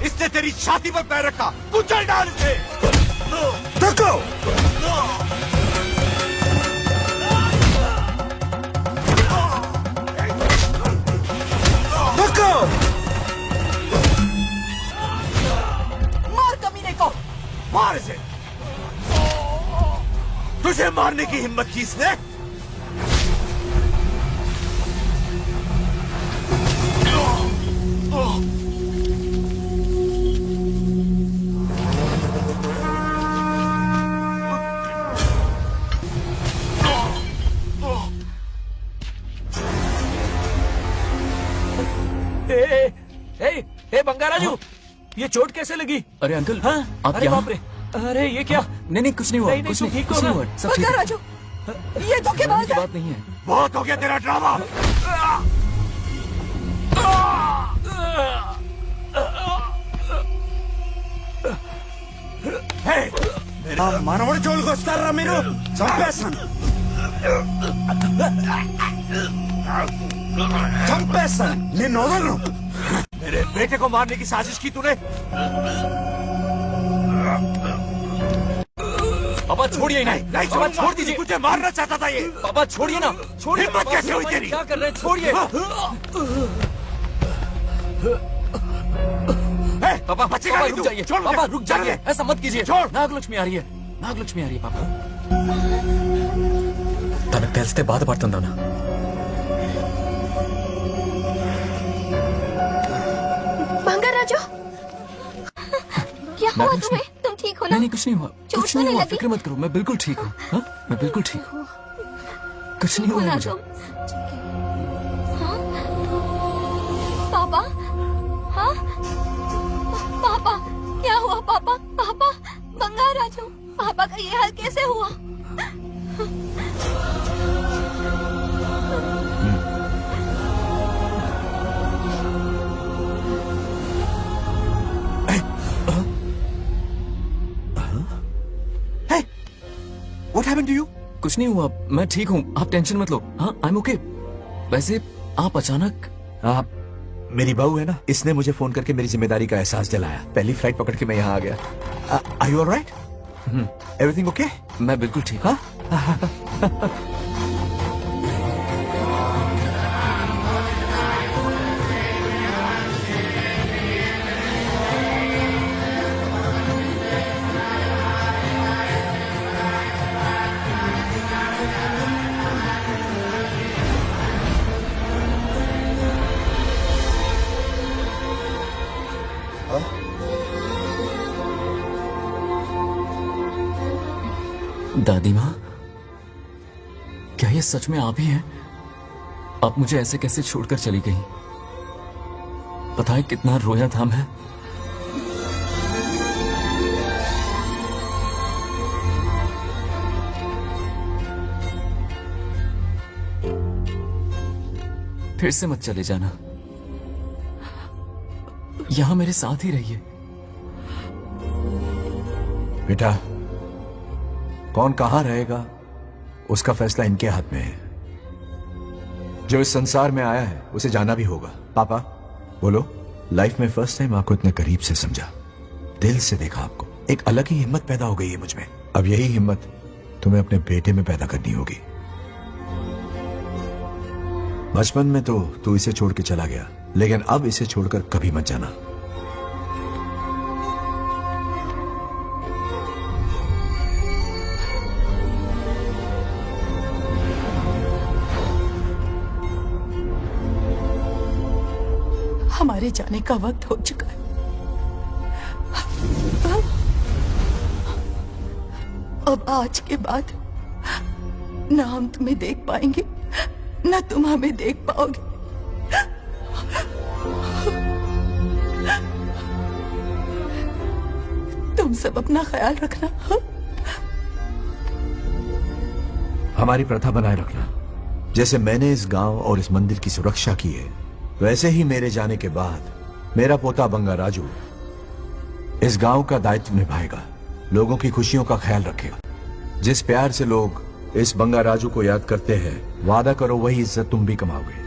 इसने तेरी छाती पर पैर रखा कुचल डाल इसे देखो मार कमीने को मार इसे तुझे मारने की हिम्मत की इसने ए बंगाराजू ये चोट कैसे लगी? अरे अंकल हाँ? आप अरे यहाँ बाप रे अरे ये क्या? नहीं कुछ नहीं हुआ, नहीं, कुछ तू नहीं, ठीक कुछ हो नहीं ना? हुआ, सब ठीक है। राजू, ये धोखेबाज है। बात नहीं है। बहुत हो गया तेरा ड्रामा। మనవడు జోలికి వస్తారా మీరు? చంపేస్తాను, చంపేస్తాను, నిన్ను వదలను। मेरे बेटे को मारने की साजिश की तूने। पापा छोड़िए नहीं, नहीं पापा छोड़ दीजिए। तुझे मारना चाहता था ये। पापा छोड़िए ना, छोड़िए। हिम्मत पापा, कैसे हुई पापा, तेरी? क्या कर रहे हैं? छोड़िए। पापा बचेगा नहीं रुक तू। जाइए, छोड़ मुझे। पापा रुक जाइए, चल। ऐसा मत कीजिए। छोड़। नागलक्ष्मी आ रही है, नागलक्ष्मी आ रही है पापा। తనకు తెలిస్తే బాధపడుతుందనా? बंगाराजू, क्या हुआ तुम्हें? तुम ठीक हो ना? नहीं कुछ नहीं हुआ, चोट कुछ तो नहीं नहीं हुआ, लगी? फिक्र मत करो, मैं बिल्कुल ठीक हूँ। हाँ, मैं बिल्कुल ठीक हूँ, कुछ नहीं हो हुआ ना मुझे। तुम? हाँ? पापा, हाँ? पापा, क्या हुआ पापा? पापा, बंगाराजू, पापा का ये हाल कैसे हुआ? What happened to you? कुछ नहीं हुआ, मैं ठीक हूँ, आप टेंशन मत लो। हाँ, I'm okay। वैसे आप अचानक आप मेरी बहू है ना, इसने मुझे फोन करके मेरी जिम्मेदारी का एहसास दिलाया। पहली फ्लाइट पकड़ के मैं यहाँ आ गया। Are you alright? Everything okay? मैं बिल्कुल ठीक हूँ। दादी माँ, क्या ये सच में आप ही हैं? आप मुझे ऐसे कैसे छोड़कर चली गई? पता है कितना रोया था मैं। फिर से मत चले जाना, यहां मेरे साथ ही रहिए। बेटा, कौन कहां रहेगा उसका फैसला इनके हाथ में है। जो इस संसार में आया है उसे जाना भी होगा। पापा बोलो, लाइफ में फर्स्ट टाइम आपको इतने करीब से समझा, दिल से देखा आपको, एक अलग ही हिम्मत पैदा हो गई है मुझ में। अब यही हिम्मत तुम्हें अपने बेटे में पैदा करनी होगी। बचपन में तो तू इसे छोड़ के चला गया, लेकिन अब इसे छोड़कर कभी मत जाना। हमारे जाने का वक्त हो चुका है। अब आज के बाद न हम तुम्हें देख पाएंगे, न तुम हमें देख पाओगे। तुम सब अपना ख्याल रखना। हमारी प्रथा बनाए रखना। जैसे मैंने इस गांव और इस मंदिर की सुरक्षा की है, वैसे ही मेरे जाने के बाद मेरा पोता बंगा राजू इस गांव का दायित्व निभाएगा, लोगों की खुशियों का ख्याल रखेगा। जिस प्यार से लोग इस बंगा राजू को याद करते हैं, वादा करो वही इज्जत तुम भी कमाओगे।